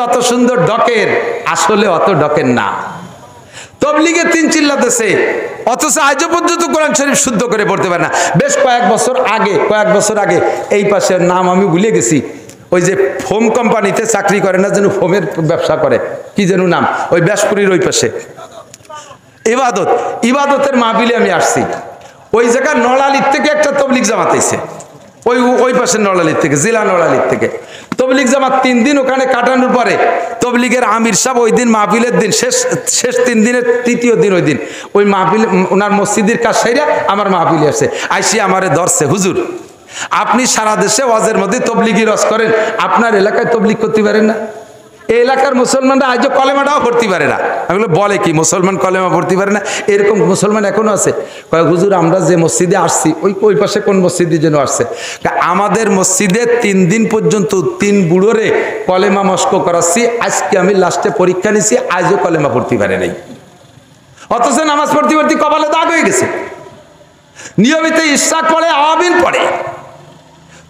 অত সুন্দর ডকের, আসলে অত ডকের না। তবলিগে 3 চিল্লাতেছে, অথচ আজও পর্যন্ত কোরআন শরীফ শুদ্ধ করে পড়তে পারে না। বেশ কয়েক বছর আগে এই পাশের নাম আমি ভুলে গেছি, ওই যে ফোম কোম্পানিতে চাকরি করে না, যেন ফোমের ব্যবসা করে, কি যেন নাম, ওই ব্যাসপুরীর ওই পাশে ইবাদতের মাহফিলে আমি আসছি। ওই জায়গায় নড়ালির থেকে একটা তবলিগ জামাত আইছে, ওই পাশে নড়ালির থেকে, জেলা নড়ালির থেকে তবলিগ জামাত 3 দিন ওখানে কাটানোর পরে তবলিগের আমির সাহেব ওই দিন মাহফিলের দিন শেষ 3 দিনের 3য় দিন ওই দিন ওই মাহফিল ওনার মসজিদের কাজ সাইরা আমার মাহফিলে আসে, আইসি আমারে ধরছে, হুজুর আপনি সারা দেশে ওয়াজের মধ্যে তবলিগি রস করেন, আপনার এলাকায় তবলিগ করতে পারেন না? এই এলাকার মুসলমানরা আজও কলেমাটাও পড়তে পারে না। আমি বলি, বলে কি মুসলমান কলেমা পড়তে পারে না? এরকম মুসলমান এখনো আছে। কয় হুজুর আমরা যে মসজিদে আসছি ওই পাশে কোন মসজিদে যেন আসছে, আমাদের মসজিদে 3 দিন পর্যন্ত 3 বুড়োরে কলেমা মস্ক করাচ্ছি, আজকে আমি লাস্টে পরীক্ষা নিছি, আজও কলেমা পড়তে পারে নাই। অথচ নামাজ পড়তে পড়তে কপালে দাগ হয়ে গেছে। নিয়মিত ইশরাক পড়ে, আওয়াবিন পড়ে,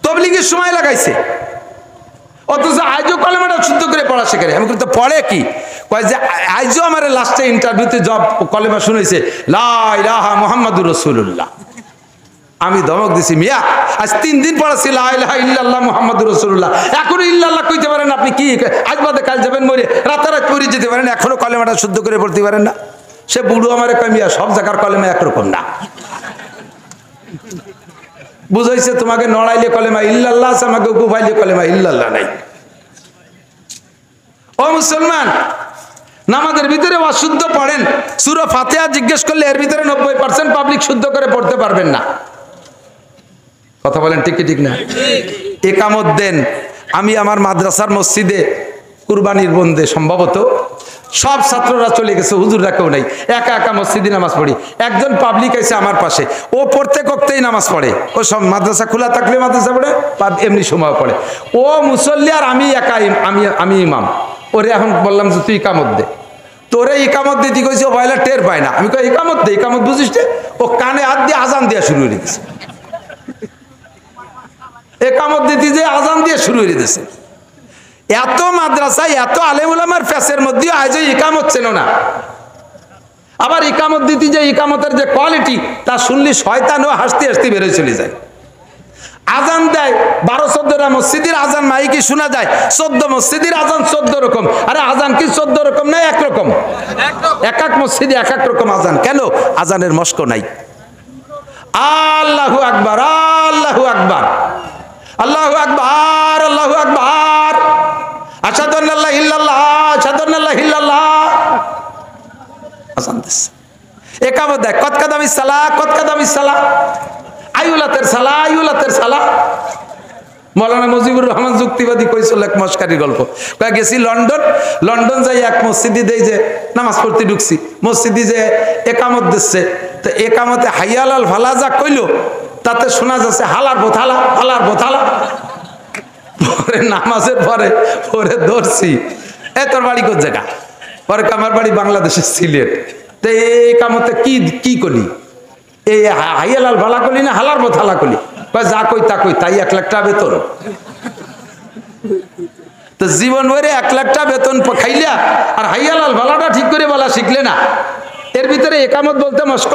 তবলিগের সময় লাগাইছে, অথচ আজও কলেমাটা শুদ্ধ করে পড়া শেখে। আমি কিন্তু পড়ে কি কয় যে আজও আমার লাস্টে ইন্টারভিউতে জব কলেমা শুনেছে লা ইলাহা মুহাম্মাদুর রাসূলুল্লাহ। আমি ধমক দিছি, মিয়া আজ 3 দিন পড়াছি লা ইলাহা ইল্লাল্লাহ মুহাম্মাদুর রাসূলুল্লাহ, এখনো ইল্লাল্লাহ কইতে পারেন? আপনি কি আজ বাদে কাল যাবেন মরে, রাতারাত পড়ে যেতে পারেন, এখনো কলেমাটা শুদ্ধ করে পড়তে পারেন না? সে বুড়ো আমারে কয়, মিয়া সব জায়গার কলেমা একরকম না। বুঝাইছে তোমাকে নড়াইলে কলেমা ইল্লাল্লাহ আছে, আমাকে গুফাইলে কলেমা ইল্লাল্লাহ নাই। ও মুসলমান, নামাজের ভিতরে অশুদ্ধ পড়েন, সূরা ফাতিহা জিজ্ঞেস করলে এর ভিতরে 90% পাবলিক শুদ্ধ করে পড়তে পারবেন না। কথা বলেন ঠিক কি ঠিক না? একামত দেন। আমি আমার মাদ্রাসার মসজিদে কুরবানির বন্দে সম্ভবত সব ছাত্ররা চলে গেছে, হুজুররা কেউ নাই, একা একা মসজিদে নামাজ পড়ি। একজন পাবলিক আছে আমার পাশে, ও প্রত্যেক ওয়াক্তেই নামাজ পড়ে, ও সব মাদ্রাসা খোলা থাকলে মাদ্রাসা পড়ে, এমনি সময় পড়ে। ও মুসল্লি আর আমি একা, আমি ইমাম। ওরে এখন বললাম যে তুই ইকামত দে, তোরে ইকামত দিতে কইছে, ও বয়লা টের পায় না। আমি কই ইকামত দে, ইকামত বুঝিস? ও কানে হাত দিয়ে আজান দেওয়া শুরু হয়ে গেছে, ইকামত দিতে যে আজান দিয়ে শুরু হয়ে গেছে। এত মাদ্রাসায় এত আলেম উলামার ফেসের মধ্যে আজও ইকামত ছিল না। আবার ইকামত দিতে যে ইকামতের যে কোয়ালিটি তা শুনলে শয়তানও হাসতে হাসতে বেরোয় চলে যায়। আজান দেয় 12-14টা মসজিদের আজান মাইকে শোনা যায়, 14 মসজিদের আজান 14 রকম। আরে আজান কি 14 রকম না একরকম? এক এক মসজিদে এক এক রকম আজান। কেন? আজানের মস্ক নাই। আল্লাহু আকবার, আল্লাহু আকবার, আল্লাহু আকবার, আল্লাহু আকবার, আশহাদু আল্লা ইলাহা ইল্লাল্লাহ, আশহাদু আন্না লা ইলাহা ইল্লাল্লাহ। আজান দিছে, ইকামত দেয়, কত কাদামি সালাহ, কত কাদামি সালাহ, আইউলাতের সালাহ, আইউলাতের সালাহ। মৌলানা মুজিবুর রহমান যুক্তিবাদী কইছিল এক মস্কারির গল্প। কয়ে গেছি লন্ডন যাই এক মসজিদে দেই যে নামাজ পড়তে ঢুকছি, মসজিদে যে একামত দিচ্ছে, তো একামতে হাইয়ালাল ফালা যা কইলো তাতে শোনা যাচ্ছে হালার বোথালা, হালার বোথালা। পরে নামাজের পরে ধরছি, এ তোর বাড়ি কোন জায়গা? পরে আমার বাড়ি বাংলাদেশের সিলেট। তো এই কামতে কি করি? এই হাইয়ালাল ভালা কলি না হালার বোথালা কলি? যা কই তা কই, তাই 1 লাখ টাকা বেতন। তো জীবন ভরে 1 লাখ টাকা বেতন খাইলা আর হাইয়ালাল ভালাটা ঠিক করে বলা শিখলে না। এর ভিতরে একামত বলতে মস্ক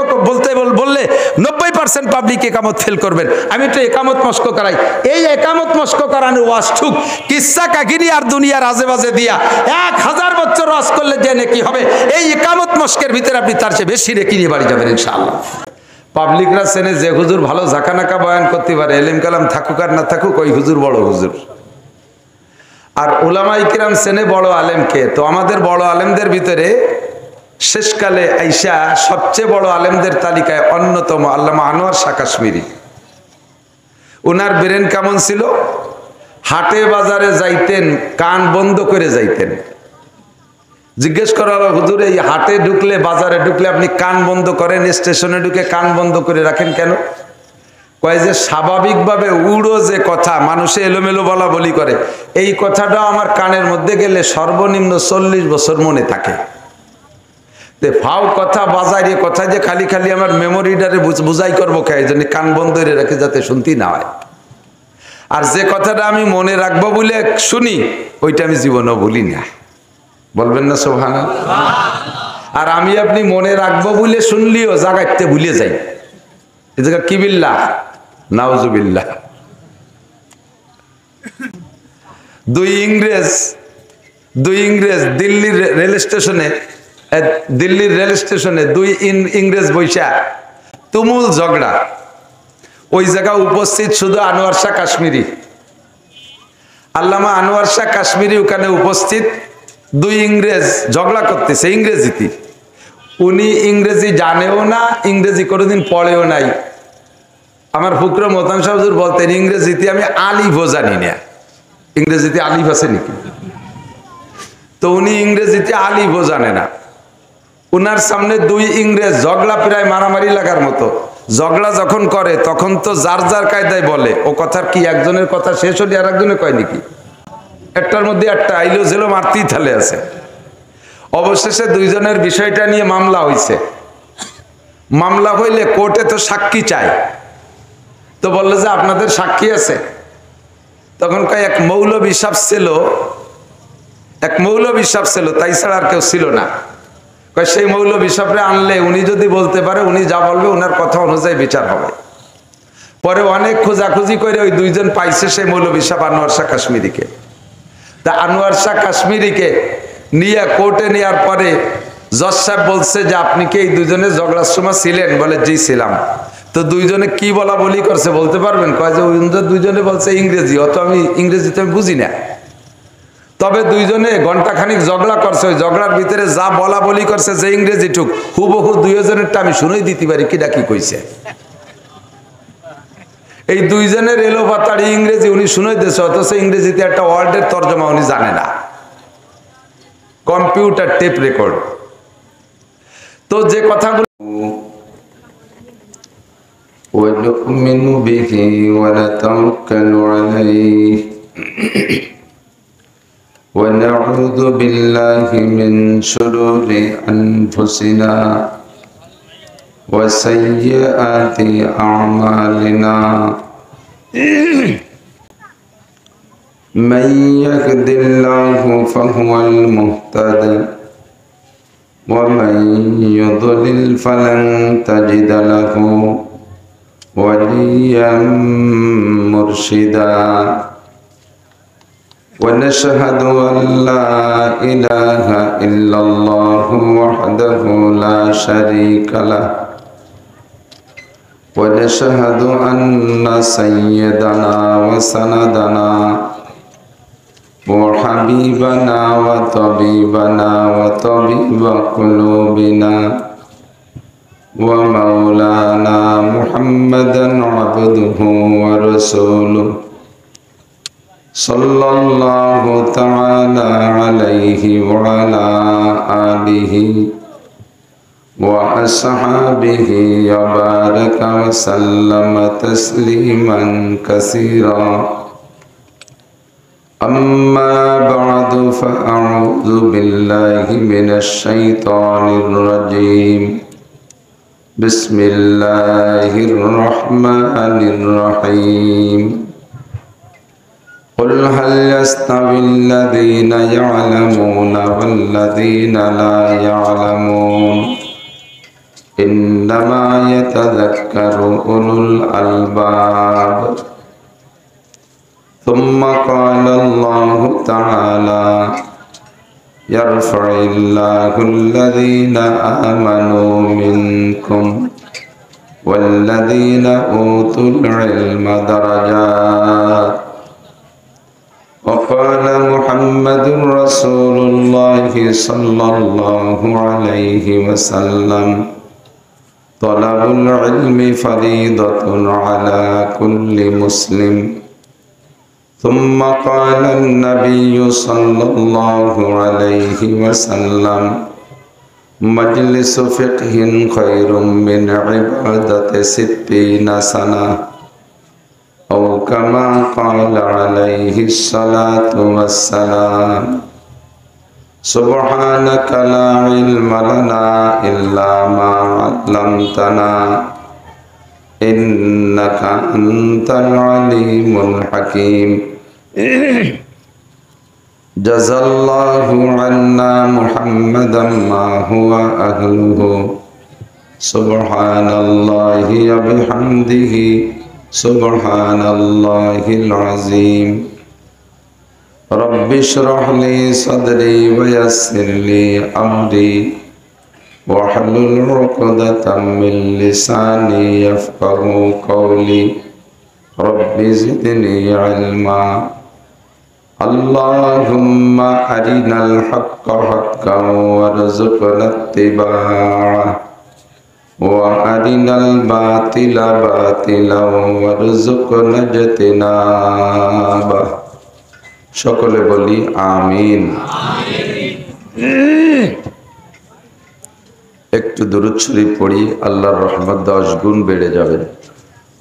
বললে 90% পাবলিক একামত ফেল করবেন। আমি তো একামত মস্ক করাই। এই একামত মস্ক করানোর ওয়াজ ঠুক কিসসা কাহিনী আর দুনিয়ার আজেবাজে দিয়া 1000 বছর ওয়াজ করলে যে নাকি হবে, এই একামত মস্কের ভিতরে আপনি তার চেয়ে বেশি রেখে নিয়ে বাড়ি যাবেন ইনশাআল্লাহ। পাবলিকরা চেনে যে হুজুর ভালো ঝাঁকানাকা বয়ান করতে পারে, এলেম কালাম থাকুক আর না থাকুক, ওই হুজুর বড় হুজুর। আর উলামায়ে কিরাম চেনে বড় আলেমকে। তো আমাদের বড় আলেমদের ভিতরে শেষকালে আইসা সবচেয়ে বড় আলেমদের তালিকায় অন্যতম আল্লামা আনোয়ার শাহ কাশ্মীরি। উনার ব্রেন কেমন ছিল? হাটে বাজারে যাইতেন কান বন্ধ করে যাইতেন। জিজ্ঞেস করা হলো, হুজুর এই হাটে ঢুকলে বাজারে ঢুকলে আপনি কান বন্ধ করেন, স্টেশনে ঢুকে কান বন্ধ করে রাখেন কেন? কয় যে স্বাভাবিকভাবে উড়ো যে কথা মানুষে এলোমেলো বলা বলি করে, এই কথাটা আমার কানের মধ্যে গেলে সর্বনিম্ন 40 বছর মনে থাকে। ফাও কথা বাজারে কথা যে খালি খালি আমার মেমোরিটারে বুঝাই করবো, খাই জন্য কান বন্ধ করে রাখে যাতে শুনতে না হয়। আর যে কথাটা আমি মনে রাখবো বলে শুনি ওইটা আমি জীবনেও ভুলি না। বলবেন না সুবহানাল্লাহ? আর আমি আপনি মনে রাখবো বলে শুনলিও জাগাইতে ভুলে যাই। এই জায়গা কি বিল্লাহ, নাউজুবিল্লাহ। দুই ইংরেজ দিল্লির রেল স্টেশনে দুই ইংরেজ বৈশা তুমুল ঝগড়া। ওই জায়গা উপস্থিত শুধু আনোয়ার শাহ কাশ্মীরি, আল্লামা আনোয়ার শাহ কাশ্মীরি ওখানে উপস্থিত। দুই ইংরেজ ঝগড়া করতেছে ইংরেজিতে। উনি ইংরেজি জানেও না, ইংরেজি কোনোদিন পড়েও নাই। আমার ফুকর মোহতাম সাহেব হুজুর বলতেন ইংরেজিতে আমি আলিফও জানি না। ইংরেজিতে আলিফ আছে নাকি? তো উনি ইংরেজিতে আলিফও জানে না। উনার সামনে দুই ইংরেজ ঝগড়া, প্রায় মারামারি লাগার মতো ঝগড়া যখন করে তখন তো যার যার কায়দায় বলে। ও কথার কি একজনের কথা শেষ হলে আর একজনে কয় নাকি? একটার মধ্যে একটা আইলো ছিল, মারতেই থালে আছে। অবশেষে দুইজনের বিষয়টা নিয়ে মামলা হইছে। মামলা হইলে কোর্টে তো সাক্ষী চায়। তো বললো যে আপনাদের সাক্ষী আছে? তখন কয় এক মৌলবী সাহেব ছিল, তাই ছাড়া আর কেউ ছিল না। কয় সেই মৌলবী সাহেবরে আনলে উনি যদি বলতে পারে, উনি যা বলবে ওনার কথা অনুযায়ী বিচার হবে। পরে অনেক খোঁজাখুঁজি করে ওই দুইজন পাইছে সেই মৌলবী সাহেব আনোয়ার শাহ কাশ্মীরিকে। তা আনোয়ার শাহ কাশ্মীরিকে নিয়ে কোর্টে নেওয়ার পরে জজ সাহেব বলছে যে আপনি কি এই দুইজনে ঝগড়ার সময় ছিলেন? বলে জি ছিলাম। তো দুইজনে কি বলা বলি করছে বলতে পারবেন? কয় যে দুইজনে বলছে ইংরেজি, অত আমি ইংরেজিতে আমি বুঝি না। তবে দুইজনে ঘন্টাখানিক ঝগড়া করছে। ওই ঝগড়ার ভিতরে যা বলা বলি করছে, যে ইংরেজি টুক হুবহু দুইজনেরটা আমি শুনেই দিতে পারি কিটা কি কইছে। এই দুইজনের এলোপাতাড়ি ইংরেজি উনি শুনে দিয়েছে, অথচ ইংরেজিতে একটা ওয়ার্ডের তর্জমা উনি জানে না। Computer tape record. তো যে কথাগুলো ونؤمن به ونتوكل عليه ونعوذ بالله من شرور أنفسنا وسيئات أعمالنا من يهد الله فهو المهتد ومن يضلل فلن تجد له وليا مرشدا ونشهد أن لا إله إلا الله وحده لا شريك له ونشهد أن سيدنا وسندنا وحبيبنا وطبيبنا وطبيب قلوبنا ومولانا محمدا عبده ورسوله صلى الله تعالى عليه وعلى آله وأصحابه وبارك وسلم تسليما كثيرا أما بعد فأعوذ بالله من الشيطان الرجيم بسم الله الرحمن الرحيم قل هل يستوي الذين يعلمون والذين لا يعلمون إنما يتذكر أولو الألباب ثم قال الله تعالى يرفع الله الذين آمنوا منكم والذين أوتوا العلم درجات وقال محمد رسول الله صلى الله عليه وسلم طلب العلم فريضة على كل مسلم ثم قال النبي صلى الله عليه وسلم مجلس فقه خير من عبادة 60 سنة أو كما قال عليه الصلاة والسلام سبحانك لا علم لنا إلا ما علمتنا إنك أنت العليم الحكيم جزى الله عنا محمدا ما هو أهله سبحان الله وبحمده سبحان الله العظيم رب اشرح لي صدري ويسر لي أمري واحلل عقدة من لساني يفقهوا قولي رب زدني علما اللهم أرنا الحق حقا وارزقنا اتباعه وأرنا الباطل باطلا وارزقنا اجتنابه সকলে বলি আমিন। একটু দুরূদ শরীফ পড়ি, আল্লাহর রহমত 10 গুণ বেড়ে যাবে।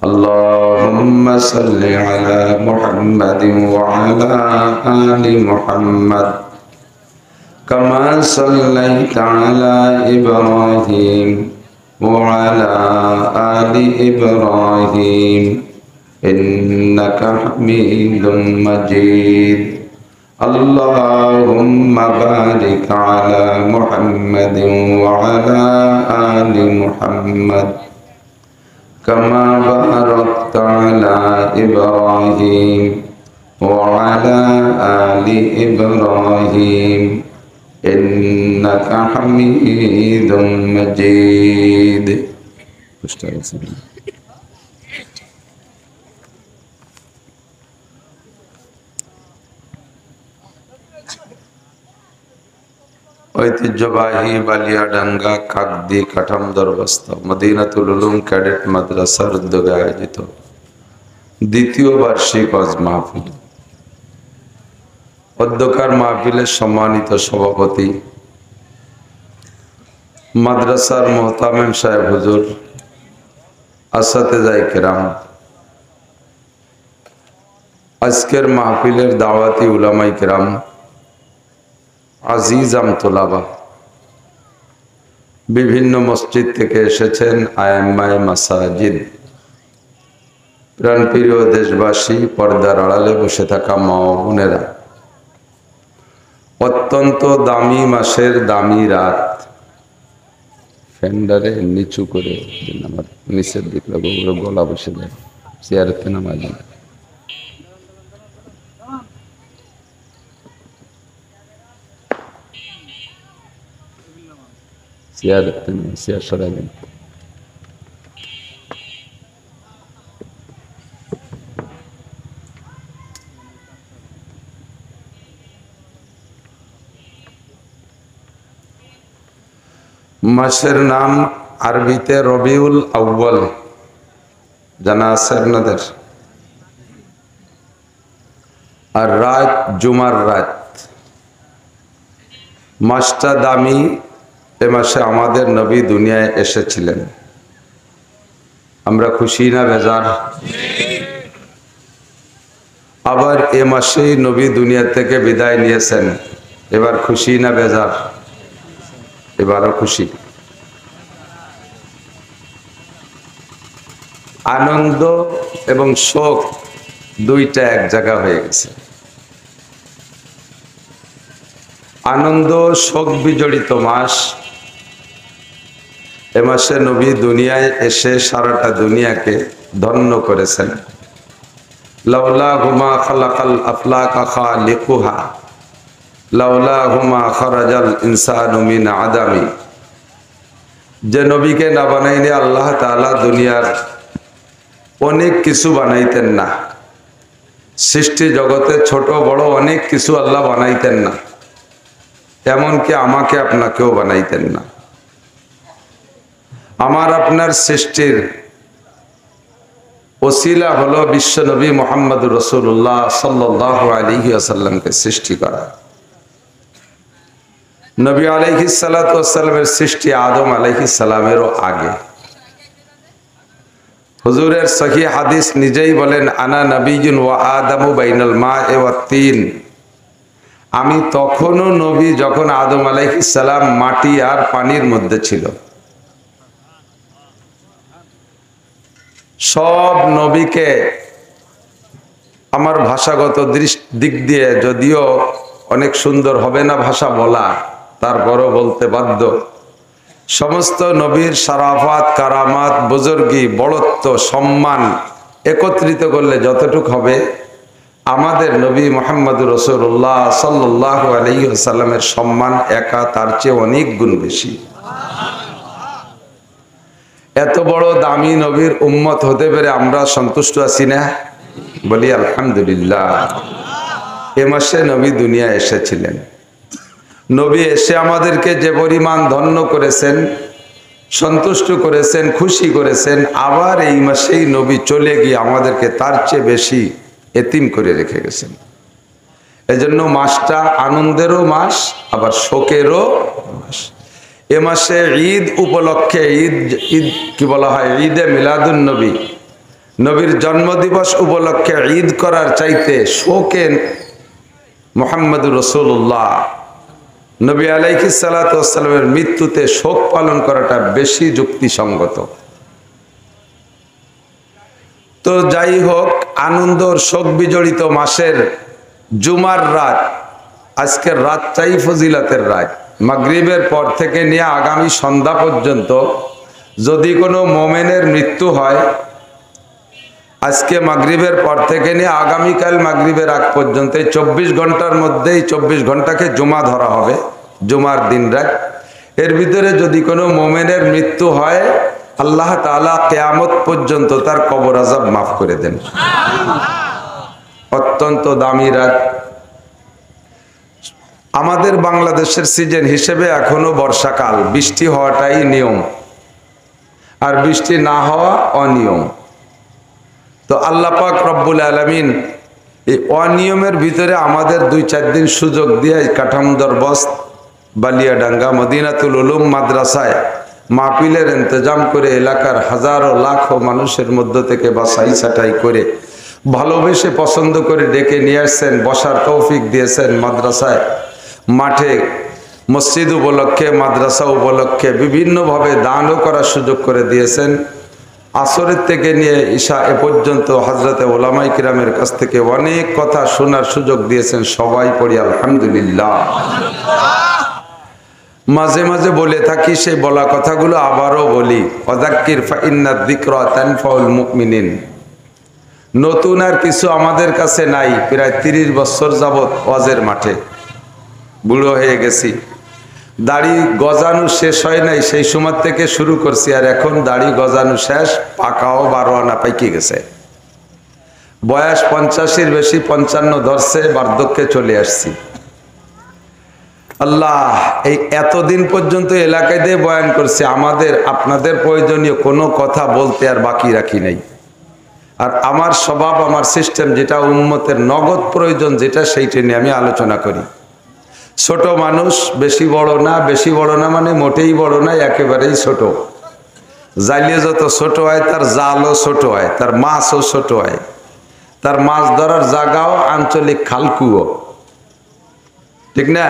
اللهم صل على محمد وعلى آل محمد كما صليت على إبراهيم وعلى آل إبراهيم إنك حميد مجيد اللهم بارك على محمد وعلى آل محمد كما باركت على إبراهيم وعلى آل إبراهيم إنك حميد مجيد ঐতিহ্যবাহী বালিয়াডাঙ্গা কাকদি কাঠাম দরবস্তা মদিনাতুল উলুম ক্যাডেট মাদ্রাসার উদ্যোগে আয়োজিত দ্বিতীয় বার্ষিক ওয়াজ মাহফিল। অধ্যক্ষার মাহফিলের সম্মানিত সভাপতি মাদ্রাসার মোহতামিম সাহেব হুজুর, আসাতেজায়ে কেরাম, আজকের মাহফিলের দাওয়াতি উলামায়ে কেরাম, আজিজাম তোলাবা, বিভিন্ন মসজিদ থেকে এসেছেন আয়েম্মায়ে মাসাজিদ, প্রাণপ্রিয় দেশবাসী, পর্দার আড়ালে বসে থাকা মা ও বোনেরা, অত্যন্ত দামি মাসের দামি রাত, ফেন্ডারে নিচু করে আমার নিচের দিক গলা বসে যায়, চেয়ারেতে নামা যায়। চেয়ার সরাবেন। মাসের নাম আরবিতে রবিউল আউয়াল, জানা আছে আপনাদের? আর রাত জুমার রাত। মাসটা দামি, এ মাসে আমাদের নবী দুনিয়ায় এসেছিলেন। আমরা খুশি না বেজার? আবার এ মাসেই নবী দুনিয়া থেকে বিদায় নিয়েছেন। এবার খুশি না বেজার? এবারও খুশি। আনন্দ এবং শোক দুইটা এক জায়গা হয়ে গেছে। আনন্দ শোক বিজড়িত মাস। এ মাসে নবী দুনিয়ায় এসে সারাটা দুনিয়াকে ধন্য করেছেন। লাউলাহুমা খালাকাল আফলাকা খালিকুহা লাউলাহুমা খারাজাল ইনসানু মিন আদামি। যে নবীকে না বানাইলে আল্লাহ তাআলা দুনিয়ার অনেক কিছু বানাইতেন না। সৃষ্টি জগতে ছোট বড় অনেক কিছু আল্লাহ বানাইতেন না, এমনকি আমাকে আপনাকেও বানাইতেন না। আমার আপনার সৃষ্টির ওসিলা হলো বিশ্ব নবী মুহাম্মদুর রাসূলুল্লাহ সাল্লাল্লাহু আলাইহি ওয়াসাল্লামকে সৃষ্টি করা। নবী আলাইহিস সালাতু ওয়াস সালামের সৃষ্টি আদম আলাইহিস সালামেরও আগে। হুজুরের সহিহ হাদিস নিজেই বলেন, আনা নবিয়্যুন ওয়া আদামু বাইনাল মা'i ওয়াত তিন। আমি তখনও নবী যখন আদম আলাইহিস সালাম মাটি আর পানির মধ্যে ছিল। সব নবীকে আমার ভাষাগত দিক দিয়ে যদিও অনেক সুন্দর হবে না ভাষা বলা, তারপরও বলতে বাধ্য। সমস্ত নবীর শারাফাত, কারামাত, বুজুর্গি, বড়ত্ব, সম্মান একত্রিত করলে যতটুক হবে, আমাদের নবী মুহাম্মদুর রাসূলুল্লাহ সাল্লাল্লাহু আলাইহি ওয়াসাল্লামের সম্মান একা তার চেয়ে অনেক গুণ বেশি। এত বড় দামি নবীর উম্মত হতে পেরে আমরা সন্তুষ্ট আছি না? বলি আলহামদুলিল্লাহ। এ মাসে নবী দুনিয়া এসেছিলেন। নবী এসে আমাদেরকে যে পরিমাণ ধন্য করেছেন, সন্তুষ্ট করেছেন, খুশি করেছেন, আবার এই মাসেই নবী চলে গিয়ে আমাদেরকে তার চেয়ে বেশি এতিম করে রেখে গেছেন। এজন্য মাসটা আনন্দেরও মাস, আবার শোকেরও মাস। এ মাসে ঈদ উপলক্ষে ঈদ কি বলা হয়, ঈদে মিলাদুন নবী, নবীর জন্মদিবস উপলক্ষে ঈদ করার চাইতে শোকে মুহাম্মদুর রাসূলুল্লাহ নবী আলাইহিস সালাতু ওয়াস সালামের মৃত্যুতে শোক পালন করাটা বেশি যুক্তিসঙ্গত। তো যাই হোক, আনন্দর শোক বিজড়িত মাসের জুমার রাত, আজকের রাতটাই ফজিলতের রাত। মাগরিবের পর থেকে নিয়ে আগামী সন্ধ্যা পর্যন্ত যদি কোনো মোমেনের মৃত্যু হয়, আজকে মাগরিবের পর থেকে নিয়ে আগামীকাল মাগরিবের আগ পর্যন্ত 24 ঘন্টার মধ্যেই 24 ঘন্টাকে জুমা ধরা হবে, জুমার দিন রাত। এর ভিতরে যদি কোনো মোমেনের মৃত্যু হয়, আল্লাহ তাআলা কিয়ামত পর্যন্ত তার কবর আযাব মাফ করে দেন। অত্যন্ত দামি রাত। আমাদের বাংলাদেশের সিজন হিসেবে এখনো বর্ষাকাল, বৃষ্টি হওয়াটাই নিয়ম, আর বৃষ্টি না হওয়া অনিয়ম। তো আল্লাহ পাক রব্বুল আলামিন এই অনিয়মের ভিতরে আমাদের 2-4 দিন সুযোগ দিয়ে কাঠামোদর বস্ত, বালিয়াডাঙ্গা, মদিনাতুল উলুম মাদ্রাসায় মাহফিলের ইন্তজাম করে এলাকার হাজারো লাখো মানুষের মধ্য থেকে বাছাই ছাঁটাই করে ভালোবেসে পছন্দ করে ডেকে নিয়ে আসছেন, বসার তৌফিক দিয়েছেন। মাদ্রাসায়, মাঠে, মসজিদ উপলক্ষে, মাদ্রাসা উপলক্ষে বিভিন্নভাবে দানও করার সুযোগ করে দিয়েছেন। আসরের থেকে নিয়ে ঈশা এ পর্যন্ত হযরতে উলামায়ে কিরামের কাছ থেকে অনেক কথা শোনার সুযোগ দিয়েছেন। সবাই পড়ি আলহামদুলিল্লাহ। মাঝে মাঝে বলে থাকি, সেই বলা কথাগুলো আবারও বলি, ওয়াযাক্কির ফাইন্নায যিকরা তানফাউল মুমিনিন। নতুন আর কিছু আমাদের কাছে নাই। প্রায় 30 বছর যাবত ওয়াজের মাঠে, বুড়ো হয়ে গেছি, দাড়ি গজানো শেষ হয় নাই, সেই সময় থেকে শুরু করছি, আর এখন দাড়ি গজানো শেষ, পাকাও 12 আনা পাইকে গেছে। বয়স 50-এর বেশি, 55 ধরছে, বার্ধক্যে চলে আসছি। আল্লাহ এই এতদিন পর্যন্ত এলাকায় দিয়ে বয়ান করছে, আমাদের আপনাদের প্রয়োজনীয় কোনো কথা বলতে আর বাকি রাখি নাই। আর আমার স্বভাব, আমার সিস্টেম যেটা উম্মতের নগদ প্রয়োজন যেটা, সেইটা নিয়ে আমি আলোচনা করি। ছোট মানুষ, বেশি বড় না, বেশি বড় না মানে মোটেই বড় না, একেবারেই ছোট। জাইলে যত ছোট হয়, তার জালও ছোট হয়, তার মাছও ছোট হয়, তার মাছ ধরার জায়গাও আঞ্চলিক খালকুয়ো, ঠিক না?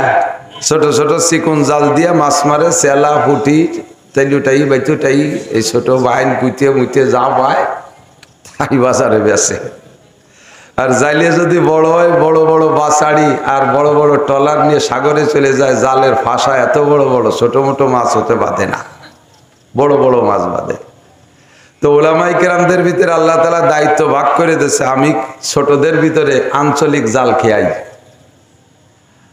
ছোট ছোট চিকন জাল দিয়ে মাছ মারে, চেলা, পুঁটি, তেলুটাই বাইতুটাই, এই ছোট বাইন কুইতে মুইতে যা পায় তাই বাজারে বেচে। আর জাইলে যদি বড় হয়, বড় বড় বাসাড়ি আর বড় বড় ট্রলার নিয়ে সাগরে চলে যায়, জালের ফাঁসা এত বড় বড়, ছোট মোটো মাছ হতে বাঁধে না, বড় বড় মাছ বাঁধে। তো উলামায়ে কেরামদের ভিতরে আল্লাহ তাআলা দায়িত্ব ভাগ করে দিয়েছে, আমি ছোটদের ভিতরে আঞ্চলিক জাল খেয়াই,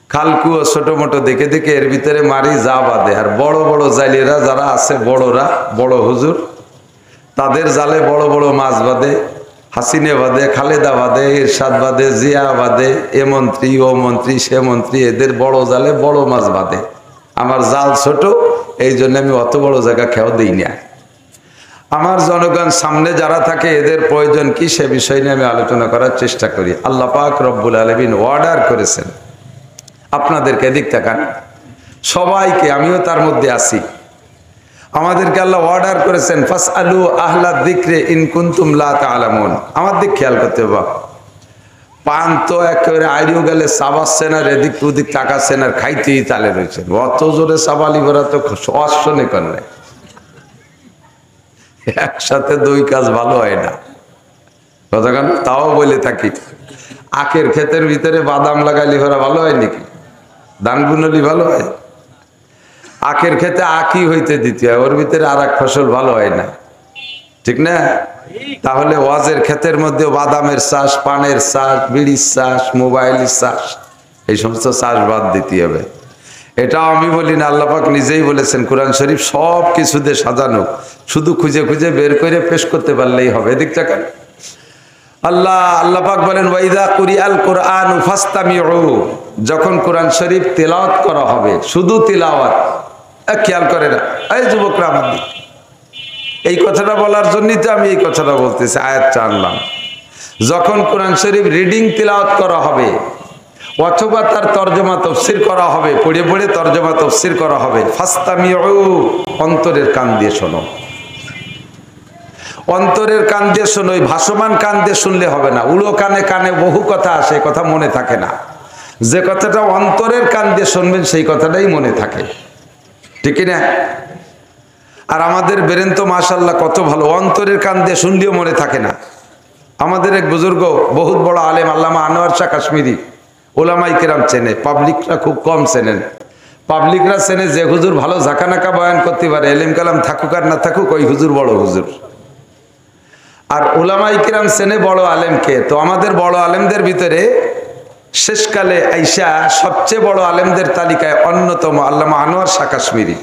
খালকুয়ো ছোট মোটো দেখে দেখে এর ভিতরে মারি, যা বাঁধে। আর বড় বড় জাইলেরা যারা আছে, বড়রা, বড় হুজুর, তাদের জালে বড় বড় মাছ বাঁধে, হাসিনে বাঁধে, খালেদা বাঁধে, ইরশাদ বাঁধে, জিয়া বাঁধে, এ মন্ত্রী, ও মন্ত্রী, সে মন্ত্রী, এদের বড় জালে বড় মাছ বাঁধে। আমার জাল ছোট, এই জন্য আমি অত বড় জায়গা খেয়াও দিই না। আমার জনগণ সামনে যারা থাকে, এদের প্রয়োজন কি সে বিষয় নিয়ে আমি আলোচনা করার চেষ্টা করি। আল্লাহ পাক রব্বুল আলামিন অর্ডার করেছেন আপনাদেরকে, দিক তাকান সবাইকে, আমিও তার মধ্যে আছি। আমাদেরকে আল্লাহ অর্ডার করেছেন, ফাসআলু আহলা যিকরি ইন কুনতুম লা তা'লামুন। আমার দিক খেয়াল করতে হবে। পান তো একেবারে আইরিও গেলে চাবাচ্ছেন, আর এদিক ওদিক তাকাচ্ছেন, আর খাইতেই তালে রয়েছেন। অত জোরে চাবালি ভরা তো অশ্বনে করলে একসাথে দুই কাজ ভালো হয় না, কতক্ষণ তাও বলে থাকি। আখের ক্ষেতের ভিতরে বাদাম লাগাইলে ওরা ভালো হয় নাকি? ধান বুনলি ভালো হয়? আখের ক্ষেতে আখই হইতে দিতে হয়, ওর ভিতরে আর এক ফসল ভালো হয় না, ঠিক না? তাহলে ওয়াজের ক্ষেতের মধ্যে বাদামের চাষ, পানের চাষ, বিড়ির চাষ, মোবাইলের চাষ, এই সমস্ত চাষ বাদ দিতে হবে। এটা আমি বলি না, আল্লাহ পাক নিজেই বলেছেন কোরআন শরীফ সব কিছু দিয়ে সাজানো, শুধু খুঁজে খুঁজে বের করে পেশ করতে পারলেই হবে। এদিক চাকান আল্লাহ পাক বলেন ওয়াইদা কুরিআল কুরআন ফাসতামিউ, যখন কোরআন শরীফ তেলাওয়াত করা হবে, শুধু তেলাওয়াত, খেয়াল করে না এই যুবকরা আমার দিকে, এই কথাটা বলার জন্যই তো আমি এই কথাটা বলতেছি, আয়াতটা আনলাম। যখন কোরআন শরীফ রিডিং তেলাওয়াত করা হবে অথবা তার তর্জমা তফসির করা হবে, পড়ে পড়ে তর্জমা তফসির করা হবে, ফাসতামিউ, অন্তরের কান দিয়ে শোনো। অন্তরের কান দিয়ে শোনো, ভাসমান কান দিয়ে শুনলে হবে না। উড়ো কানে কানে বহু কথা আসে, কথা মনে থাকে না। যে কথাটা অন্তরের কান দিয়ে শুনবেন সেই কথাটাই মনে থাকে, ঠিক না? আর আমাদের বেরেন তো মাশাআল্লাহ কত ভালো, অন্তরের কান দিয়ে শুনলেও মনে থাকে না। আমাদের এক বুজুর্গ, বহুত বড় আলেম, আল্লামা আনোয়ার শাহ কাশ্মীরি, ওলামাই কেরাম চেনে, পাবলিকরা খুব কম চেনেন। পাবলিকরা চেনে যে হুজুর ভালো ঝাঁকানাকা বয়ান করতে পারে, এলেম কালাম থাকুক আর না থাকুক, ওই হুজুর বড় হুজুর। আর ওলামাই কেরাম চেনে বড় আলেমকে। তো আমাদের বড় আলেমদের ভিতরে শেষকালে আইসা সবচেয়ে বড় আলেমদের তালিকায় অন্যতম আল্লামা আনোয়ার শাহ কাশ্মীরি।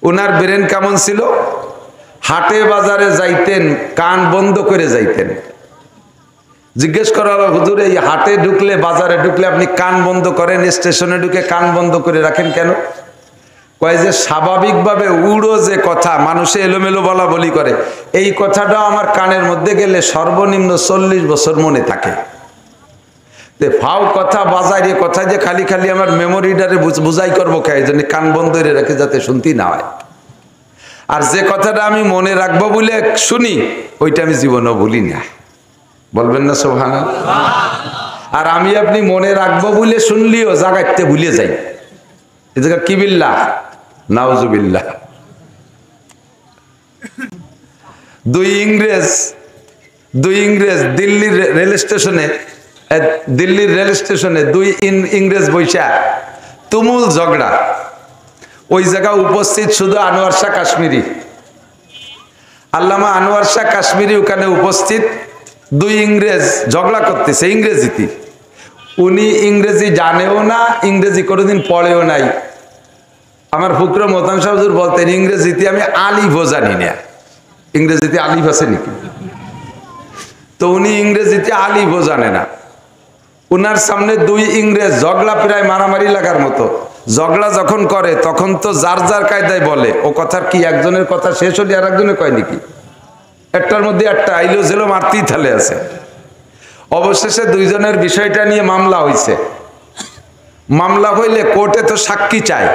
উনার ব্রেন কেমন ছিল? হাটে বাজারে যাইতেন কান বন্ধ করে যাইতেন। জিজ্ঞেস করা হলো হুজুর এই হাটে ঢুকলে, বাজারে ঢুকলে আপনি কান বন্ধ করেন, স্টেশনে ঢুকে কান বন্ধ করে রাখেন কেন? কয় যে স্বাভাবিকভাবে উড়ো যে কথা মানুষে এলোমেলো বলা বলি করে, এই কথাটা আমার কানের মধ্যে গেলে সর্বনিম্ন 40 বছর মনে থাকে। ফাও কথা বাজারে কথা যে খালি খালি আমার মেমোরিটারে বুঝাই করবো কে, এই জন্য কান বন্ধ করে রাখে যাতে শুনতে না হয়। আর যে কথাটা আমি মনে রাখবো বলে শুনি, ওইটা আমি জীবনেও ভুলি না। বলবেন না সুবহানাল্লাহ? আর আমি আপনি মনে রাখবো বলে শুনলিও জাগাইতে ভুলে যাই, এ জায়গা কি বিল্লাহ, নাউজুবিল্লাহ। দুই ইংরেজ দিল্লির রেল স্টেশনে দুই ইংরেজ বৈশা তুমুল ঝগড়া। ওই জায়গায় উপস্থিত শুধু আনোয়ার শাহ কাশ্মীরি, আল্লামা আনোয়ার শাহ কাশ্মীরি ওখানে উপস্থিত। দুই ইংরেজ ঝগড়া করতেছে ইংরেজিতে। উনি ইংরেজি জানেও না, ইংরেজি কোনোদিন পড়েও নাই। আমার ফুকরা মোহতাম সাহেব হুজুর বলতেন ইংরেজিতে আমি আলিফও জানি না। ইংরেজিতে আলিফ আছে নাকি? তো উনি ইংরেজিতে আলিফও জানে না। উনার সামনে দুই ইংরেজ ঝগড়া, প্রায় মারামারি লাগার মতো ঝগড়া যখন করে, তখন তো যার যার কায়দায় বলে। ও কথার কি একজনের কথা শেষ হলে আর একজনে কয় নাকি? একটার মধ্যে একটা আইলো জেলো মারতেই থালে আছে। অবশেষে দুইজনের বিষয়টা নিয়ে মামলা হয়েছে। মামলা হইলে কোর্টে তো সাক্ষী চায়।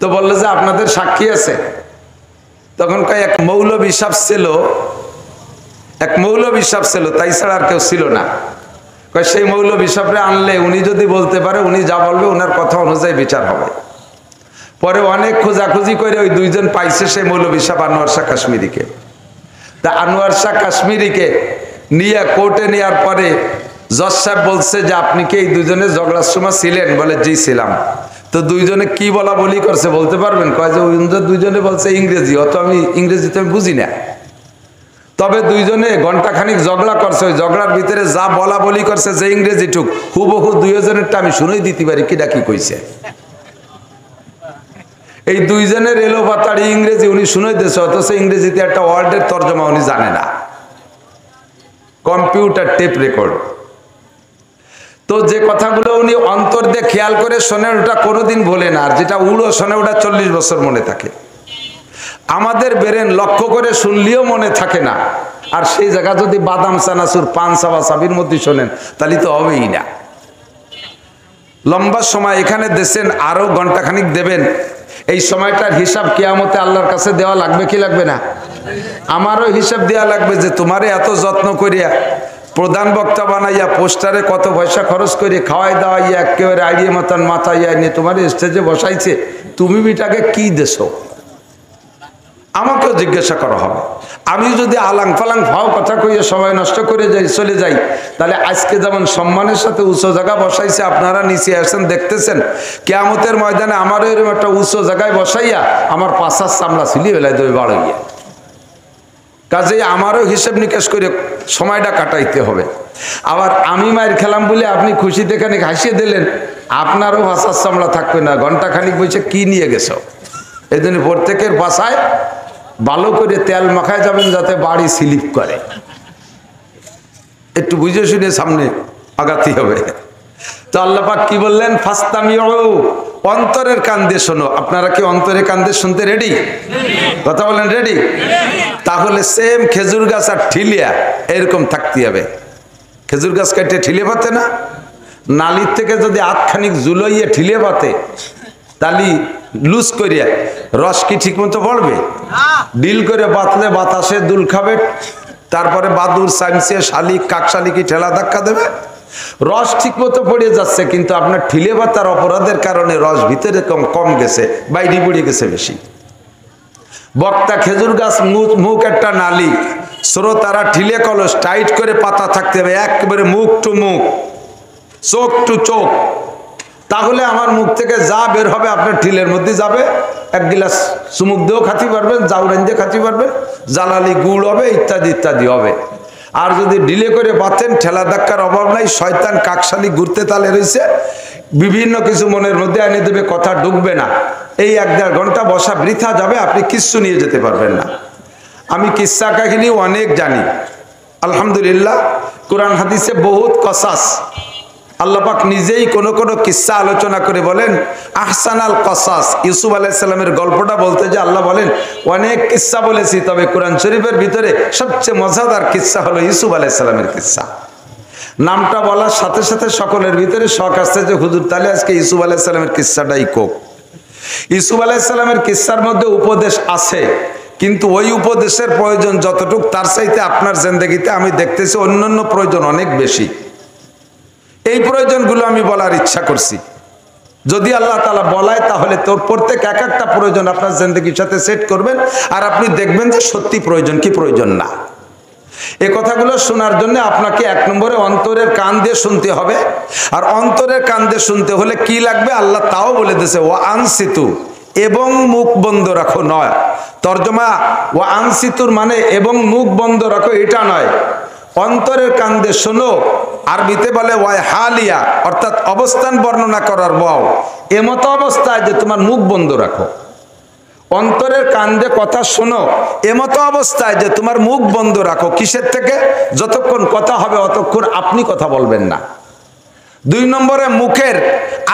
তো বললো যে আপনাদের সাক্ষী আছে? তখন কয় এক মৌলবী সাহেব ছিল, তাই ছাড়া আর কেউ ছিল না। কয় সেই মৌলবী সাহেবরে আনলে উনি যদি বলতে পারে, উনি যা বলবে ওনার কথা অনুযায়ী বিচার হবে। পরে অনেক খোঁজাখুঁজি করে ওই দুইজন পাইছে সেই মৌলবী সাহেব আনোয়ার শাহ কাশ্মীরিকে। তা আনোয়ার শাহ কাশ্মীরিকে নিয়ে কোর্টে নেওয়ার পরে জজ সাহেব বলছে যে আপনি কি এই দুজনে ঝগড়ার সময় ছিলেন? বলে জি ছিলাম। তো দুইজনে কি বলা বলি করছে বলতে পারবেন? কয় যে দুইজনে বলছে ইংরেজি, অত আমি ইংরেজিতে আমি বুঝি না। তবে দুইজনে ঘন্টাখানিক ঝগড়া করছে। ওই ঝগড়ার ভিতরে যা বলা বলি করছে, যে ইংরেজি টুক হুবহু দুইজনেরটা আমি শুনেই দিতে পারি কিটা কি কইছে। এই দুইজনের এলো বাতাড়ি ইংরেজি উনি শুনেই দিয়েছে, অথচ ইংরেজিতে একটা ওয়ার্ডের তর্জমা উনি জানে না। Computer tape record. তো যে কথাগুলো উনি অন্তর দিয়ে খেয়াল করে শোনেন, ওটা কোনোদিন ভোলে না। আর যেটা উড়ো শোনে, ওটা 40 বছর মনে থাকে। আমাদের বেরেন লক্ষ্য করে শুনলেও মনে থাকে না। আর সেই জায়গা যদি বাদাম চানাচুর পান সাবা সাবির মধ্যে শোনেন, তাহলে তো হবেই না। লম্বা সময় এখানে দেশেন, আরো ঘন্টাখানিক দেবেন। এই সময়টার হিসাব কিয়ামতে আল্লাহর কাছে দেওয়া লাগবে কি লাগবে না? আমারও হিসাব দেওয়া লাগবে যে তোমারে এত যত্ন করিয়া প্রধান বক্তা বানাইয়া পোস্টারে কত পয়সা খরচ করে খাওয়াই দাওয়াইয়া একেবারে আইডিয়া মতন মাথায় নিয়ে তোমার স্টেজে বসাইছে, তুমি বিটাকে কি দেছো? আমাকেও জিজ্ঞাসা করা হবে। আমি যদি আলাং ফালাং ফাও কথা কইয়ে সময় নষ্ট করে যাই, চলে যাই, তাহলে আজকে যেমন সম্মানের সাথে উঁচু জায়গা বসাইছে, আপনারা নিচে আসেন দেখতেছেন, কিয়ামতের ময়দানে আমারও এরকম একটা উঁচু জায়গায় বসাইয়া আমার পাশার চামড়া ছিলি বেলায় দেবে বাড়াইয়া। কাজেই আমারও হিসেব নিকেশ করে সময়টা কাটাইতে হবে। আবার আমি মায়ের খেলাম বলে আপনি খুশিতে খানিক হাসিয়ে দিলেন, আপনারও ভাষার চামড়া থাকবে না, ঘন্টা খানিক বসে কি নিয়ে গেছো। এই জন্য প্রত্যেকের বাসায় ভালো করে তেল মাখায় যাবেন যাতে বাড়ি স্লিপ করে, একটু বুঝে শুনে সামনে আগাতে হবে। তো আল্লাহ পাক কি বললেন, ফাস্তামিউ, অন্তরের কান দিয়ে শোনো। আপনারা কি অন্তরের কান দিয়ে শুনতে রেডি? কথা বলেন রেডি? তাহলে সেম খেজুর গাছ আর ঠিলিয়া এরকম থাকতে হবে। খেজুর গাছ কাটে ঠিলে পাতে না, নালির থেকে যদি আধখানিক জুলাইয়ে ঠিলে পাতে, তালি লুজ করিয়া রস কি ঠিক মতো পড়বে? ডিল করে বাতলে বাতাসে দুল খাবে, তারপরে বাদুর সাইমসে শালিক কাকশালিকি ঠেলা ধাক্কা দেবে, রস ঠিক মতো পড়ে যাচ্ছে, কিন্তু আপনার ঠিলে পাতার অপরাধের কারণে রস ভিতরে কম গেছে, বাইরে পড়ে গেছে বেশি। বক্তা খেজুর গাছ মুখ একটা নালি, শ্রোতারা ঠিলে কলস টাইট করে পাতা থাকতে হবে, একেবারে মুখ টু মুখ, চোখ টু চোখ। তাহলে আমার মুখ থেকে যা বের হবে আপনার ঠিলের মধ্যে যাবে। এক গিলাস চুমুক দিয়েও খাতে পারবেন, জাউরান দিয়ে খাতে পারবেন, জালালি গুড় হবে, ইত্যাদি ইত্যাদি হবে। আর যদি ডিলে করে বাতেন, ঠেলা ধাক্কার অভাব নাই, শয়তান কাকশালি ঘুরতে তালে রয়েছে, বিভিন্ন কিছু মনের মধ্যে এনে দেবে, কথা ঢুকবে না। এই 1-1.5 ঘন্টা বসা বৃথা যাবে, আপনি কিচ্ছু নিয়ে যেতে পারবেন না। আমি কিস্সা কাহিনী অনেক জানি আলহামদুলিল্লাহ। কোরআন হাদিসে বহুত কসাস, আল্লাহ পাক নিজেই কোন কোন কিস্সা আলোচনা করে বলেন আহসানাল কসাস। ইউসুফ আলাইহিস সালামের গল্পটা বলতে যে আল্লাহ বলেন অনেক কিস্সা বলেছি, তবে কোরআন শরীফের ভিতরে সবচেয়ে মজাদার কিস্সা হলো ইউসুফ আলাইহিস সালামের কিস্সা। নামটা বলার সাথে সাথে সকলের ভিতরে শখ আসছে যে হুজুর তাহলে আজকে ইউসুফ আলাইহিস সালামের কিস্সাটাই কোক। ইউসুফ আলাইহিস সালামের কিস্সার মধ্যে উপদেশ আছে, কিন্তু ওই উপদেশের প্রয়োজন যতটুকু তার চাইতে আপনার জিন্দেগিতে আমি দেখতেছি অন্যান্য প্রয়োজন অনেক বেশি। এই প্রয়োজনগুলো আমি বলার ইচ্ছা করছি। যদি আল্লাহ তাআলা বলায় তাহলে তোর প্রত্যেক এক একটা প্রয়োজন আপনার জিন্দেগির সাথে সেট করবেন, আর আপনি দেখবেন যে সত্যি প্রয়োজন কি প্রয়োজন না। এই কথাগুলো শোনার জন্য আপনাকে 1 নম্বরে অন্তরের কান দিয়ে শুনতে হবে। আর অন্তরের কান দিয়ে শুনতে হলে কি লাগবে আল্লাহ তাও বলে দিয়েছে, ওয়া আনসিতু, এবং মুখ বন্ধ রাখো নয়। তর্জমা ওয়া আনসিতুর মানে এবং মুখ বন্ধ রাখো এটা নয়, অন্তরের কান দিয়ে শোনো। আরবিতে বলে ওয়াই হালিয়া, অর্থাৎ অবস্থান বর্ণনা করার বাও, এমতো অবস্থায় যে তোমার মুখ বন্ধ রাখো। অন্তরের কান দিয়ে কথা শোনো এমতো অবস্থায় যে তোমার মুখ বন্ধ রাখো। কিসের থেকে? যতক্ষণ কথা হবে অতক্ষণ আপনি কথা বলবেন না। 2 নম্বরে মুখের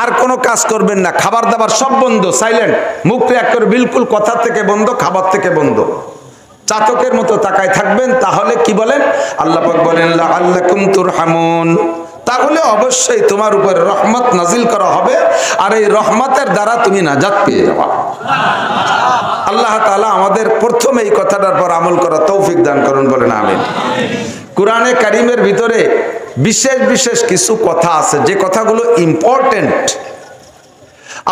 আর কোনো কাজ করবেন না, খাবার দাবার সব বন্ধ, সাইলেন্ট, মুখ এক করে বিলকুল কথা থেকে বন্ধ, খাবার থেকে বন্ধ, চাতকের মতো তাকায় থাকবেন। তাহলে কি বলেন আল্লাহ পাক বলেন লাআল্লাকুম তুরহামুন, তাহলে অবশ্যই তোমার উপর রহমত নাজিল করা হবে, আর এই রহমতের দ্বারা তুমি নাজাত পেয়ে যাবে। আল্লাহ তাআলা আমাদের প্রথম এই কথাটার পর আমল করা তৌফিক দান করুন, বলেন আমিন। কোরআনে কারীমের ভিতরে বিশেষ বিশেষ কিছু কথা আছে যে কথাগুলো ইম্পর্টেন্ট,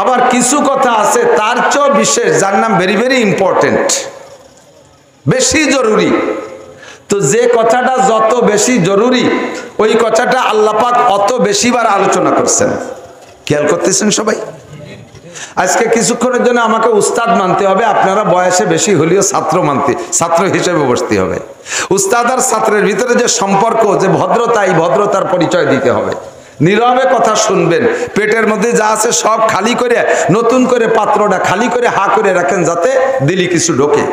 আবার কিছু কথা আছে তার চেয়ে বিশেষ যার নাম ভেরি ভেরি ইম্পর্টেন্ট, বেশি জরুরি। তো যে কথাটা যত বেশি জরুরি ওই কথাটা আল্লাহ পাক অত বেশিবার আলোচনা করছেন। খেয়াল করতেছেন সবাই? আজকে কিছুক্ষণের জন্য আমাকে উস্তাদ মানতে হবে, আপনারা বয়সে বেশি হলেও ছাত্র হিসেবে বসতে হবে। উস্তাদ আর ছাত্রের ভিতরে যে সম্পর্ক, যে ভদ্রতা, এই ভদ্রতার পরিচয় দিতে হবে। নীরবে কথা শুনবেন, পেটের মধ্যে যা আছে সব খালি করে, নতুন করে পাত্রটা খালি করে হা করে রাখেন যাতে দিলি কিছু ঢোকে।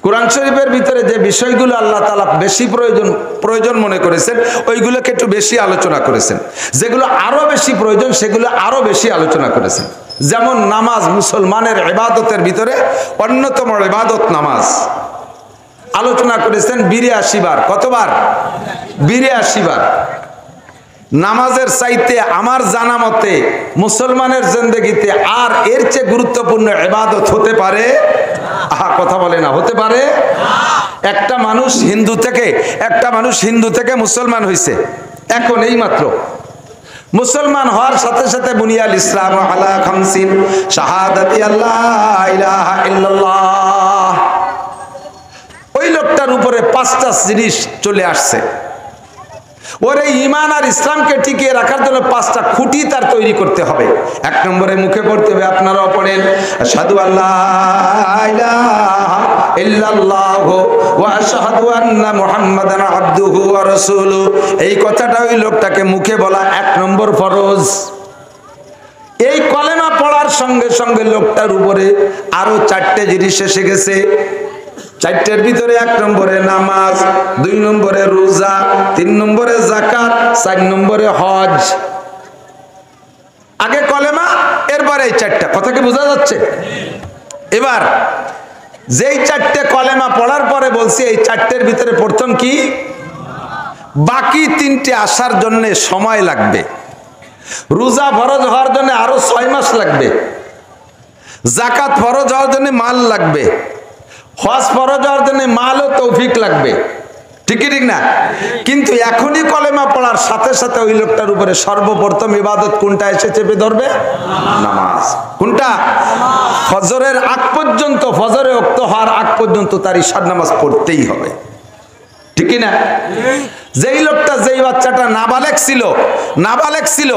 কোরআন শরীফের ভিতরে যে বিষয়গুলো আল্লাহ তাআলা বেশি প্রয়োজন মনে করেছেন ওইগুলোকে একটু বেশি আলোচনা করেছেন, যেগুলো আরো বেশি প্রয়োজন সেগুলো আরো বেশি আলোচনা করেছেন। যেমন নামাজ, মুসলমানের ইবাদতের ভিতরে অন্যতম ইবাদত নামাজ, আলোচনা করেছেন 82 বার। কতবার? 82 বার। নামাজের চাইতে আমার জানা মতে মুসলমানের জিন্দেগিতে আর এর চেয়ে গুরুত্বপূর্ণ ইবাদত হতে পারে? কথা বলে না, হতে পারে? একটা মানুষ হিন্দু থেকে মুসলমান হয়েছে এখন এই মাত্র, মুসলমান হওয়ার সাথে সাথে বুনিয়াল ইসলাম আলা খামসিন শাহাদাতি আল্লাহ ইলাহা ইল্লাল্লাহ। ওই লোকটার উপরে 5টা জিনিস চলে আসছে। ওরে ঈমান আর ইসলামকে টিকিয়ে রাখার জন্য 5টা খুঁটি তার তৈরি করতে হবে। 1 নম্বরে মুখে পড়তে হবে, আপনারাও পড়েন, আশহাদু আল্লা ইলাহা ইল্লাল্লাহ ওয়া আশহাদু আন্না মুহাম্মাদান আবদুহু ওয়া রাসূলুহু। এই কথাটা ওই লোকটাকে মুখে বলা 1 নম্বর ফরজ। এই কলেমা পড়ার সঙ্গে সঙ্গে লোকটার উপরে আরো 4টে জিনিস এসে গেছে। 4টের ভিতরে 1 নম্বরে নামাজ, 2 নম্বরে রোজা, 3 নম্বরে যাকাত, 4 নম্বরে হজ। আগে কলেমা, এরপরে এই 4টা। কথা কি বোঝা যাচ্ছে? এবার যেই 4টে কলেমা পড়ার পরে বলছি এই 4টের ভিতরে প্রথম কি, বাকি 3টে আসার জন্য সময় লাগবে। রোজা ফরজ হওয়ার জন্য আরো 6 মাস লাগবে। যাকাত ফরজ হওয়ার জন্য মাল লাগবে। হজ ফরজ হওয়ার জন্য মাল ও তৌফিক লাগবে। ঠিক না? কিন্তু এখনই কলেমা পড়ার সাথে সাথে ওই লোকটার উপরে সর্বপ্রথম ইবাদত কোনটা এসে চেপে ধরবে? নামাজ। কোনটা? ফজরের আগ পর্যন্ত, ফজরে ওয়াক্ত হওয়ার আগ পর্যন্ত তার ইশার নামাজ পড়তেই হবে। ঠিক না? যেই লোকটা, যেই বাচ্চাটা নাবালেগ ছিল,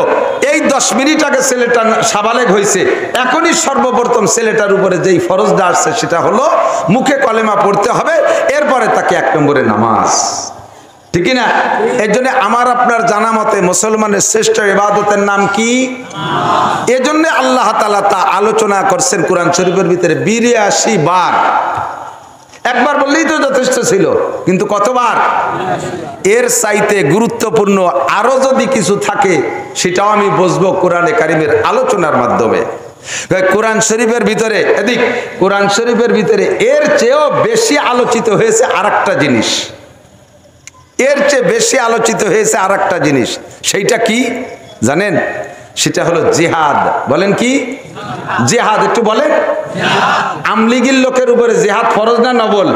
এই 10 মিনিট আগে ছেলেটা সাবালেগ হয়েছে, এখনই সর্বপ্রথম ছেলেটার উপরে যেই ফরজটা আসছে সেটা হলো মুখে কলেমা পড়তে হবে, এরপরে তাকে 1 নম্বরে নামাজ। ঠিক না? এর জন্য আমার আপনার জানা মতে মুসলমানের শ্রেষ্ঠ ইবাদতের নাম কি? এজন্য আল্লাহ তাআলা তা আলোচনা করছেন কোরআন শরীফের ভিতরে 82 বার। একবার বললেই তো যথেষ্ট ছিল, কিন্তু কতবার? এর চাইতে গুরুত্বপূর্ণ আরো যদি কিছু থাকে সেটাও আমি বুঝবো কোরআনে কারিমের আলোচনার মাধ্যমে। কোরআন শরীফের ভিতরে, কোরআন শরীফের ভিতরে এর চেয়েও বেশি আলোচিত হয়েছে আরেকটা জিনিস। এর চেয়ে বেশি আলোচিত হয়েছে আরেকটা জিনিস। সেইটা কি জানেন? সেটা হলো জিহাদ। বলেন কি? জিহাদ। একটু বলেন। আমলিগির লোকের উপরে জিহাদ ফরজ না নফল?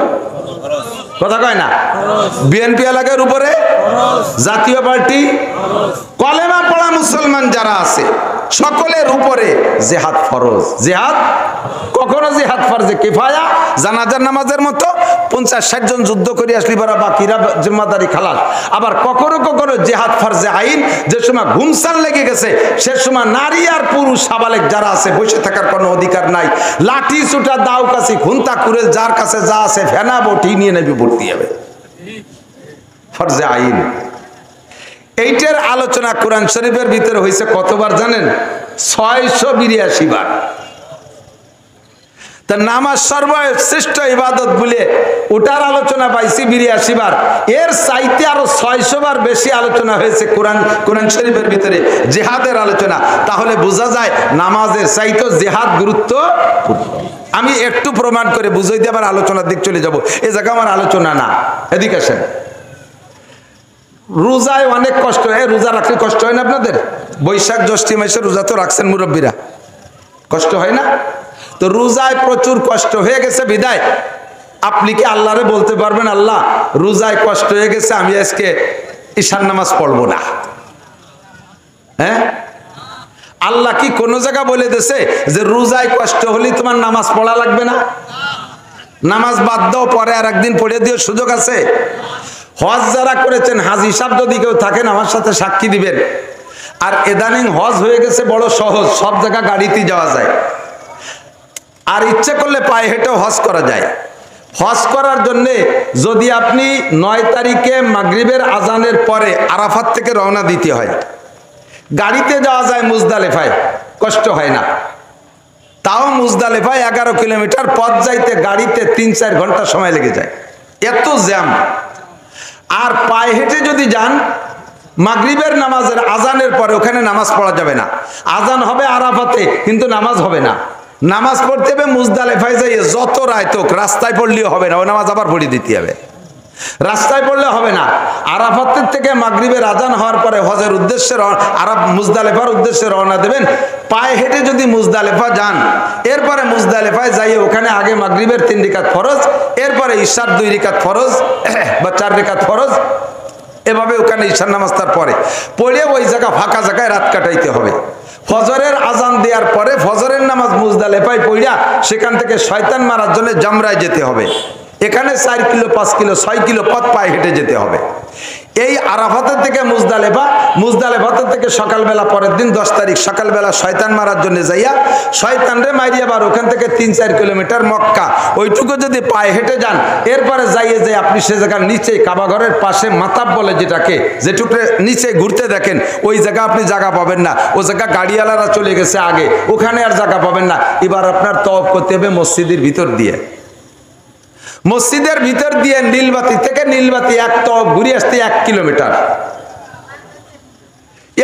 কথা কয় না। বিএনপি এলাকার উপরে, জাতীয় পার্টি, কলেমা পড়া মুসলমান যারা আছে সকলের উপরে জিহাদ ফরজ। জিহাদ কখনো জিহাদ ফরজে কিফায়া, জানাজার নামাজের মতো 50-60 জন যুদ্ধ করে আসলি পারা বাকিরা জিম্মাদারি খালাস। আবার কখনো কখনো জিহাদ ফরজে আইন, যে সময় ঘুমসান লেগে গেছে সে সময় নারী আর পুরুষ সাবালেক যারা আছে বসে থাকার কোনো অধিকার নাই। লাঠি ছুটা, দাও কাছি, খুন্তা কুরেল, যার কাছে যা আছে ফেনা বটি নিয়ে নেবি, ভর্তি হবে। ফরজে আইন। এইটার আলোচনা কোরআন শরীফের ভিতরে হয়েছে কতবার জানেন? 682 বার। তা নামাজ সর্বশ্রেষ্ঠ ইবাদত বলে ওটার আলোচনা পাইছি 82 বার। এর চাইতে আরো 600 বার বেশি আলোচনা হয়েছে কোরআন শরীফের ভিতরে জিহাদের আলোচনা। তাহলে বোঝা যায় নামাজের চাইতে জিহাদ গুরুত্বপূর্ণ। আমি একটু প্রমাণ করে বুঝাই দিয়ে আবার আলোচনার দিক চলে যাব। এই জায়গা আমার আলোচনা না, এদিকে আসেন। রোজায় অনেক কষ্ট হয়। রোজা রাখলে কষ্ট হয় না আপনাদের? বৈশাখ জ্যৈষ্ঠ মাসে রোজা তো রাখছেন মুরব্বীরা, কষ্ট হয় না? তো রোজায় প্রচুর কষ্ট হয়ে গেছে বিদায় আপনি কি আল্লাহরে বলতে পারবেন, আল্লাহ রোজায় কষ্ট হয়ে গেছে, আমি আজকে ঈশার নামাজ পড়বো না? হ্যাঁ? আল্লাহ কি কোনো জায়গা বলে দিয়েছে যে রোজায় কষ্ট হলে তোমার নামাজ পড়া লাগবে না? নামাজ বাদ দাও, পরে আর একদিন পড়ে দিও, সুযোগ আছে। হজ যারা করেছেন, হাজি সাহেব যদি কেউ থাকেন আমার সাথে সাক্ষী দিবেন। আর ইদানিং হজ হয়ে গেছে বড় সহজ, সব জায়গা গাড়িতে যাওয়া যায়। আর ইচ্ছে করলে পায়ে হেঁটেও হজ করা যায়। হজ করার জন্য যদি আপনি 9 তারিখে মাগরিবের আজানের পরে আরাফাত থেকে রওনা দিতে হয়, গাড়িতে যাওয়া যায় মুজদালেফায়, কষ্ট হয় না। তাও মুজদালেফায় 11 কিলোমিটার পথ যাইতে গাড়িতে 3-4 ঘন্টা সময় লেগে যায়, এত জ্যাম। আর পায়ে হেঁটে যদি যান, মাগরিবের নামাজের আজানের পরে ওখানে নামাজ পড়া যাবে না। আজান হবে আরাফাতে, কিন্তু নামাজ হবে না। নামাজ পড়তে হবে মুজদালেফায় যাই, যত রাত হোক রাস্তায় পড়লেও হবে না, ওই নামাজ আবার পড়ে দিতে হবে। রাস্তায় পড়লে হবে না। আরাফাতের থেকে মাগরিবের আজান হওয়ার পরে হজের উদ্দেশ্যে মুজদালেফার উদ্দেশ্যে রওনা দেবেন। পায়ে হেঁটে যদি মুজদালেফা যান, এরপরে মুজদালেফায় যাইয়ে ওখানে আগে মাগরিবের 3 রাকাত ফরজ, এরপরে ঈশার 2 রাকাত ফরজ বা 4 রাকাত ফরজ, এভাবে ওখানে ঈশান নামাজ তার পরে পড়ে ওই জায়গা ফাঁকা জায়গায় রাত কাটাইতে হবে। ফজরের আজান দেওয়ার পরে ফজরের নামাজ মুজদালেফায় পড়িয়া সেখান থেকে শয়তান মারার জন্য জামরায় যেতে হবে। এখানে 4 কিলো 5 কিলো 6 কিলো পথ পায়ে হেঁটে যেতে হবে। এই আরাফাতের থেকে মুজদালেফা থেকে সকালবেলা পরের দিন 10 তারিখ সকালবেলা শয়তান মারার জন্য যাইয়া শয়তানরে মারিয়া আবার ওখান থেকে 3-4 কিলোমিটার মক্কা ওইটুকু যদি পায়ে হেঁটে যান, এরপরে যাইয়ে যে আপনি সে জায়গার নিচে কাবা ঘরের পাশে মাতাব বলে যেটুকু নিচে ঘুরতে দেখেন, ওই জায়গা আপনি জায়গা পাবেন না। ও জায়গা গাড়িওয়ালারা চলে গেছে আগে, ওখানে আর জায়গা পাবেন না। এবার আপনার তওয়াফ করতে হবে মসজিদের ভিতর দিয়ে। মসজিদের ভিতর দিয়ে নীলবাতি থেকে নীলবাতি এক তওয়াফ ঘুরে আসতে 1 কিলোমিটার।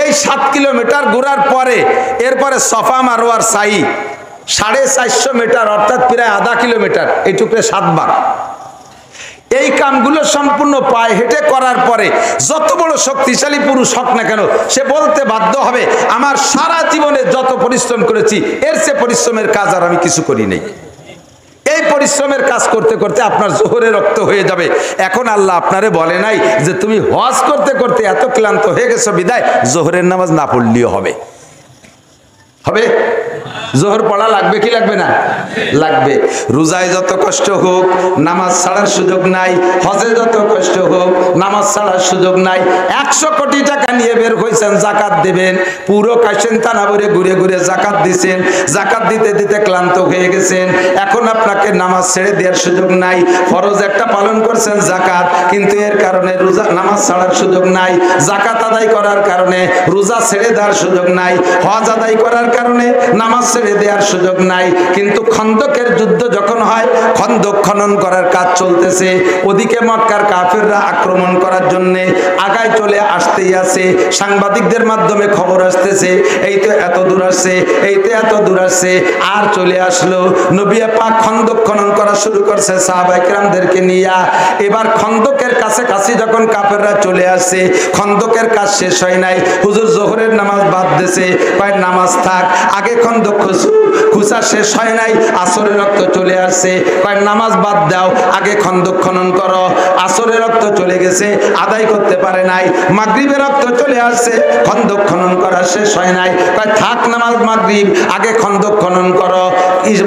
এই 7 কিলোমিটার ঘোরার পরে এরপরে সফা মারওয়ার সাই 450 মিটার অর্থাৎ প্রায় আধা কিলোমিটার, এইটুকু 7 বার। এই কামগুলো সম্পূর্ণ পায়ে হেঁটে করার পরে যত বড় শক্তিশালী পুরুষ হোক না কেন সে বলতে বাধ্য হবে আমার সারা জীবনে যত পরিশ্রম করেছি এর চেয়ে পরিশ্রমের কাজ আর আমি কিছু করি নাই। এই পরিশ্রমের কাজ করতে করতে আপনার জোহরে রক্ত হয়ে যাবে। এখন আল্লাহ আপনারে বলে নাই যে তুমি হজ করতে করতে এত ক্লান্ত হয়ে গেছো বিদায় জোহরের নামাজ না পড়লেও হবে। হবে? জোহর পড়া লাগবে কি লাগবে না? লাগবে। রোজায় যত কষ্ট হোক নামাজ ছাড়ার সুযোগ নাই, হজে যত কষ্ট হোক নামাজ ছাড়ার সুযোগ নাই। 100 কোটি টাকা নিয়ে বের হয়েছেন জাকাত দেবেন, পুরো কাশেন তানাবরে ঘুরে ঘুরে জাকাত দিচ্ছেন, জাকাত দিতে দিতে ক্লান্ত হয়ে গেছেন। এখন আপনাকে নামাজ ছেড়ে দেওয়ার সুযোগ নাই। ফরজ একটা পালন করছেন জাকাত, কিন্তু এর কারণে রোজা নামাজ ছাড়ার সুযোগ নাই। জাকাত আদায় করার কারণে রোজা ছেড়ে দেওয়ার সুযোগ নাই। হজ আদায় করার কারণে নামাজ ছেড়ে দেওয়ার সুযোগ নাই। কিন্তু খন্দকের যুদ্ধ যখন হয়, খন্দক খনন করার কাজ চলতেছে, ওদিকে মক্কার কাফেররা আক্রমণ করার জন্য আগায় চলে আসতেই আছে। সাংবাদিকদের মাধ্যমে খবর আসতেছে এই তো এত দূর আসছে, এই তো এত দূর আসছে। আর চলে আসলো নবী পাক খন্দক খনন করা শুরু করছে সাহাবায়ে কেরামদেরকে নিয়ে। এবার খন্দকের কাছাকাছি যখন কাফেররা চলে আসছে, খন্দকের কাজ শেষ হয় নাই, হুজুর জোহরের নামাজ বাদ দিয়েছে, কয় নামাজ থাক, আগে খন্দক খুঁজা শেষ হয় নাই, আসরের রক্ত চলে আসছে, কয় নামাজ বাদ দাও, আগে খন্দক খনন করো। আসরের রক্ত চলে গেছে, আদায় করতে পারে নাই। মাগরিবের রক্ত চলে আসছে, খন্দক খনন করা শেষ হয় নাই, কয় থাক নামাজ মাগরিব, আগে খন্দক খনন করো।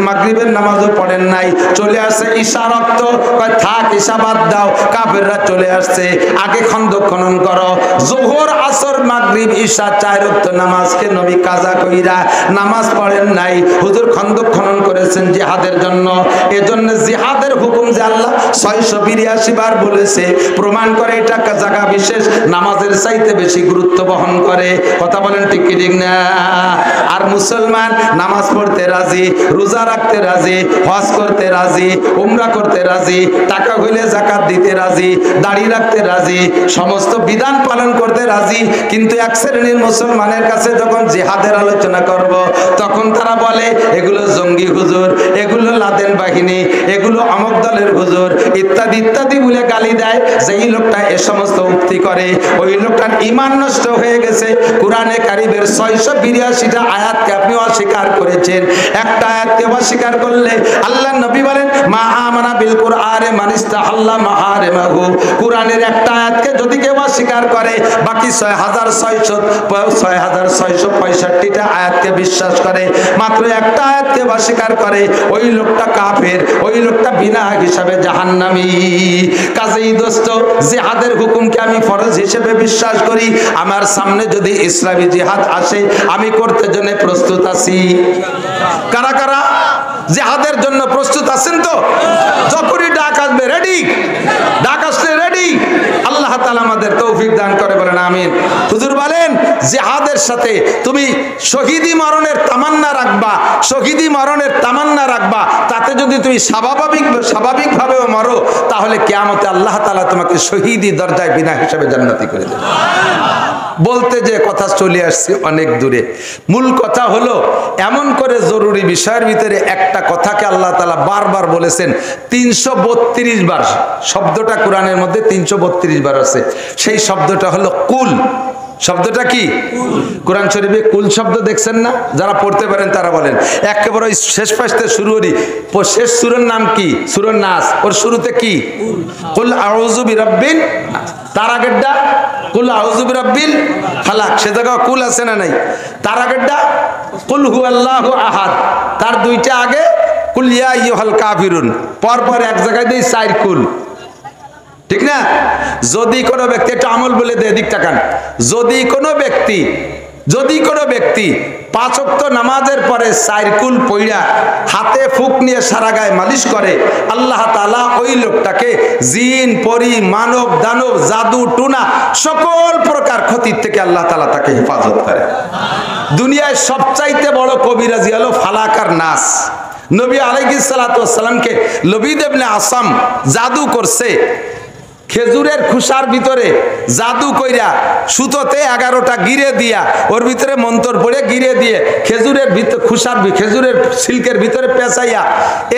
মাগরিবের নামাজও পড়েন নাই, চলে আসছে ঈশা রক্ত, কয় থাক ঈশা বাদ দাও, কাফেররা চলে আসছে, আগে খন্দক খনন করো। যোহর আসর মাগরিব ঈশা 4 ওয়াক্ত নামাজকে নবী কাজা কইরা নামাজ পড়েন নাই, হুজুর খন্দক খনন করেছেন জিহাদের জন্য। এজন্য জিহাদের হুকুম যে আল্লাহ 682 বার বলেছে, প্রমাণ করে এটা জায়গা বিশেষ নামাজের চাইতে বেশি গুরুত্ব বহন করে। কথা বলেন ঠিক কি ঠিক না? আর মুসলমান নামাজ পড়তে রাজি, রোজা রাখতে রাজি, হজ করতে রাজি, উমরা করতে রাজি, টাকা হইলে যাকাত দিতে রাজি, দাড়ি রাখতে রাজি, সমস্ত বিধান পালন করতে রাজি। কিন্তু এক শ্রেণীর মুসলমানের কাছে যখন জিহাদের আলোচনা করব, তখন তারা বলে এগুলো জঙ্গি হুজুর, এগুলো লাদেন বাহিনী, এগুলো অমুক দলের হুজুর ইত্যাদি ইত্যাদি বলে গালি দেয়। যেই লোকটা এ সমস্ত উক্তি করে ওই লোকটার ঈমান নষ্ট হয়ে গেছে। কোরআনে কারীমের 682টা আয়াতকে আপনি অস্বীকার করেছেন। একটা আয়াতকে অস্বীকার করলে আল্লাহর নবী বলেন মা আমানা বিল কুরআনে মান ইস্তাহাল্লা মাহারিমাহু। কোরআনের একটা আয়াতকে যদি কেউ অস্বীকার করে, বাকি 6665টা আয়াতকে বিশ্বাস করে, মাত্র একটা আয়াতকে অস্বীকার করে, ওই লোকটা কাফের, ওই লোকটা বিনা হিসাবে জাহান্নামী। কাজেই দোস্ত, জিহাদের হুকুমকে আমি ফরজ হিসেবে বিশ্বাস করি। আমার সামনে যদি ইসলামী জিহাদ আসে, আমি করতে জন্য প্রস্তুত আছি। কারা কারা জিহাদের জন্য প্রস্তুত আছেন? তো যখনই ডাক আসবে রেডি, ডাক আসলে রেডি। আল্লাহ তাআলা আমাদের তৌফিক দান করে, বলেন আমিন। হুজুর বলেন জিহাদের সাথে তুমি শহীদি মরণের তামান্না রাখবা, শহীদি মরণের তামান্না রাখবা। তাতে যদি তুমি স্বাভাবিকভাবেও মরো, তাহলে কিয়ামতে আল্লাহ তাআলা তোমাকে শহীদি দরজায় বিনা হিসাবে জান্নাতি করে দেবে। বলতে যে কথা চলে আসছে অনেক দূরে, মূল কথা হলো এমন করে জরুরি বিষয়ের ভিতরে একটা কথাকে আল্লাহ তাআলা বারবার বলেছেন 332 বার। শব্দটা কোরআনের মধ্যে 332 বার আছে। সেই শব্দটা হলো কুল। শব্দটা কি? কোরআন শরীফে কুল শব্দ দেখছেন না? যারা পড়তে পারেন তারা বলেন। একেবারে ওই শেষ পাশে শুরুরই শেষ সূরার নাম কি? সূরা নাস। ওর শুরুতে কি? কুল আউযু বিরাব্বিন নাস। তার আগেরটা কুল আউযু বিরাব্বিল ফালাক, সে জায়গা কুল আছে না নাই? তার আগেরটা কুল হুয়াল্লাহু আহাদ, তার দুইটা আগে কুল ইয়া আইয়ুহাল কাফিরুন, পরপর এক জায়গায় দেই 4 কুল, ঠিক না? যদি কোনো ব্যক্তি, একটা আমল বলে দেয়, দিক তাকান, যদি কোনো ব্যক্তি 5 ওয়াক্ত নামাজের পরে 4 কুল পইড়া হাতে ফুক নিয়ে সারা গায়ে মালিশ করে, আল্লাহ তাআলা ওই লোকটাকে জিন, পরী, মানব, দানব, জাদু, টুনা সকল প্রকার ক্ষতির থেকে আল্লাহ তাআলা তাকে হেফাজত করে। দুনিয়ায় সবচাইতে বড় কবিরাজি হলো ফালাক আর নাস। নবী আলাইহিস সালাতু ওয়াস সালামকে লবিদ ইবনে আসাম জাদু করছে, খেজুরের খুসার ভিতরে জাদু কইরা সুতোতে 11টা গিরে দিয়া ওর ভিতরে মন্ত্র পড়ে গিরে দিয়ে খেজুরের ভিতর খেজুরের সিল্কের ভিতরে পেঁচাইয়া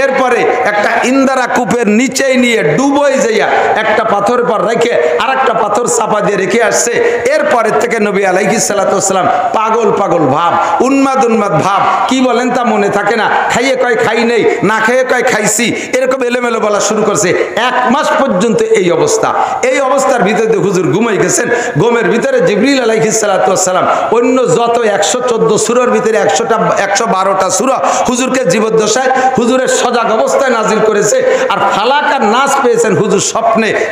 এরপরে একটা ইন্দারা কূপের নিচেই নিয়ে ডুবোই যাইয়া একটা পাথরের পর রেখে আর একটা পাথর চাপা দিয়ে রেখে আসছে। এরপরের থেকে নবী আলাইহিস সালাতু ওয়াস সালাম পাগল ভাব, উন্মাদ ভাব, কি বলেন তা মনে থাকে না, খাইয়ে কয় খাই নেই, না খেয়ে কয় খাইছি, এরকম এলোমেলো বলা শুরু করছে। 1 মাস পর্যন্ত এই অবস্থা। এই অবস্থার ভিতরে হুজুর ঘুমাই গেছেন, ঘুমের ভিতরে জিবরিল আলাইহিস সালাতু ওয়াস সালাম অন্য যত 114 সূরার ভিতরে 112টা সূরা হুজুরকে জীবদ্দশায় হুজুরের সজাগ অবস্থায় নাজিল করেছে। আর ফালাক আর নাস পেয়েছেন হুজুর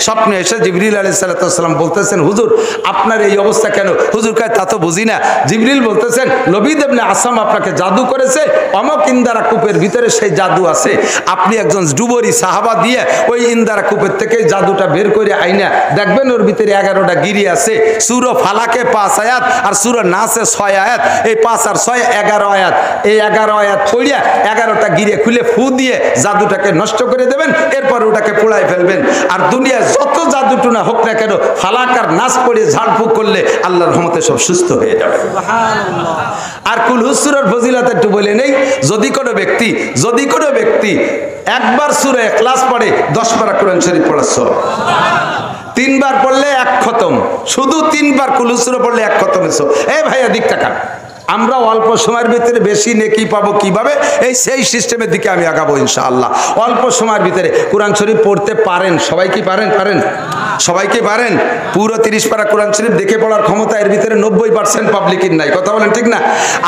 স্বপ্নে এসে জিবরিল আলাইহিস সালাতু ওয়াস সালাম বলতেছেন, হুজুর আপনার এই অবস্থা কেন? হুজুর কয় তা তো বুঝি না। জিবরিল বলতেছেন, লবিদ ইবনে আসাম আপনাকে জাদু করেছে, অমক ইন্দারা কূপের ভিতরে সেই জাদু আছে, আপনি একজন ডুবরি সাহাবা দিয়ে ওই ইন্দারা কূপের থেকে জাদুটা বের করে আইনা দেখবেন ওর ভিতরে 11টা গিরি আছে। সূরা ফালাকে 5 আয়াত আর সূরা নাসে 6 আয়াত, এই 5 আর 6 11 আয়াত, এই 11 আয়াত পড়িয়া 11টা গিরে খুলে ফু দিয়ে জাদুটাকে নষ্ট করে দেবেন, এরপর ওটাকে পোড়ায় ফেলবেন। আর দুনিয়ায় যত জাদু টুনা হোক না কেন, ফালাক আর নাস পড়ে ঝাড়ফুঁক করলে আল্লাহর রহমতে সব সুস্থ হয়ে যাবে। সুবহানাল্লাহ। আর কুল হুসুরের ফজিলত একটু বলে নেই, যদি কোনো ব্যক্তি একবার সূরা ইখলাস পড়ে 10 পারা কোরআন শরীফ পড়ার সওয়াব, 3 বার পড়লে 1 খতম, শুধু 3 বার কুল হুসুর পড়লে 1 খতমের সওয়াব। এই ভাইয়া দিক টাকা, আমরা অল্প সময়ের ভিতরে বেশি নেকি পাবো কিভাবে, সেই সিস্টেমের দিকে আমি আগাবো ইনশাআল্লাহ। অল্প সময়ের ভিতরে কোরআন শরীফ পড়তে পারেন সবাই? কি পারেন? সবাই কি পারেন? পুরো 30 পারা কোরআন শরীফ দেখে পড়ার ক্ষমতা এর ভিতরে 90% পাবলিকের নাই, কথা বলেন ঠিক না?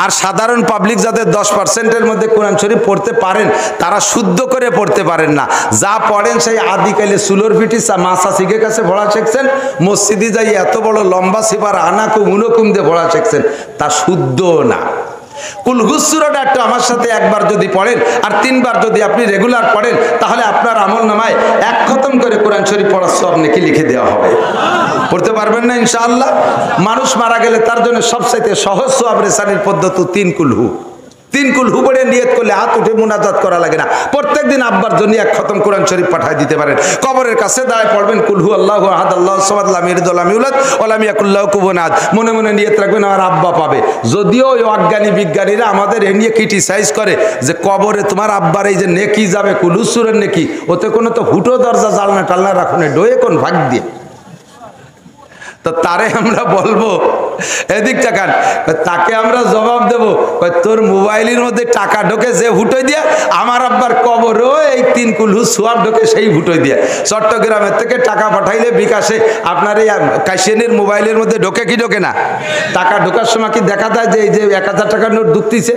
আর সাধারণ পাবলিক যাদের 10%-এর মধ্যে কোরআন শরীফ পড়তে পারেন, তারা শুদ্ধ করে পড়তে পারেন না। যা পড়েন সেই আদিকালে সুলোর পিটি মাসা শিখে কাছে পড়া শিখছেন, মসজিদে যাই এত বড় লম্বা সিপার আনাকুম উনকুম দিয়ে পড়া শিখছেন, তা শুদ্ধ না। কুল হুসুরটা একটু আমার সাথে একবার যদি পড়েন আর 3 বার যদি আপনি রেগুলার পড়েন, তাহলে আপনার আমল নামায় 1 খতম করে কোরআন শরীফ পড়ার সওয়াব নাকি লিখে দেওয়া হবে। পড়তে পারবেন না ইনশাআল্লাহ? মানুষ মারা গেলে তার জন্য সবচাইতে সহজ সওয়াব রেসানির পদ্ধতি 3 কুল হু। 3 কুল হু পড়ে নিয়ত করলে হাত উঠে মুনাজাত করা লাগে না। প্রত্যেকদিন আব্বার জন্য 1 খতম কোরআন শরীফ পাঠিয়ে দিতে পারেন। কবরের কাছে দাঁড়ায় পড়বেন কুল হু আল্লাহু আহাদ আল্লাহু সামাদ লাম ইয়ালিদ ওয়া লাম ইউলাদ ওয়া লাম ইয়াকুল লাহু কুফুওয়ান আহাদ। মনে মনে নিয়ত রাখবেন আমার আব্বা পাবে। যদিও ওই অজ্ঞানী বিজ্ঞানীরা আমাদের এ নিয়ে ক্রিটিসাইজ করে যে কবরে তোমার আব্বার এই যে নেকি যাবে কুল হুসুরের নেকি, ওতে কোনো তো হুটো দরজা জালনা টালনা রাখুনে ডয়ে কোন ভাগ দিয়ে। তো তারে আমরা বলবো এদিক টাকান, তাকে আমরা জবাব দেবো তোর মোবাইলের মধ্যে টাকা ঢোকে যে হুটোই দিয়া আমার আব্বার কবরও এই 3 কুলহু সোয়াব ঢোকে সেই হুটোই দিয়া। চট্টগ্রামের থেকে টাকা পাঠাইলে বিকাশে আপনার এই কাশিয়ানের মোবাইলের মধ্যে ঢোকে কি ঢোকে না? টাকা ঢোকার সময় কি দেখা যায় যে এই যে 1000 টাকার নোট ঢুকতেছে,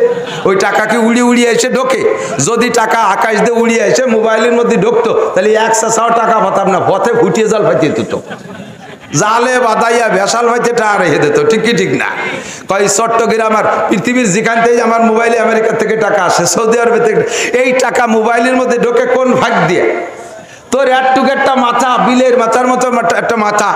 ওই টাকা কি উড়িয়ে এসে ঢোকে? যদি টাকা আকাশ দিয়ে উড়িয়ে এসে মোবাইলের মধ্যে ঢুকতো, তাহলে 100 টাকা পাতাম না, পথে ফুটিয়ে জাল ফাইতে দিত, জালে বাদাইয়া ভেসাল ভাইতে টাকা রেখে দিত, ঠিক কি ঠিক না? কয় চট্টগ্রাম আর পৃথিবীর যেখান থেকে আমার মোবাইলে আমেরিকা থেকে টাকা আসে, সৌদি আরবে থেকে, এই টাকা মোবাইলের মধ্যে ঢোকে কোন ভাগ দিয়ে? তোর একটুকু একটা মাথা, বিলের মাথার মতো একটা মাথা,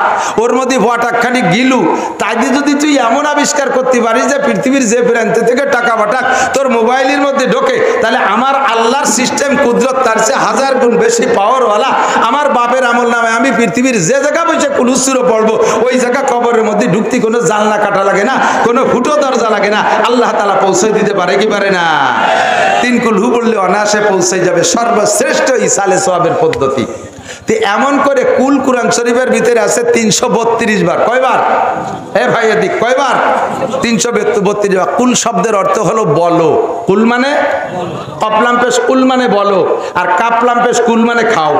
ওর মধ্যে ভটাকখানি গিলু, তাই দিয়ে যদি তুই এমন আবিষ্কার করতে পারিস যে পৃথিবীর যে প্রান্ত থেকে টাকা পাঠাক তোর মোবাইলের মধ্যে ঢোকে, তাহলে আমার আল্লাহর সিস্টেম কুদরত তার চেয়ে 1000 গুণ বেশি পাওয়ারওয়ালা। আমার বাপের আমল নামে আমি পৃথিবীর যে জায়গা বসে কুলুসুরও পড়বো, ওই জায়গা কবরের মধ্যে ঢুকতে কোনো জানলা কাটা লাগে না, কোনো ফুটো দরজা লাগে না, আল্লাহ তাআলা পৌঁছে দিতে পারে কি পারে না? 3 কুলহু বললে অনায়াসে পৌঁছে যাবে, সর্বশ্রেষ্ঠ ইসালে সওয়াবের পদ্ধতি। তো এমন করে কুল কোরআন শরীফের ভিতরে আছে 332 বার। কয়বার? এ ভাই এদিক, কয়বার? 332 বার। কুল শব্দের অর্থ হলো বলো। কুল মানে কপলাম পেশ, কুল মানে বলো, আর কাপলাম পেশ কুল মানে খাও।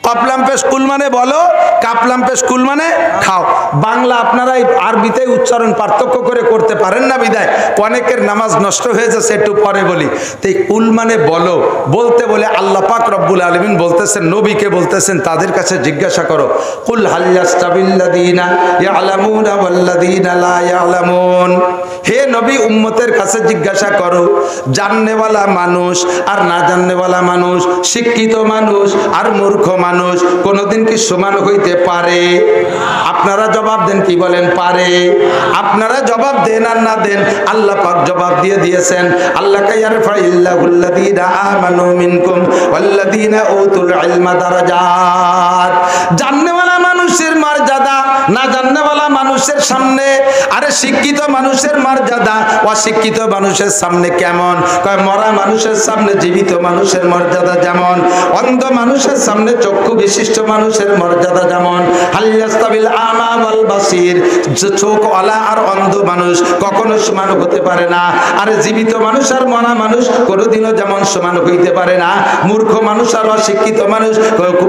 কপলাম্পে স্কুল মানে বলো, কাপলাম্পে স্কুল মানে খাও। বাংলা আপনারা এই আরবিতে উচ্চারণ পার্থক্য করে করতে পারেন না বিদায় অনেকের নামাজ নষ্ট হয়ে যাচ্ছে। একটু পরে বলি। তো এই কুল মানে বলো, বলতে বলে আল্লাহ পাক রব্বুল আলামিন বলতেছেন, নবীকে বলতেছেন তাদের কাছে জিজ্ঞাসা করো, কুল হাল ইয়াস্তাবিল্লাযীনা ইয়ালামুনা ওয়াল্লাযীনা লা ইয়ালামুন। হে নবী, উম্মতের কাছে জিজ্ঞাসা করো, জাননেওয়ালা মানুষ আর না জাননেওয়ালা মানুষ, শিক্ষিত মানুষ আর মূর্খ মানুষ কোনোদিন কি সমান হইতে পারে? আপনারা জবাব দেন, কি বলেন? পারে। আপনারা জবাব দেন আর না দেন, আল্লাহ পাক জবাব দিয়ে দিয়েছেন, আল্লাহ ইয়ারফাইল্লাহুল্লাযীনা আমানু মিনকুম ওয়াল্লাযীনা উতুল ইলমা দারাজাত। জাননেওয়ালা মানুষের মর্যাদা না জাননেওয়ালা মানুষের সামনে, আরে শিক্ষিত মানুষের মর্যাদা অশিক্ষিত মানুষের সামনে কেমন? কয় মরা মানুষের সামনে জীবিত মানুষের মর্যাদা যেমন, অন্ধ মানুষের সামনে চক্ষু বিশিষ্ট মানুষের মর্যাদা যেমন। হাল ইয়াস্তাবিল আমা ওয়াল বাসির, চোখওয়ালা আর অন্ধ মানুষ কখনো সমান হতে পারে না। আরে জীবিত মানুষ আর মরা মানুষ কোনোদিনও যেমন সমান হইতে পারে না। মূর্খ মানুষ আর অশিক্ষিত মানুষ,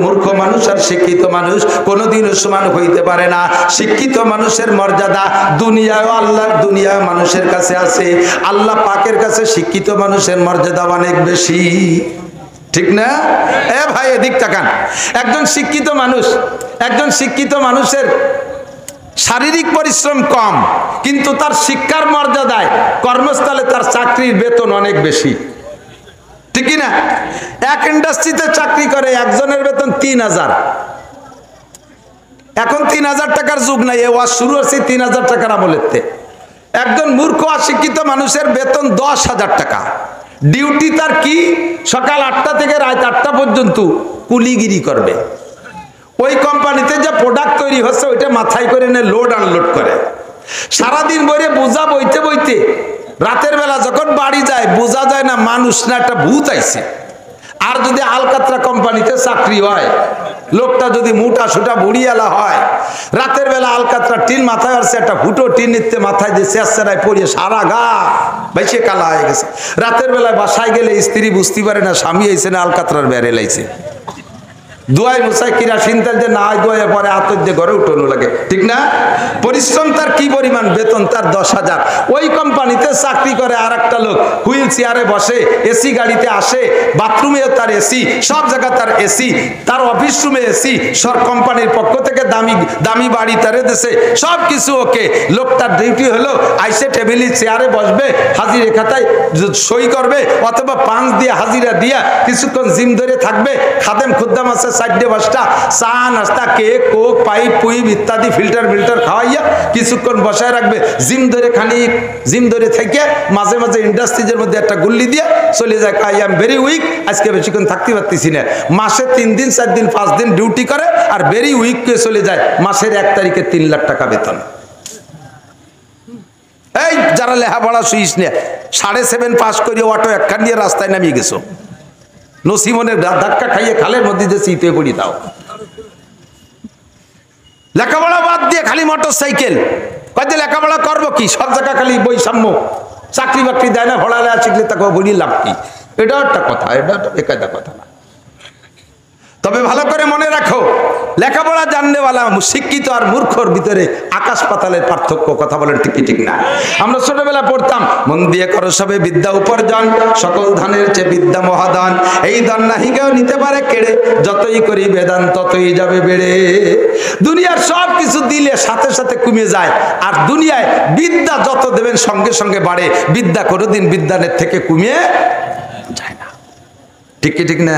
মূর্খ মানুষ আর শিক্ষিত মানুষ কোনোদিনও সমান হইতে পারে না। শিক্ষিত মানুষের মর্যাদা দুনিয়ায় আল্লাহর দুনিয়ায় মানুষের কাছে আছে, আল্লাহ পাকের কাছে শিক্ষিত মানুষের মর্যাদা অনেক বেশি। ঠিক না? এ ভাই এদিক তাকান। একজন শিক্ষিত মানুষের শারীরিক পরিশ্রম কম, কিন্তু তার শিক্ষার মর্যাদায় কর্মস্থলে তার চাকরির বেতন অনেক বেশি। ঠিক না? এক ইন্ডাস্ট্রিতে চাকরি করে একজনের বেতন 3000। এখন 3000 টাকার যুগ নাই, এ ওয়াজ শুরু হচ্ছে 3000 টাকার আমলেতে। একজন মূর্খ অশিক্ষিত মানুষের বেতন 10,000 টাকা। ডিউটি তার কি? সকাল 8টা থেকে রাত 8টা পর্যন্ত কুলিগিরি করবে। ওই কোম্পানিতে যে প্রোডাক্ট তৈরি হচ্ছে ওইটা মাথায় করে নিয়ে লোড আনলোড করে। সারাদিন বইরে বোঝা বইতে বইতে রাতের বেলা যখন বাড়ি যায় বোঝা যায় না মানুষ না একটা ভূত আইছে। আর যদি আলকাতরা কোম্পানিতে চাকরি হয়, লোকটা যদি মোটা সোটা বুড়িয়ালা হয়, রাতের বেলা আলকাতরা টিন মাথায় আসছে, একটা ফুটো টিন নিতে মাথায় দিয়ে চেষ্টায় পড়িয়ে সারা গা বেশি কালা হয়ে গেছে। রাতের বেলায় বাসায় গেলে স্ত্রী বুঝতে পারে না স্বামী আইছে না আলকাতরার বেড়ে লাইছে। দুয়াই মুসাই কিরাসিন তেল যে না দোয়া পরে হাতের দিয়ে ঘরে উঠানো লাগে। ঠিক না? পরিশ্রম তার কি পরিমাণ, বেতন তার 10,000। ওই কোম্পানিতে চাকরি করে আর একটা লোক হুইল চেয়ারে বসে, এসি গাড়িতে আসে, বাথরুমেও তার এসি, সব জায়গায় তার এসি, তার অফিস রুমে এসি, সব কোম্পানির পক্ষ থেকে দামি দামি বাড়ি তারে দেশে সব কিছু ওকে। লোকটার ডিউটি হলো আইসে টেবিলি চেয়ারে বসবে, হাজিরে খাতায় সই করবে, অথবা পাঁচ দিয়ে হাজিরা দিয়া কিছুক্ষণ জিম ধরে থাকবে। খাদেম খুদ্দাম আছে 4-5টা, চা নাস্তা কেক কোক পাইপ পুইপ ইত্যাদি ফিল্টার খাওয়াইয়া কিছুক্ষণ বসায় রাখবে। জিম ধরে থেকে মাঝে মাঝে ইন্ডাস্ট্রিজের মধ্যে একটা গুল্লি দিয়ে চলে যায়, আই এম ভেরি উইক, আজকে বেশিক্ষণ থাকতে পারতেছি না। মাসে 3 দিন 4 দিন 5 দিন ডিউটি করে আর ভেরি উইক কে চলে যায়। মাসের 1 তারিখে 3 লাখ টাকা বেতন। এই যারা লেখাপড়া শুইস না, 7.5 পাস করে অটো একখান নিয়ে রাস্তায় নামিয়ে গেছো, নসিমনের ধাক্কা খাইয়ে খালের মধ্যে যে চিতে পড়ি দাও। লেখাপড়া বাদ দিয়ে খালি মোটর সাইকেল, কয়েছে লেখাপড়া করবো কি? সব জায়গা খালি বৈষম্য, চাকরি বাকরি দেয় না, ভোড়ালেয়া শিখলে তাকে বলি লাভ কি? এটাও একটা কথা, এটা বেকায়দা কথা না। তবে ভালো করে মনে রাখো, লেখাপড়া জাননেওয়ালা শিক্ষিত আর মূর্খর ভিতরে আকাশ পাতালের পার্থক্য। কথা বলেন ঠিক কি ঠিক না? আমরা ছোটবেলা পড়তাম, মন দিয়ে করো সবে বিদ্যা উপার্জন, সকল ধানের চেয়ে বিদ্যা মহাদান, এই দান নাহি কেউ নিতে পারে কেড়ে, যতই করি বেদান ততই যাবে বেড়ে। দুনিয়ার সব কিছু দিলে সাথে সাথে কমে যায়, আর দুনিয়ায় বিদ্যা যত দেবেন সঙ্গে সঙ্গে বাড়ে। বিদ্যা কোনোদিন বিদ্যানের থেকে কমিয়ে যায় না। ঠিক কি ঠিক না?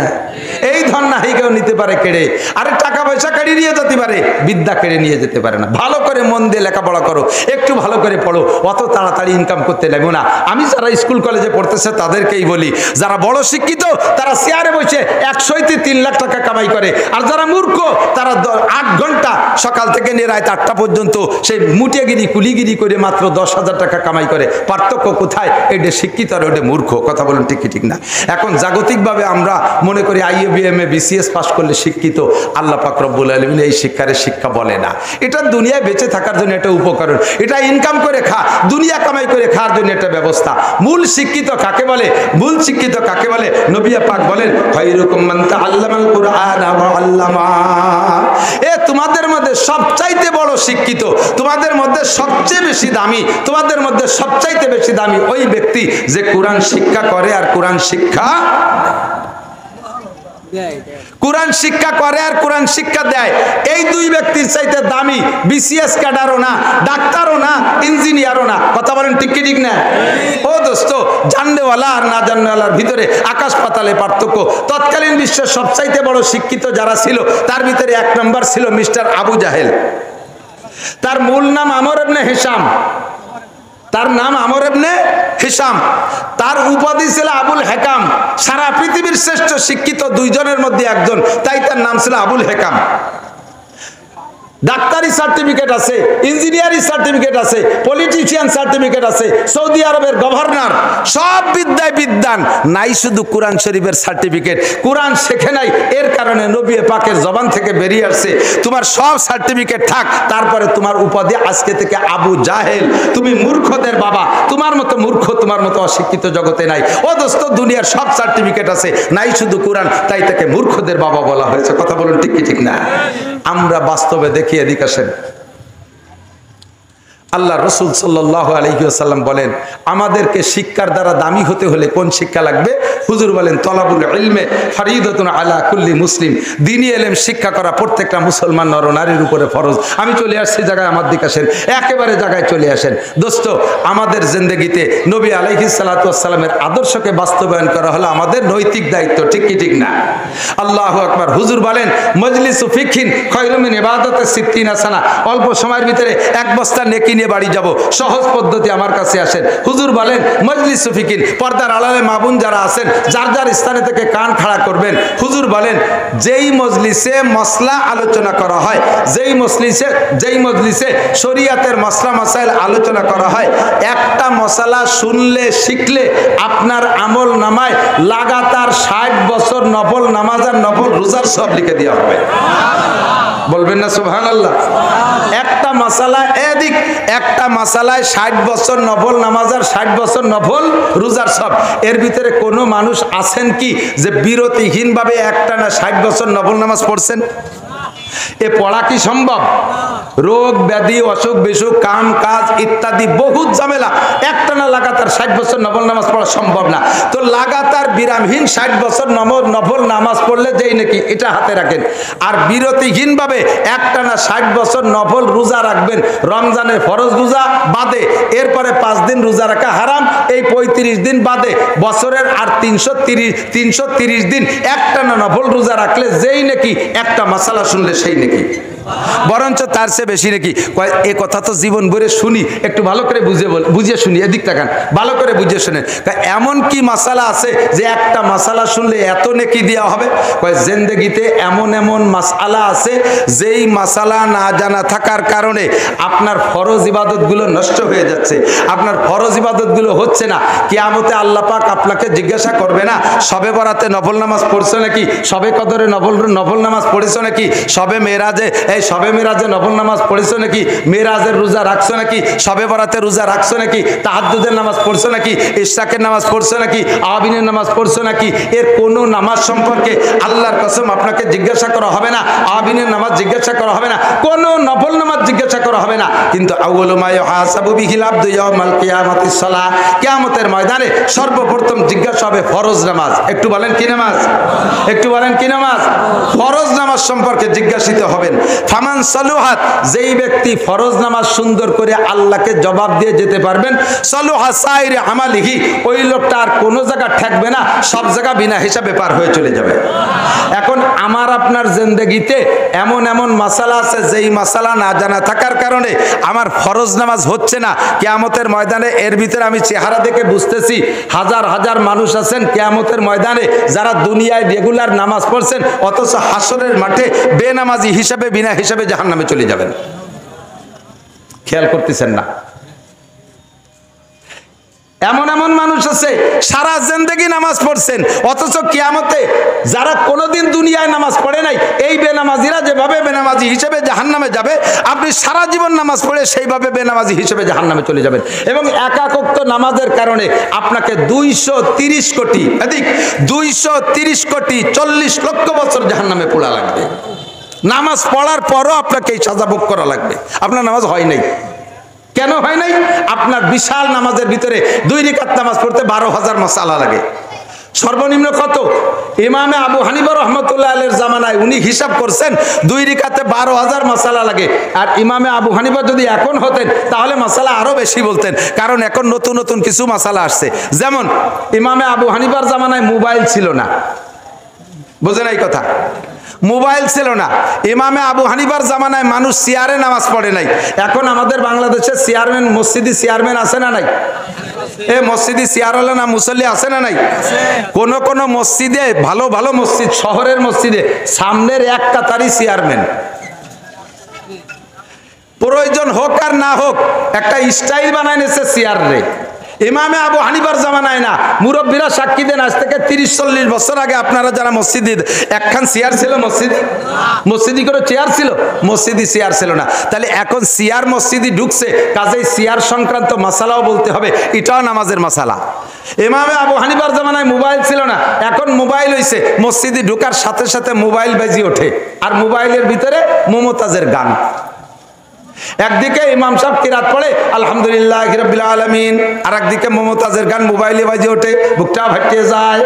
এই ধন নাহি কেউ নিতে পারে কেড়ে, আরে টাকা পয়সা কেড়ে নিয়ে যেতে পারে, বিদ্যা কেড়ে নিয়ে যেতে পারে না। ভালো করে মন দিয়ে লেখাপড়া করো, একটু ভালো করে পড়ো, অত তাড়াতাড়ি ইনকাম করতে লাগবে না। আমি যারা স্কুল কলেজে পড়তেছে তাদেরকেই বলি, যারা বড় শিক্ষিত তারা চেয়ারে বসে 103 লাখ টাকা কামাই করে, আর যারা মূর্খ তারা 8 ঘন্টা সকাল থেকে নিয়ে রাত 8টা পর্যন্ত সেই মুটিয়াগিরি কুলিগিরি করে মাত্র 10,000 টাকা কামাই করে। পার্থক্য কোথায়? এটা শিক্ষিত আর ওটা মূর্খ। কথা বলুন ঠিক কি ঠিক না? এখন জাগতিকভাবে আমরা মনে করি IABM এলএমএ বিসিএস পাস করলে শিক্ষিত, আল্লাহ পাক রব্বুল আলামিন এই শিক্ষা বলে না। এটা দুনিয়ায় বেঁচে থাকার জন্য একটা উপকরণ, এটা ইনকাম করে দুনিয়া কামাই করে খাওয়ার জন্য একটা ব্যবস্থা। মূল শিক্ষিত কাকে বলে? মূল শিক্ষিত কাকে বলে? নবী পাক বলেন খায়রুকুম মান তাআল্লামাল কুরআনা ওয়া আল্লামা। তোমাদের মধ্যে সবচাইতে বড় শিক্ষিত, তোমাদের মধ্যে সবচেয়ে বেশি দামি, তোমাদের মধ্যে সবচাইতে বেশি দামি ওই ব্যক্তি যে কোরআন শিক্ষা করে আর কোরআন শিক্ষা করে আর কোরআন শিক্ষা দেয়। এই দুই ব্যক্তির চাইতে দামি বিসিএস ক্যাডারও না, ডাক্তারও না, ইঞ্জিনিয়ারও না। কথা বলেন ঠিক কি ঠিক না? ও দোস্ত, জাননেওয়ালা আর না জাননেওয়ালার ভিতরে আকাশ পাতালে পার্থক্য। তৎকালীন বিশ্বের সবচাইতে বড় শিক্ষিত যারা ছিল তার ভিতরে এক নম্বর ছিল মিস্টার আবু জাহেল। তার মূল নাম আমর ইবনে হিশাম, তার নাম আমর ইবনে হিশাম। তার উপাধি ছিল আবুল হেকাম। সারা পৃথিবীর শ্রেষ্ঠ শিক্ষিত দুইজনের মধ্যে একজন, তাই তার নাম ছিল আবুল হেকাম। ডাক্তারি সার্টিফিকেট আছে, ইঞ্জিনিয়ারিং সার্টিফিকেট আছে, পলিটিশিয়ান সার্টিফিকেট আছে, সৌদি আরবের গভর্নর, সব বিদ্যায় বিদ্যান, নাই শুধু কোরআন শরীফের সার্টিফিকেট। কোরআন শেখে নাই, এর কারণে নবী পাকের জবান থেকে বেরিয়ে আসছে তোমার সব সার্টিফিকেট থাক, তারপরে তোমার উপাধি আজকে থেকে আবু জাহেল। তুমি মূর্খদের বাবা, তোমার মতো মূর্খ, তোমার মতো অশিক্ষিত জগতে নাই। ও দোস্ত, দুনিয়ার সব সার্টিফিকেট আছে, নাই শুধু কোরআন, তাই তাকে মূর্খদের বাবা বলা হয়েছে। কথা বলুন ঠিক কি ঠিক না? আমরা বাস্তবে দেখি। এদিকে আসেন, আল্লাহ রসুল সাল্লাল্লাহু আলাইহি ওয়াসাল্লাম বলেন আমাদেরকে শিক্ষার দ্বারা দামি হতে হলে কোন শিক্ষা লাগবে? হুজুর বলেন তলাবুল ইলমে ফরিদাতুন আলা কুল্লি মুসলিম। দ্বীনি ইলম শিক্ষা করা প্রত্যেকটা মুসলমান নর নারীর উপরে ফরজ। আমি চলে আসছি জায়গায়, আমার দিকে আসেন, একেবারে জায়গায় চলে আসেন। দোস্ত, আমাদের জিন্দেগিতে নবী আলাইহিস সালাতু ওয়াস সালামের আদর্শকে বাস্তবায়ন করা হলো আমাদের নৈতিক দায়িত্ব। ঠিক কি ঠিক না? আল্লাহু আকবার। হুজুর বলেন মজলিসু ফিকহিন খায়রুম মিন ইবাদাতিস সিত্তিনা সানা। অল্প সময়ের ভিতরে এক বস্তা নেকি বাড়ি যাব, সহজ পদ্ধতি আমার কাছে আসেন। হুজুর বলেন মজলিস ফিকিন, পর্দার আড়ালে মা বোন যারা আছেন যার যার স্থানে থেকে কান খাড়া করবেন। হুজুর বলেন যেই মজলিসে মসলা আলোচনা করা হয়, যেই মজলিসে শরিয়াতের মসলা মাসাইল আলোচনা করা হয়, একটা মশালা শুনলে শিখলে আপনার আমল নামায় লাগাতার 60 বছর নফল নামাজ আর নফল রোজার সব লিখে দেওয়া হবে। বলবেন না সুবহানাল্লাহ? একটা মাসালা এদিক, একটা মাসালায় 60 বছর নফল নামাজ আর 60 বছর নফল রোজার সব। এর ভিতরে কোনো মানুষ আছেন কি যে বিরতিহীনভাবে একটানা 60 বছর নফল নামাজ পড়ছেন? এ পড়া কি সম্ভব? রোগ ব্যাধি, অসুখ বিসুখ, কাম কাজ ইত্যাদি বহুত ঝামেলা, একটানা লাগাতার 60 বছর নফল নামাজ পড়া সম্ভব না। তো লাগাতার বিরামহীন 60 বছর নফল নামাজ পড়লে যেই নাকি এটা হাতে রাখেন, আর বিরতিহীনভাবে একটানা 60 বছর নফল রোজা রাখবেন, রমজানের ফরজ রোজা বাদে, এরপরে 5 দিন রোজা রাখা হারাম, এই 35 দিন বাদে বছরের আর 330 দিন একটানা নফল রোজা রাখলে যেই নাকি একটা মাসালা শুনলে সেই নাকি, বরঞ্চ তার চেয়ে বেশি নাকি। এ কথা তো জীবন ভরে শুনি, একটু ভালো করে বুঝিয়ে শুনি, এদিক তাকান, ভালো করে বুঝিয়ে শুনেন। এমন কি মাসালা আছে যে একটা মাসালা শুনলে এত নেকি দেওয়া হবে? জিন্দেগিতে এমন এমন মাসালা আছে যেই মাসালা না জানা থাকার কারণে আপনার ফরজ ইবাদতগুলো নষ্ট হয়ে যাচ্ছে, আপনার ফরজ ইবাদতগুলো হচ্ছে না। কিয়ামতে আল্লাহ পাক আপনাকে জিজ্ঞাসা করবে না সবে বরাতে নফল নামাজ পড়ছো নাকি, সবে কদরে নফল নামাজ পড়েছো নাকি, সবে মেরাজে নফল নামাজ পড়েছো নাকি, মেরাজের রোজা রাখছো নাকি, সবে বরাতে রোজা রাখছো নাকি, তাহাজ্জুদের নামাজ পড়ছো নাকি, ইশরাকের নামাজ পড়ছো নাকি, আবিনের নামাজ পড়ছো নাকি। এর কোনো নামাজ সম্পর্কে আল্লাহর কসম আপনাকে জিজ্ঞাসা করা হবে না, আবিনের নামাজ জিজ্ঞাসা করা হবে না, কোনো নফল নামাজ জিজ্ঞাসা করা হবে না। কিন্তু আউয়ালু মা ইউহাসাবু বিহিল আবদু ইয়াউমাল কিয়ামাতিস সালাহ, কিয়ামতের ময়দানে সর্বপ্রথম জিজ্ঞাসা হবে ফরজ নামাজ। একটু বলেন কি নামাজ? একটু বলেন কি নামাজ? ফরজ নামাজ সম্পর্কে জিজ্ঞাসিত হবেন। ফামান সালুহাত, যেই ব্যক্তি ফরজ নামাজ সুন্দর করে আল্লাহকে জবাব দিয়ে যেতে পারবেন, সালুহা সাইরে আমালিহি, ওই লোকটা আর কোনো জায়গা ঠেকবে না, সব জায়গা বিনা হিসাবে পার হয়ে চলে যাবে। এখন আমার আপনার জিন্দেগিতে এমন এমন মাসালা আছে যেই মাসালা না জানা থাকার কারণে আমার ফরজ নামাজ হচ্ছে না। কিয়ামতের ময়দানে এর ভিতরে আমি চেহারা দেখে বুঝতেছি হাজার হাজার মানুষ আছেন কিয়ামতের ময়দানে যারা দুনিয়ায় রেগুলার নামাজ পড়ছেন, অথচ হাসরের মাঠে বেনামাজি হিসাবে বিনা হিসাবে জাহান্নামে চলে যাবেন। খেয়াল করতেছেন না? এমন এমন মানুষ আছে সারা জিন্দেগি নামাজ পড়ছেন, অথচ কিয়ামতে যারা কোনোদিন দুনিয়ায় নামাজ পড়ে নাই এই বেনামাজিরা যেভাবে বেনামাজি হিসেবে জাহান্নামে যাবে, আপনি সারা জীবন নামাজ পড়ে সেইভাবে বেনামাজি হিসেবে জাহান্নামে চলে যাবেন। এবং একাক ওয়াক্ত নামাজের কারণে আপনাকে 230 কোটি, এদিক 230 কোটি 40 লক্ষ বছর জাহান্নামে পোড়া লাগবে। নামাজ পড়ার পরও আপনাকে এই সাজা ভোগ করা লাগবে। আপনার নামাজ হয় নাই, কেন হয় নাই? আপনার বিশাল নামাজের ভিতরে 2 রাকাত নামাজ পড়তে 12,000 মাসালা লাগে। সর্বনিম্ন কত? ইমামে আবু হানিফা রহমতুল্লাহ আলাইহির জামানায় উনি হিসাব করছেন 2 রাকাতে 12,000 মাসালা লাগে। আর ইমামে আবু হানিফা যদি এখন হতেন তাহলে মাসালা আরো বেশি বলতেন, কারণ এখন নতুন নতুন কিছু মাসালা আসছে। যেমন ইমামে আবু হানিফার জামানায় মোবাইল ছিল না, বুঝেন এই কথা? মোবাইল ছিল না। ইমামে আবু হানিফার জামানায় মানুষ চেয়ারে নামাজ পড়ে নাই। এখন আমাদের বাংলাদেশে চেয়ারম্যান, মসজিদি চেয়ারম্যান আছে না নাই? এ মসজিদি চেয়ার হলো না, মুসল্লি আছে না নাই? কোন কোন মসজিদে, ভালো ভালো মসজিদ, শহরের মসজিদে সামনের এক কাতারই চেয়ারম্যান। প্রয়োজন হোক আর না হোক একটা স্টাইল বানায় নিয়েছে চেয়ার রে। ইমামে আবু হানিফার জামানায় না, মুরব্বীরা সাক্ষী দেন আজ থেকে 30-40 বছর আগে আপনারা যারা মসজিদে, একখান চেয়ার ছিল মসজিদে? মসজিদি করে চেয়ার ছিল? মসজিদি চেয়ার ছিল না। তাহলে এখন চেয়ার মসজিদি ঢুকছে, কাজেই চেয়ার সংক্রান্ত মাসালাও বলতে হবে, এটাও নামাজের মাসালা। ইমামে আবু হানিফার জামানায় মোবাইল ছিল না, এখন মোবাইল হইছে। মসজিদে ঢুকার সাথে সাথে মোবাইল বাজি ওঠে, আর মোবাইলের ভিতরে মুমতাজের গান। একদিকে ইমাম সাহেব কিরাত পড়ে আলহামদুলিল্লাহি রাব্বিল আলামিন, আর একদিকে মুমতাজের গান মোবাইলে বাজে ওঠে, বুকটা ফাটিয়ে যায়।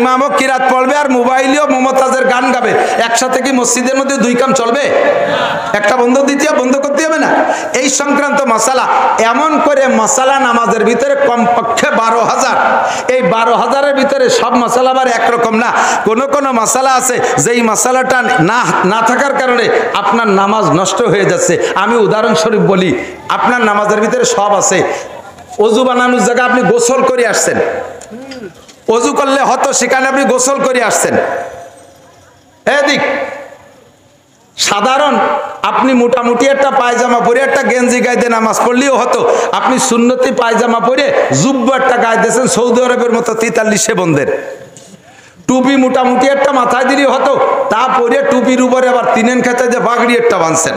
ইমামও কিরাত পড়বে আর মোবাইলেও মুমতাজের গান গাবে, একসাথে কি মসজিদের মধ্যে 2 কাম চলবে? একটা বন্ধ দ্বিতীয় বন্ধ করতে হবে না? এই সংক্রান্ত মাসালা, এমন করে মাসালা নামাজের ভিতরে কমপক্ষে 12,000। এই 12,000-এর ভিতরে সব মাসালা আবার একরকম না। কোন কোন মাসালা আছে যেই মাসালাটা না থাকার কারণে আপনার নামাজ নষ্ট হয়ে যাচ্ছে। আমি উদাহরণস্বরূপ বলি, আপনার নামাজের ভিতরে সব আছে। অজু বানানোর জায়গায় আপনি গোসল করে আসছেন, অজু করলে হতো, সেখানে আপনি গোসল করে আসছেন। এদিক সাধারণ আপনি মোটামুটি একটা পায়জামা পরে একটা গেঞ্জি গায়ে দিয়ে নামাজ পড়লেও হতো, আপনি সুন্নতি পায়জামা পরে জুব্বা একটা গায়ে দিয়েছেন সৌদি আরবের মতো 43 বন্ধের। টুপি মোটামুটি একটা মাথায় দিলেও হতো, তা পরে টুপির উপরে আবার 3 খেতে যে বাগড়ি একটা বাঁধছেন।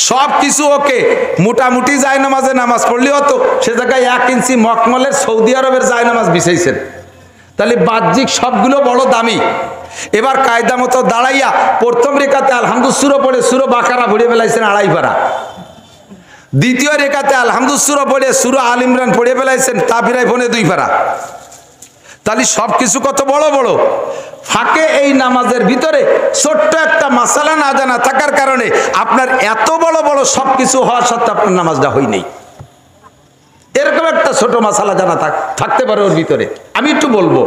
সব কিছু ওকে, মোটামুটি জায়নামাজে নামাজ পড়লে হতো, সে জায়গায় 1 ইঞ্চি মখমলের সৌদি আরবের জায়নামাজ বিছাইছেন। তাহলে বাহ্যিক সবগুলো বড় দামি। এবার কায়দা মতো দাঁড়াইয়া প্রথম রেখাতে আলহামদুসুরো পড়ে সুরো বাকারা ভরে ফেলাইছেন 2.5 পারা। দ্বিতীয় রেখাতে আলহামদুসুরো পড়ে সুরো আল ইমরান পড়ে ফেলাইছেন তাফিরাই ফোনে 2 পারা। তাহলে সবকিছু কত বড় বড়। ফাঁকে এই নামাজের ভিতরে ছোট্ট একটা মাসালা না জানা থাকার কারণে আপনার এত বড় বড় সবকিছু হওয়া সত্ত্বেও আপনার নামাজটা হয়নি। এরকম একটা ছোট মাসালা জানা থাকতে পারে ওর ভিতরে। আমি একটু বলবো,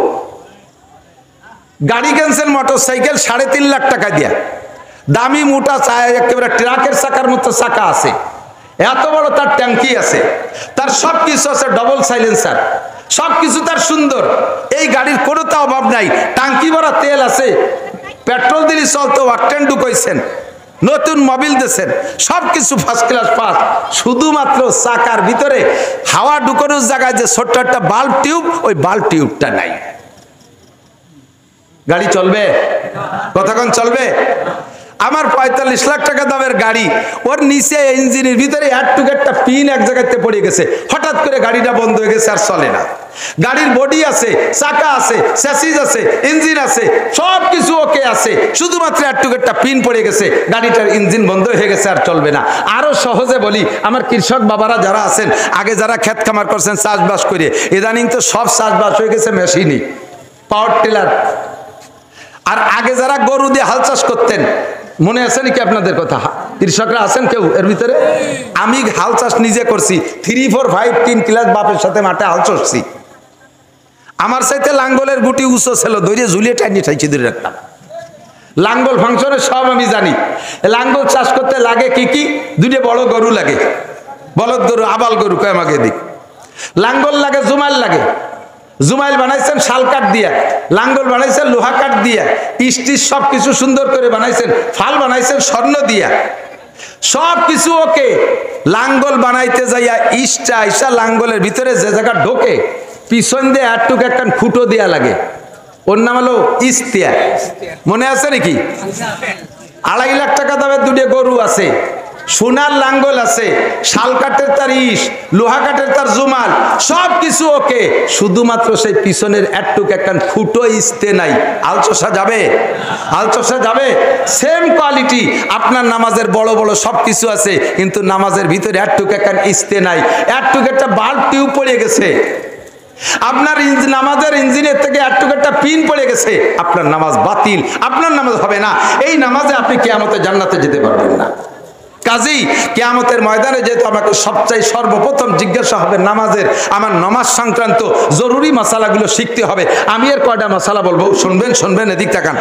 গাড়ি কিনছেন মোটরসাইকেল 3.5 লাখ টাকা দিয়া, দামি মোটা একেবারে ট্রাকের চাকার মতো চাকা আছে, এত বড় তার ট্যাঙ্কি আছে, তার সব কিছু আছে, ডবল সাইলেন্সার, সবকিছু তার সুন্দর। এই গাড়ির কোনো তা অভাব নাই, টাঙ্কি ভরা তেল আছে, পেট্রোল দিলে চলতো, ওয়াকটেন ঢুকাইছেন, নতুন মোবিল দিয়েছেন, সবকিছু ফার্স্ট ক্লাস পাস। শুধুমাত্র চাকার ভিতরে হাওয়া ঢুকানোর জায়গায় যে ছোট্ট একটা বাল্ব টিউব, ওই বাল্ব টিউবটা নাই। গাড়ি চলবে? কতক্ষণ চলবে? আমার 45 লাখ টাকা দামের গাড়ি, ওর নিচে ইঞ্জিনের ভিতরে একটা পিন এক জায়গাতে পড়ে গেছে, হঠাৎ করে গাড়িটা বন্ধ হয়ে গেছে, আর চলে না। গাড়ির বডি আছে, চাকা আছে, স্যাসিস আছে, ইঞ্জিন আছে, সব কিছু ওকে আছে, শুধুমাত্র একটা পিন পড়ে গেছে, গাড়িটার ইঞ্জিন বন্ধ হয়ে গেছে, আর চলবে না। আরো সহজে বলি, আমার কৃষক বাবারা যারা আছেন, আগে যারা ক্ষেত খামার করছেন চাষবাস করে, ইদানিং তো সব চাষবাস হয়ে গেছে মেশিনই, পাওয়ার টিলার। আর আগে যারা গরু দিয়ে হাল চাষ করতেন, মনে আছে নাকি আপনাদের কথা? কৃষকরা আছেন কেউ এর ভিতরে? আমি হাল চাষ নিজে করছি, 3, 4, 5, 3 ক্লাস বাপের সাথে মাঠে হাল চড়ছি। আমার চাইতে লাঙ্গলের গুটি উঁচু ছিল, ধরে ঝুলিয়ে টাইনি ঠাইছি ধরে রাখতাম। লাঙ্গল ফাংশনে সব আমি জানি। লাঙ্গল চাষ করতে লাগে কি কি? 2টা বড় গরু লাগে, বলদ গরু, আবাল গরু কয় আমাকে দিক। লাঙ্গল লাগে, জুমাইল লাগে। জুমাইল বানাইছেন শাল কাঠ দিয়া, লাঙ্গল বানাইছেন লোহা কাঠ দিয়া, স্টিচ সবকিছু সুন্দর করে বানাইছেন, ফাল বানাইছেন স্বর্ণ দিয়া। সব কিছু ওকে। লাঙ্গল বানাইতে যাইয়া ইষ্টা ইসা লাঙ্গলের ভিতরে যে জায়গা ঢোকে পিছন দিয়ে একটুক একটা খুঁটো দেয়া লাগে, ওর নাম হলো ইস্তিয়া। মনে আছে নাকি? 2.5 লাখ টাকা দামের 2টা গরু আছে, সোনার লাঙ্গল আছে, শাল কাঠের তার ইস, লোহা কাঠের তার জুমাল, সব কিছু ওকে, শুধুমাত্র সেই পিছনের একটুক একটা ফুটো ইস্তে নাই। আলচোষা যাবে? আলচোষা যাবে? সেম কোয়ালিটি আপনার নামাজের বড় বড় সব কিছু আছে, কিন্তু নামাজের ভিতরে একটুক একটা ইস্তে নাই, একটুক একটা বাল্ব টিউব পড়ে গেছে, আপনার নামাজের ইঞ্জিনের থেকে একটুক একটা পিন পড়ে গেছে, আপনার নামাজ বাতিল, আপনার নামাজ হবে না। এই নামাজে আপনি কিয়ামতে জান্নাতে যেতে পারবেন না। কাজেই কিয়ামতের ময়দানে যেহেতু আমাকে সবচেয়ে সর্বপ্রথম জিজ্ঞাসা হবে নামাজের, আমার নামাজ সংক্রান্ত জরুরি মশালাগুলো শিখতে হবে। আমি এর কয়টা মশালা বলবো, শুনবেন? শুনবেন, এদিক তাকান,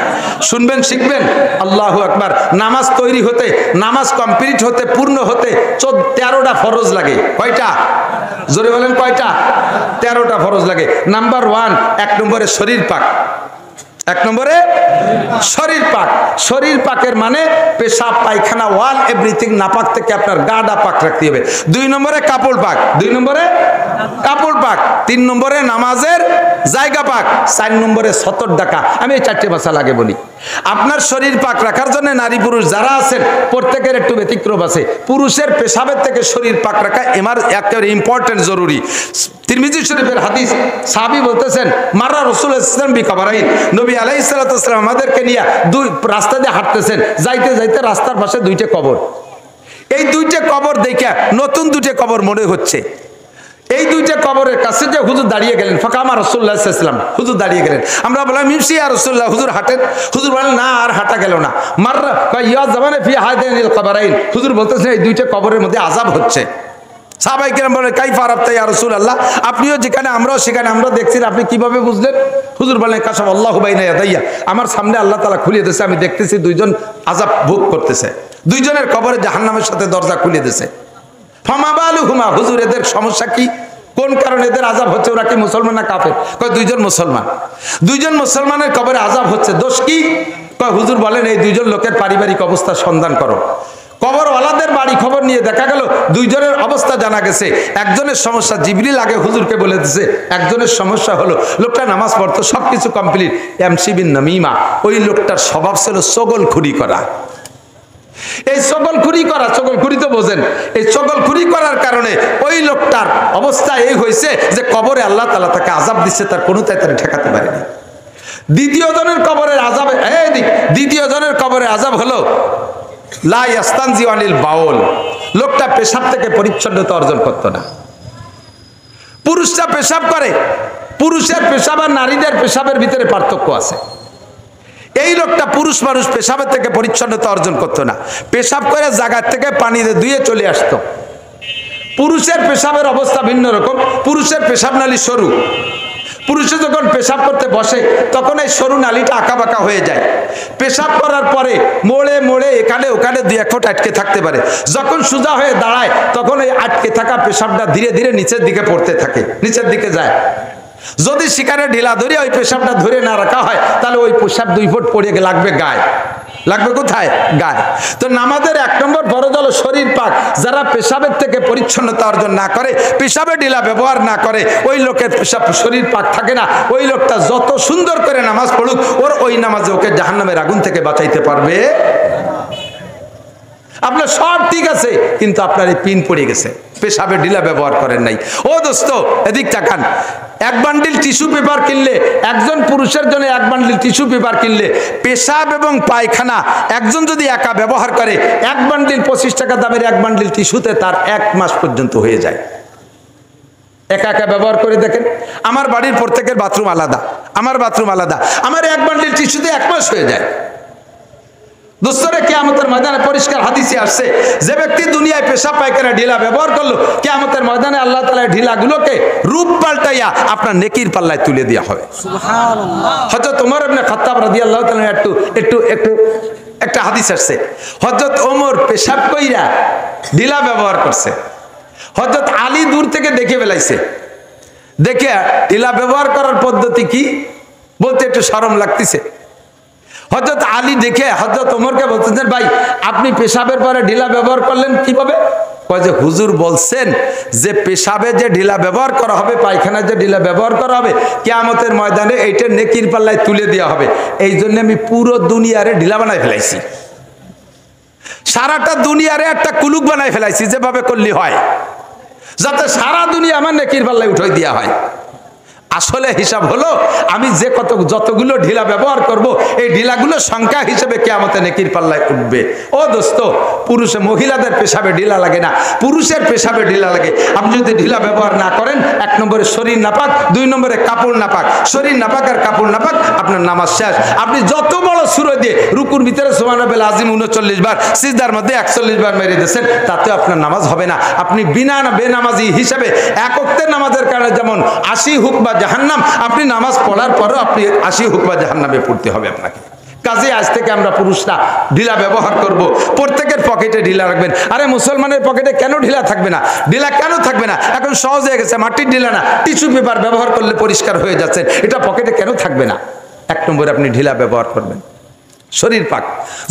শুনবেন, শিখবেন। আল্লাহু আকবার। নামাজ তৈরি হতে, নামাজ কমপ্লিট হতে, পূর্ণ হতে 13টা ফরজ লাগে। কয়টা? জোরে বলেন, কয়টা? 13টা ফরজ লাগে। নাম্বার 1, 1 নম্বরে শরীর পাক। 1 নম্বরে শরীর পাক। শরীর পাকের মানে পেশাব পায়খানা ওয়াল এভরিথিং নাপাক থেকে আপনার গাডা পাক রাখতে হবে। 2 নম্বরে কাপড় পাক। 2 নম্বরে কাপড় পাক। 3 নম্বরে নামাজের জায়গা পাক। 4 নম্বরে সতর ডাকা। আমি এই 4টে মশালা আগে বলি। আপনার শরীর পাক রাখার জন্য নারী পুরুষ যারা আছেন প্রত্যেকের একটু ব্যতিক্রম আছে। পুরুষের পেশাবের থেকে শরীর পাক রাখা একেবারে ইম্পর্টেন্ট, জরুরি। তিরমিজি শরীফের হাদিস, সাহাবী বলতেছেন মারা রাসূলুল্লাহ সাল্লাল্লাহু আলাইহি ওয়াসাল্লাম বিকবরাইন, নবী আলাইহিস সালাতু ওয়াস সালাম আমাদেরকে নিয়ে রাস্তা দিয়ে হাঁটতেছেন, যাইতে যাইতে রাস্তার পাশে 2টে কবর। এই 2টে কবর দেখে নতুন 2টে কবর মনে হচ্ছে। এই 2টে কবরের কাছে যে হুজুর দাঁড়িয়ে গেলেন, ফাকামা রাসূলুল্লাহ সাল্লাল্লাহু আলাইহি ওয়াসাল্লাম, হুজুর দাঁড়িয়ে গেলেন। আমরা বললাম ইমশি ইয়া রাসূলুল্লাহ, হুজুর হাঁটেন। হুজুর বলেন না, আর হাঁটা গেল না। মাররা ইয়া জামানে ফি হাদাইনিল কবরাইন, হুজুর বলতেছেন এই 2টে কবরের মধ্যে আযাব হচ্ছে। সাহাবায়ে কেরাম বলেন কাইফা আরাফতা ইয়া রাসূলুল্লাহ, আপনিও যেখানে আমরাও সেখানে, আমরা দেখছি, আপনি কিভাবে বুঝলেন? হুজুর বলেন কাশাফ আল্লাহু বাইনা ইয়াদাইয়া, আমার সামনে আল্লাহ তাআলা খুলে দিয়েছে, আমি দেখতেছি 2জন আযাব ভোগ করতেছে, 2জনের কবরে জাহান্নামের সাথে দরজা খুলে দিয়েছে। ফামা বালুহুমা, হুজুর এদের সমস্যা কি? কোন কারণে এদের আযাব হচ্ছে? ওরা কি মুসলমান না কাফের? কয় 2জন মুসলমান। 2জন মুসলমানের কবরে আযাব হচ্ছে, দোষ কি? কয় হুজুর বলেন এই 2জন লোকের পারিবারিক অবস্থা সন্ধান করো। কবরওয়ালাদের বাড়ি খবর নিয়ে দেখা গেল 2জনের অবস্থা জানা গেছে। একজনের সমস্যা জিবরিল আগে হুজুরকে বলে দিয়েছে, একজনের সমস্যা হলো লোকটা নামাজ পড়তো, সবকিছু কমপ্লিট, এমসি বিন নামিমা, ওই লোকটার স্বভাব ছিল চগলখুরি করা। এই চগলখুরি করা, চগলখুরি তো বোঝেন, এই চগলখুরি করার কারণে ওই লোকটার অবস্থা এই হয়েছে যে কবরে আল্লাহ তাআলা তাকে আযাব দিচ্ছে, তার কোনো তাড়াতাড়ি ঠেকাতে পারেনি। দ্বিতীয়জনের কবরের আযাব, দ্বিতীয়জনের কবরের আযাব হলো লা ইয়াস্তানজি আনিল বাউল, লোকটা পেশাব থেকে পরিচ্ছন্নতা অর্জন করতো না। পুরুষরা পেশাব করে, পুরুষের পেশাব আর নারীদের পেশাবের ভিতরে পার্থক্য আছে। এই লোকটা পুরুষ মানুষ পেশাবের থেকে পরিচ্ছন্নতা অর্জন করতো না, পেশাব করে জায়গার থেকে পানি ধুয়ে চলে আসতো। পুরুষের পেশাবের অবস্থা ভিন্ন রকম। পুরুষের পেশাব নালী সরু, পুরুষে যখন পেশাব করতে বসে তখন এই সরু নালীটা আঁকা বাঁকা হয়ে যায়। পেশাব করার পরে মোড়ে মোড়ে এখানে ওখানে 2-1 ফুট আটকে থাকতে পারে। যখন সোজা হয়ে দাঁড়ায় তখন এই আটকে থাকা পেশাবটা ধীরে ধীরে নিচের দিকে পড়তে থাকে, নিচের দিকে যায়। যদি সেখানে ঢিলা ধরে ওই পেশাবটা ধরে না রাখা হয় তাহলে ওই পেশাব 2 ফুট পড়ে লাগবে গায়ে। লাগবে কোথায়? গায়ে। তো নামাজের 1 নম্বর ফরজ হলো শরীর পাক। যারা পেশাবের থেকে পরিচ্ছন্নতা অর্জন না করে, পেশাবে ঢিলা ব্যবহার না করে, ওই লোকের পেশাব শরীর পাক থাকে না। ওই লোকটা যত সুন্দর করে নামাজ পড়ুক, ওই নামাজে ওকে জাহান্নামের আগুন থেকে বাঁচাইতে পারবে। আপনার সব ঠিক আছে, কিন্তু আপনার এই পিন পড়ে গেছে, পেশাবে ঢিলা ব্যবহার করেন নাই। ও দোস্ত এদিক তাকান, 1 বান্ডিল টিস্যু পেপার কিনলে, একজন পুরুষের জন্য 1 বান্ডিল টিস্যু পেপার কিনলে, পেশাব এবং পায়খানা একজন যদি একা ব্যবহার করে, 1 বান্ডিল 25 টাকা দামের 1 বান্ডিল টিস্যুতে তার 1 মাস পর্যন্ত হয়ে যায়। একা একা ব্যবহার করে দেখেন। আমার বাড়ির প্রত্যেকের বাথরুম আলাদা, আমার বাথরুম আলাদা, আমার 1 বান্ডিল টিস্যুতে 1 মাস হয়ে যায়। দোস্তরে কিয়ামতের ময়দানে পরিষ্কার হাদিসে আসছে, যে ব্যক্তি দুনিয়ায় পেশাব পায়খানা ঢিলা ব্যবহার করলো, কিয়ামতের ময়দানে আল্লাহ তাআলা ঢিলাগুলোকে রূপ পাল্টাইয়া আপনার নেকির পাল্লায় তুলে দেওয়া হবে। সুবহানাল্লাহ। হযরত ওমর ইবনে খাত্তাব রাদিয়াল্লাহু তাআলা একটু একটা হাদিস আসছে, হযরত ওমর পেশাব কইরা ঢিলা ব্যবহার করছে। হযরত আলী দূর থেকে দেখে ফেলাইছে, দেখে ঢিলা ব্যবহার করার পদ্ধতি কি বলতে একটু শরম লাগতেছে। হযরত আলী দেখে হযরত ওমরকে বলতেছেন, ভাই আপনি পেশাবের পরে ঢিলা ব্যবহার করলেন কিভাবে? কয় যে হুজুর বলছেন যে পেশাবে যে ঢিলা ব্যবহার করা হবে, পায়খানায় যে ঢিলা ব্যবহার করা হবে, কিয়ামতের ময়দানে এইটা নেকির পাল্লায় তুলে দেওয়া হবে। এই জন্য আমি পুরো দুনিয়ারে ঢিলা বানাই ফেলাইছি, সারাটা দুনিয়ারে একটা কুলুক বানাই ফেলাইছি, যেভাবে করলে হয়, যাতে সারা দুনিয়া আমার নেকির পাল্লায় উঠাই দেওয়া হয়। আসলে হিসাব হলো আমি যে যতগুলো ঢিলা ব্যবহার করব, এই ঢিলাগুলো সংখ্যা হিসেবে কিয়ামতে নেকির পাল্লায় উঠবে। ও দোস্ত, পুরুষে মহিলাদের পেশাবে ঢিলা লাগে না, পুরুষের পেশাবে ঢিলা লাগে। আপনি যদি ঢিলা ব্যবহার না করেন, 1 নম্বরে শরীর নাপাক, 2 নম্বরে কাপড় নাপাক। শরীর নাপাক আর কাপড় নাপাক, আপনার নামাজ শেষ। আপনি যত বড় সূরা দিয়ে রুকুর ভিতরে সুবহানাল্লাহিল আযীম 39 বার, সিজদার মধ্যে 41 বার মেরে দিয়েছেন, তাতে আপনার নামাজ হবে না। আপনি বিনা বেনামাজি হিসেবে এক ওয়াক্তের নামাজের কারণে যেমন 80 হুকবা জাহান্নাম, আপনি নামাজ পড়ার পরও আপনি 80 হুকবা জাহান্নামে পড়তে হবে আপনাকে। কাজে আজ থেকে আমরা পুরুষরা ঢিলা ব্যবহার করব, প্রত্যেকের পকেটে ঢিলা রাখবেন। আরে মুসলমানের পকেটে কেন ঢিলা থাকবে না? ঢিলা কেন থাকবে না? এখন সহজ হয়ে গেছে, মাটির ঢিলা না, টিস্যু পেপার ব্যবহার করলে পরিষ্কার হয়ে যাচ্ছে, এটা পকেটে কেন থাকবে না? 1 নম্বরে আপনি ঢিলা ব্যবহার করবেন। শরীর পাক,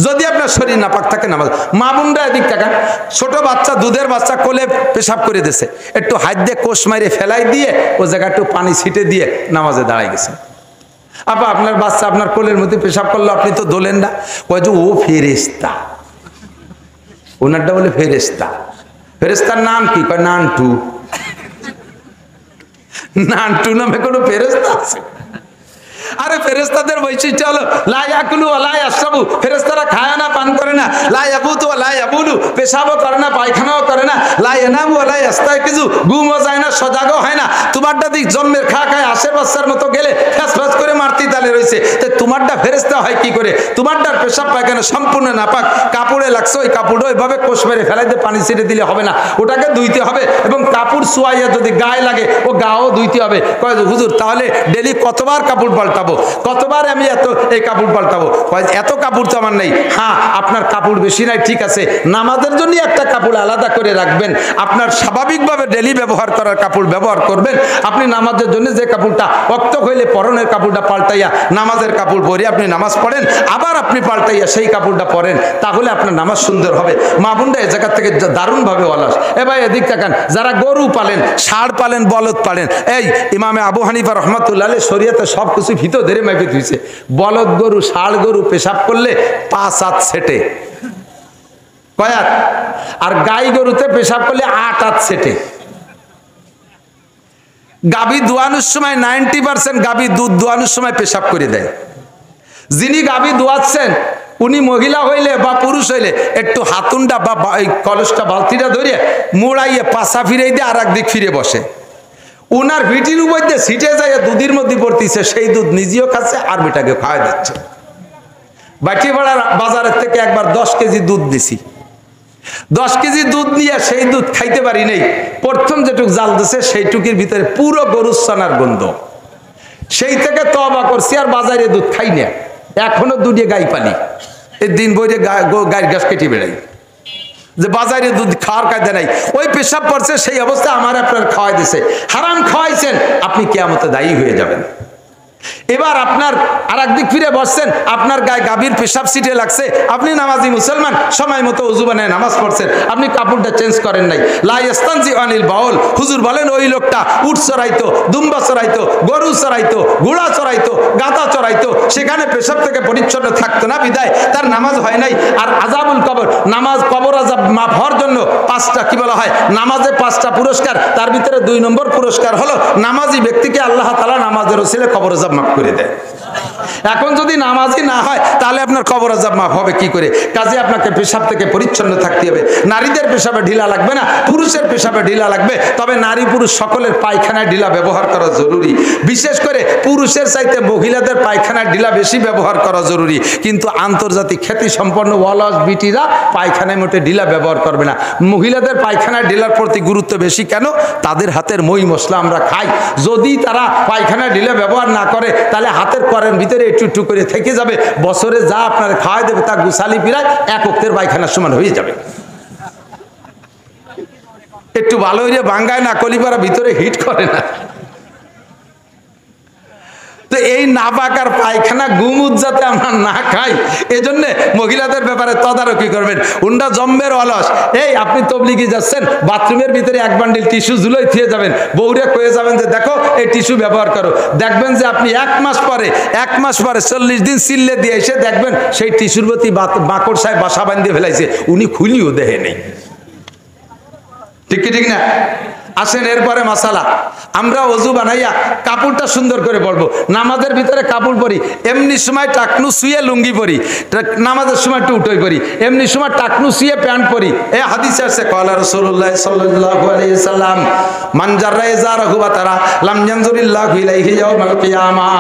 যদি আপনার শরীর না পাক থাকে, নামাজ। মা বোনরা এদিক তাকান, ছোট বাচ্চা, দুধের বাচ্চা কোলে পেশাব করে দিয়েছে, একটু হাত দিয়ে কোষ মাইরে ফেলাই দিয়ে ও জায়গায় একটু পানি ছিটে দিয়ে নামাজে দাঁড়াই গেছে। আপা আপনার বাচ্চা আপনার কোলের মধ্যে পেশাব করলো, আপনি তো দোলেন না। কয় যে ও ফেরেশতা, ওনারটা বলে ফেরেশতা। ফেরেশতার নাম কি? কয় নানটু। নানটু নামে কোনো ফেরেশতা আছে? আরে ফেরেশতাদের বৈশিষ্ট্য হলো লা ইয়াকুলু ওয়া লা ইয়াশরাবু, ফেরেশতারা খায় না, পান করে না। লা ইয়াবুতু ওয়া লা ইয়াবুলু, পেশাবও করে না, পায়খানাও করে না। লা ইয়ানামু ওয়া লা ইয়াস্তায়কিজু, ঘুমও যায় না, সজাগও হয় না। তোমারটা দিক জন্মের খায় আসে বাচ্চার মতো গেলে ফ্যাস ফ্যাস করে মারতি তালে রয়েছে। তো তোমারটা ফেরেশতা হয় কি করে? তোমারটার পেশাব পায়খানা সম্পূর্ণ নাপাক, কাপড়ে লাগছে, ওই কাপড়ও এভাবে কোষ মেরে ফেলাই দিয়ে পানি ছিটে দিলে হবে না, ওটাকে ধুইতে হবে। এবং কাপড় সোয়াইয়া যদি গায়ে লাগে, ও গাও ধুইতে হবে। কয় হুজুর তাহলে ডেলি কতবার কাপড় পাল্টাবো, কতবার আমি এই কাপড় পাল্টাবো? এত কাপড় তো আমার নেই। হ্যাঁ, আপনার কাপড় বেশি নাই, ঠিক আছে, নামাজের জন্য একটা কাপড় আলাদা করে রাখবেন। আপনার স্বাভাবিকভাবে ডেলি ব্যবহার করার কাপড় ব্যবহার করবেন। আপনি নামাজের জন্য যে কাপড়টা ওয়াক্ত হইলে পরনের কাপড়টা পাল্টাইয়া নামাজের কাপড় পরে আপনি নামাজ পড়েন, আবার আপনি পাল্টাইয়া সেই কাপড়টা পরেন, তাহলে আপনার নামাজ সুন্দর হবে। মা বোনরা এ জায়গা থেকে দারুণভাবে ওয়ালাস। এবার এদিক তাকান, যারা গরু পালেন, ষাঁড় পালেন, বলদ পালেন, এই ইমামে আবু হানিফা রহমাতুল্লাহ আলাইহি শরীয়তে সব কিছু ভিতর ধরে মাইপে ধুইছে। বলদ গরু, ষাঁড় গরু পেশাব করলে 5 হাত সেটে, কয় হাত? আর গাই গরুতে পেশাব করলে 8 হাত সেটে। গাভী দোয়ানোর সময় 90% গাভী দুধ দোয়ানোর সময় পেশাব করে দেয়। যিনি গাভী দোয়াচ্ছেন উনি মহিলা হইলে বা পুরুষ হইলে একটু হাতুনটা বা কলসটা বালতিটা ধরে মোড়াইয়ে পাশা ফিরে দিয়ে আর একদিক ফিরে বসে। উনার ভিটির উপর দিয়ে ছিটে যায় দুধের মধ্যে পড়তেছে, সেই দুধ নিজেও খাচ্ছে আর বেটাকে খাওয়া দিচ্ছে। বাটিপাড়ার বাজারের থেকে একবার 10 কেজি দুধ দিছি, 10 কেজি দুধ নিয়ে সেই দুধ খাইতে পারি নাই। প্রথম যেটুক জাল দিছে সেইটুকির ভিতরে পুরো গরুর ছানার গন্ধ। সেই থেকে তওবা করছি, আর বাজারে দুধ খাই না। এখনো দুধে গাই পালি, এই দিন বইরে গায়ের গাছ কেটে বেড়াই, যে বাজারে দুধ খাওয়ার কায়দা নাই। ওই পেশাব পড়ছে, সেই অবস্থায় আমার আপনার খাওয়াই দিছে, হারাম খাওয়াইছেন, আপনি কিয়ামতে দায়ী হয়ে যাবেন। এবার আপনার আর একদিক ফিরে বসছেন, আপনার গায়ে গাভীর পেশাব সিটে লাগছে, আপনি নামাজি মুসলমান, সময় মতো উযু বানায় নামাজ পড়ছেন, আপনি কাপড়টা চেঞ্জ করেন নাই। লা ইস্তানজি আনিল বাউল, হুজুর বলেন ওই লোকটা উট চড়াইতো, দুম্বা চড়াইতো, গরু চড়াইতো, ঘোড়া চড়াইতো, গাধা চড়াইতো, সেখানে পেশাব থেকে পরিচ্ছন্ন থাকতো না, বিদায় তার নামাজ হয় নাই। আর আযাবুল কবর, নামাজ কবর আযাব মাফ হওয়ার জন্য 5টা কি বলা হয়, নামাজে 5টা পুরস্কার, তার ভিতরে 2 নম্বর পুরস্কার হলো নামাজি ব্যক্তিকে আল্লাহ তাআলা নামাজের ওসিলায় কবর আযাব মাফ করে দেয়। এখন যদি নামাজি না হয় তাহলে আপনার কবর আযাব মাফ হবে কি করে? কাজে আপনাকে পেশাব থেকে পরিচ্ছন্ন থাকতে হবে। নারীদের পেশাবে ঢিলা লাগবে না, পুরুষের পেশাবে ঢিলা লাগবে, তবে নারী পুরুষ সকলের পায়খানায় ঢিলা ব্যবহার করা জরুরি। বিশেষ করে পুরুষের চাইতে মহিলাদের পায়খানায় ঢিলা বেশি ব্যবহার করা জরুরি। কিন্তু আন্তর্জাতিক খ্যাতি সম্পন্ন ওয়ালাস বিটিরা পায়খানায় মোটে ঢিলা ব্যবহার করবে না। মহিলাদের পায়খানায় ঢিলার প্রতি গুরুত্ব বেশি কেন? তাদের হাতের মই মশলা আমরা খাই। যদি তারা পায়খানায় ঢিলা ব্যবহার না করে তাহলে হাতের করের ভিতরে একটু একটু করে থেকে যাবে, বছরে যা আপনার খাওয়াই দেবে তা গুছালি পিরায় 1 ওয়াক্তের পায়খানার সমান হয়ে যাবে। একটু ভালো হইলে বাঙ্গায় না, কলিপাড়া ভিতরে হিট করে না। তো এই নাপাক আর পায়খানা গুমুত যাতে আমরা না খাই, এজন্য মহিলাদের ব্যাপারে তদারকি করবেন। উন্ডা জম্মের অলস, এই আপনি তবলিগি যাচ্ছেন, বাথরুমের ভিতরে এক বান্ডিল টিস্যু ঝুলোই থিয়ে যাবেন, বউরে কয়ে যাবেন যে দেখো এই টিস্যু ব্যবহার করো। দেখবেন যে আপনি এক মাস পরে 40 দিন চিল্লে দিয়ে এসে দেখবেন সেই টিস্যুর প্রতি বাকর সাহেব বাসা বান্ধিয়ে ফেলাইছে, উনি খুলিও দেখে নেই। ঠিক ঠিক না? আসেন এরপরে মাসালা, আমরা অজু বানাইয়া কাপড়টা সুন্দর করে পরবো। নামাজের ভিতরে কাপড় পরি, এমনি সময় টাকনু শুয়ে লুঙ্গি পরি, নামাজের সময় টুটোই পরি, এমনি সময় টাকনু শুয়ে প্যান্ট পরি। এই হাদিসে আছে ক্বালা রাসূলুল্লাহ সাল্লাল্লাহু আলাইহি সাল্লাম মান জাররা ইজারাহু ওয়া তারা লাম ইয়ানজুরিল্লাহু ইলাইহি ইয়াউমাল কিয়ামাহ।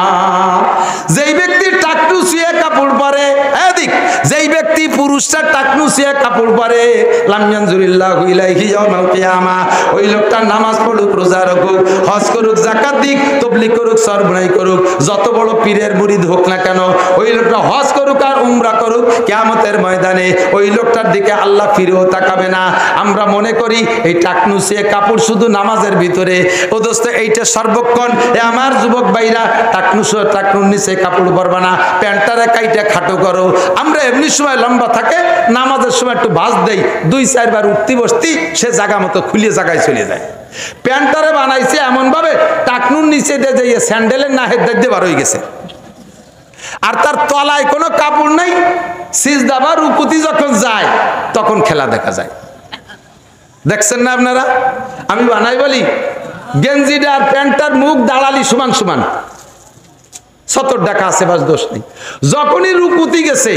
যেই ব্যক্তি টাকনু শুয়ে কাপড় পরে, এদিক যেই ব্যক্তি পুরুষটা টাকনু শুয়ে কাপড় পরে, লাম ইয়ানজুরিল্লাহু ইলাইহি ইয়াউমাল কিয়ামাহ, ওই লোকটা নামাজ পড়ুক, রোজা রাখুক, হজ করুক, যাকাত দিক, তাবলীগ করুক, সরবরাই করুক, যত বড় পীরের মুরিদ হোক না কেন, ওই লোকটা হজ করুক আর উমরা করুক, কিয়ামতের ময়দানে ওই লোকটার দিকে আল্লাহ ফিরেও তাকাবে না। আমরা মনে করি এই টাকনু সে কাপড় শুধু নামাজের ভিতরে, ও দোস্ত এইটা সর্বক্ষণ। আমার যুবক ভাইরা টাকনুর নিচে কাপড় পরবা না, প্যান্টারে কাইটা খাটো করো। আমরা এমনি সময় লম্বা থাকে, নামাজের সময় একটু ভাঁজ দেই, 2-4 বার উঠতি বসতি সে জায়গা মতো খুলিয়ে জায়গায় চলে যায়। প্যান্টারে বানাইছে এমন ভাবে টাকনুর নিচে দিয়ে যাইয়ে স্যান্ডেলের নাহের দাঁত দিয়ে বার হয়ে গেছে, আর তার তলায় কোনো কাপড় নাই। সিজদা বা রুকুতি যখন যায় তখন খেলা দেখা যায়। দেখছেন না আপনারা? আমি বানাই বলি গেঞ্জিটা আর প্যান্টার মুখ দাঁড়ালি সমান সমান, 70 টাকা আছে, বাস দোষ নেই। যখনই রুকুতি গেছে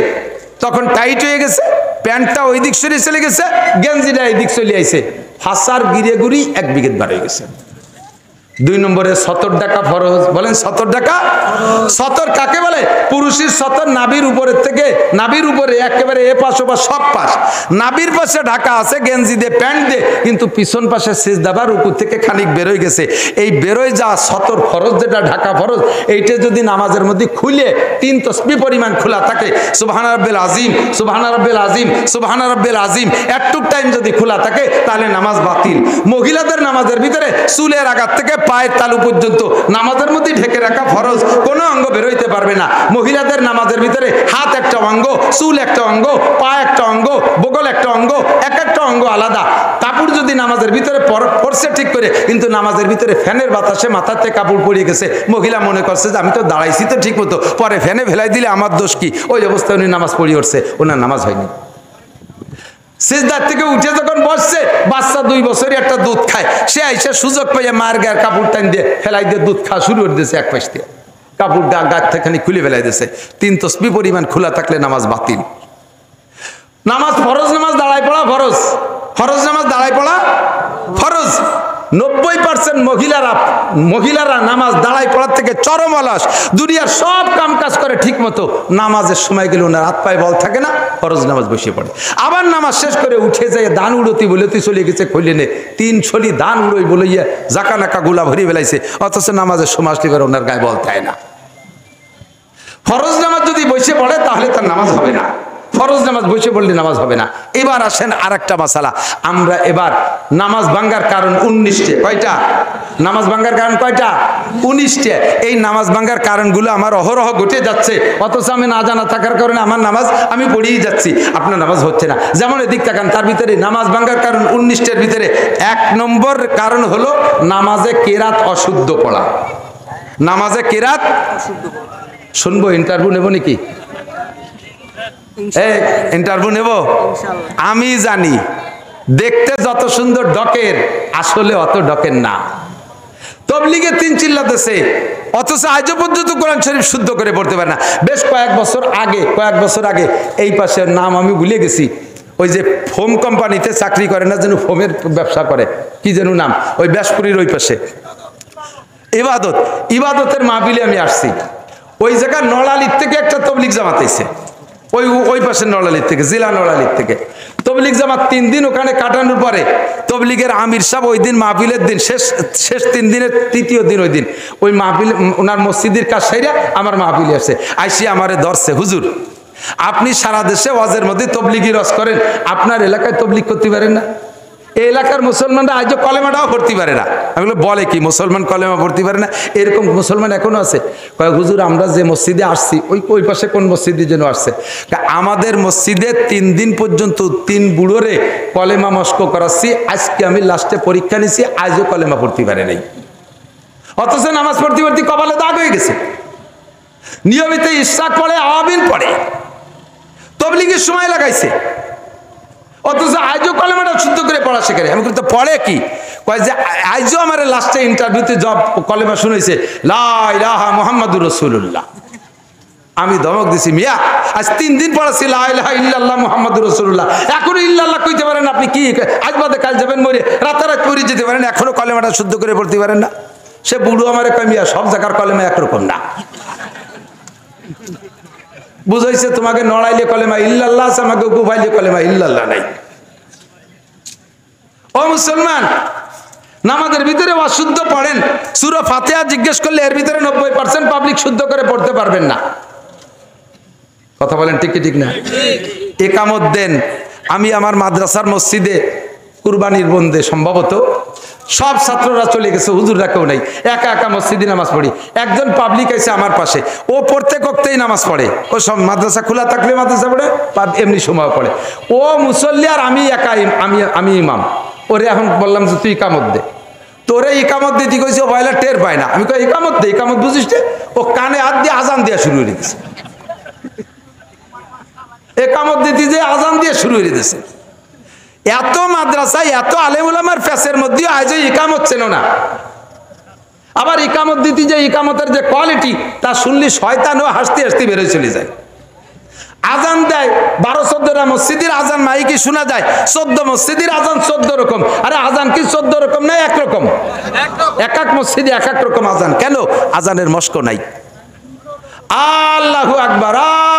তখন টাইট হয়ে গেছে, প্যান্টটা ওই দিক সরে চলে গেছে, গেঞ্জিটা এই দিক চলে আইছে, ফাঁসার গিরে গুড়ি 1 বিঘেত বার হয়ে গেছে। 2 নম্বরে 70 টাকা ফরজ। বলেন 70 টাকা? 70 কাকে বলে? পুরুষের 70 নাভির উপরের থেকে, নাভির উপরে একেবারে এ পাশ ও পাশ সব পাশ, নাভির পাশে ঢাকা আছে গেঞ্জি দিয়ে, প্যান্ট দিয়ে, কিন্তু পিছন পাশে সিজদা বা রুকু থেকে খানিক বেরোয় গেছে। এই বেরোয় যা 70 ফরজ, যেটা ঢাকা ফরজ, এইটা যদি নামাজের মধ্যে খুলে 3 তসবিহ পরিমাণ খোলা থাকে, সুবহান রাব্বিল আযীম, সুবহান রাব্বিল আযীম, সুবহান রাব্বিল আযীম, একটুক টাইম যদি খোলা থাকে তাহলে নামাজ বাতিল। মহিলাদের নামাজের ভিতরে চুলের আঘাত থেকে পায়ের তালু পর্যন্ত নামাজের মধ্যে ঢেকে রাখা ফরজ, কোনো অঙ্গ বেরোইতে পারবে না। মহিলাদের নামাজের ভিতরে হাত একটা অঙ্গ, চুল একটা অঙ্গ, পা একটা অঙ্গ, বগল একটা অঙ্গ, এক একটা অঙ্গ আলাদা। কাপড় যদি নামাজের ভিতরে পরছে ঠিক করে, কিন্তু নামাজের ভিতরে ফ্যানের বাতাসে মাথাতে কাপড় পরিয়ে গেছে, মহিলা মনে করছে যে আমি তো দাঁড়াইছি তো ঠিক মতো, পরে ফ্যানে ফেলাই দিলে আমার দোষ কি? ওই অবস্থায় উনি নামাজ পড়িয়ে উঠছে, ওনার নামাজ হয়নি। সিজদার থেকে উঠে যখন বসছে, বাচ্চা 2 বছরই একটা দুধ খায়, সে আইসে সুযোগ পেয়ে মার গায়ের কাপড় টান দিয়ে ফেলাই দিয়ে দুধ খাওয়া শুরু করে দিয়েছে, এক পাশ দিয়ে কাপড় গাছ থেকে খুলে ফেলাই দিয়েছে। 3 তসবিহ পরিমাণ খোলা থাকলে নামাজ বাতিল। নামাজ ফরজ, নামাজ দাঁড়ায় পড়া ফরজ, ফরজ নামাজ দাঁড়ায় পড়া ফরজ। 90% মহিলারা নামাজ দাঁড়ায় পড়ার থেকে চরম অলস, দুনিয়ার সব কাম কাজ করে ঠিক মতো, নামাজের সময় গেলে ওনার হাত পায়ে বল থাকে না, ফরজ নামাজ বসে পড়ে। আবার নামাজ শেষ করে উঠে যায়, দান উড়তি বলতি চলে গেছে, খুলে নে 3 ছলি দান উড়োই বলইয়া জাকা নাকা গুলা ভরিয়ে ফেলাইছে, অথচ নামাজের সময় আসলে করে ওনার গায়ে বল থাকে না। ফরজ নামাজ যদি বসে পড়ে তাহলে তার নামাজ হবে না, ফরজ নামাজ বসে পড়লে নামাজ হবে না। এবার আসেন আরেকটা মাসালা, আমরা এবার নামাজ ভাঙ্গার কারণ 19টা। কয়টা নামাজ ভাঙ্গার কারণ? কয়টা? 19টা। এই নামাজ ভাঙ্গার কারণগুলো আমার অহরহ ঘটে যাচ্ছে, অথচ আমি না জানা থাকার কারণে আমার নামাজ আমি পড়িয়ে যাচ্ছি, আপনার নামাজ হচ্ছে না। যেমন এদিক তাকান, তার ভিতরে নামাজ ভাঙ্গার কারণ 19টার ভিতরে 1 নম্বর কারণ হলো নামাজে কেরাত অশুদ্ধ পড়া। নামাজে কেরাত শুনবো, ইন্টারভিউ নেব নাকি? ইন্টারভিউ নেব? আমি জানি দেখতে যত সুন্দর ডকের, আসলে অত ডকের না। তবলিগে 3 চিল্লাতেছে, অথচ আজও পর্যন্ত কোরআন শরীফ শুদ্ধ করে পড়তে পারে না। বেশ কয়েক বছর আগে এই পাশের নাম আমি ভুলে গেছি, ওই যে ফোম কোম্পানিতে চাকরি করে না, যেন ফোমের ব্যবসা করে, কি যেন নাম, ওই ব্যাসপুরীর ওই পাশে ইবাদতের মাহফিলে আমি আসছি। ওই জায়গায় নড়ালির থেকে একটা তবলিগ জামাত আইছে, ওই পাশের নড়ালির থেকে, জেলা নড়ালির থেকে তবলিগ জামাত 3 দিন ওখানে কাটানোর পরে তবলিগের আমির সাহেব ওই দিন মাহফিলের দিন শেষ 3 দিনের 3য় দিন, ওই দিন ওই মাহফিল ওনার মসজিদের কাজ সাইরা আমার মাহফিলে আসে, আইসি আমারে ধরছে, হুজুর আপনি সারা দেশে ওয়াজের মধ্যে তবলিগি রস করেন, আপনার এলাকায় তবলিগ করতে পারেন না? এই এলাকার মুসলমানরা আজও কলেমাটাও পড়তে পারে না। আমি বলি বলে কি মুসলমান কলেমা পড়তে পারে না? এরকম মুসলমান এখনো আছে। কয় হুজুর আমরা যে মসজিদে আসছি ওই পাশে কোন মসজিদে যেন আসছে, আমাদের মসজিদে 3 দিন পর্যন্ত 3 বুড়োরে কলেমা মস্ক করাচ্ছি, আজকে আমি লাস্টে পরীক্ষা নিছি, আজও কলেমা পড়তে পারে নাই। অথচ নামাজ পড়তে পড়তে কপালে দাগ হয়ে গেছে। নিয়মিত ইশরাক পড়ে, আওয়াবিন পড়ে, তবলিগের সময় লাগাইছে, অথচ আজও কলেমাটা শুদ্ধ করে পড়া শেখে। আমি কিন্তু পড়ে কি কয় যে আজও আমার লাস্টে ইন্টারভিউতে জব কলেমা শুনেছে লা ইলাহা মুহাম্মাদুর রাসূলুল্লাহ। আমি ধমক দিছি, মিয়া আজ 3 দিন পড়াছি লা ইলাহা ইল্লাল্লাহ মুহাম্মাদুর রাসূলুল্লাহ, এখনো ইল্লাল্লাহ কইতে পারেন আপনি? কি আজ বাদে কাল যাবেন মরে, রাতারাত পড়ে যেতে পারেন, এখনো কলেমাটা শুদ্ধ করে পড়তে পারেন না? সে বুড়ো আমারে কয় মিয়া সব জায়গার কলেমা একরকম না। বুঝাইছে তোমাকে নড়াইলে কলেমা ইল্লাল্লাহ আছে, আমাকে গুফাইলে কলেমা ইল্লাল্লাহ নাই। ও মুসলমান, নামাজের ভিতরে অশুদ্ধ পড়েন, সূরা ফাতিহা জিজ্ঞেস করলে এর ভিতরে 90% পাবলিক শুদ্ধ করে পড়তে পারবেন না। কথা বলেন ঠিক কি ঠিক না? একামত দেন। আমি আমার মাদ্রাসার মসজিদে কুরবানির বন্দে সম্ভবত সব ছাত্ররা চলে গেছে, হুজুররা কেউ নাই, একা একা মসজিদে নামাজ পড়ি। একজন পাবলিক এসে আমার পাশে, ও পড়তে করতেই নামাজ পড়ে, ও সব মাদ্রাসা খোলা থাকলে মাদ্রাসা পড়ে, এমনি সময় পড়ে। ও মুসল্লি আর আমি একা, আমি ইমাম। ওরে এখন বললাম যে তুই ইকামত দে, তোরে ইকামত দিতে কইছে, ও বয়লা টের পায় না। আমি কই ইকামত দে, ইকামত বুঝিস? ও কানে হাত দিয়ে আজান দেওয়া শুরু হয়ে দিয়েছে। একামত দিতে যে আজান দিয়ে শুরু হয়ে দিয়েছে। এত মাদ্রাসায় এত আলেম উলামার ফেসের মধ্যে আজ ইকামত চেন না। আবার ইকামত দিতে যে ইকামতের যে কোয়ালিটি তা শুনলে শয়তানও হাসতে হাসতে বেরোয় চলে যায়। আজান দেয় 12-14টা মসজিদের আজান মাইকে শোনা যায়, 14 মসজিদের আজান 14 রকম। আরে আজান কি 14 রকম না এক রকম? এক এক মসজিদে এক এক রকম আজান। কেন? আজানের মস্ক নাই। আল্লাহু আকবার,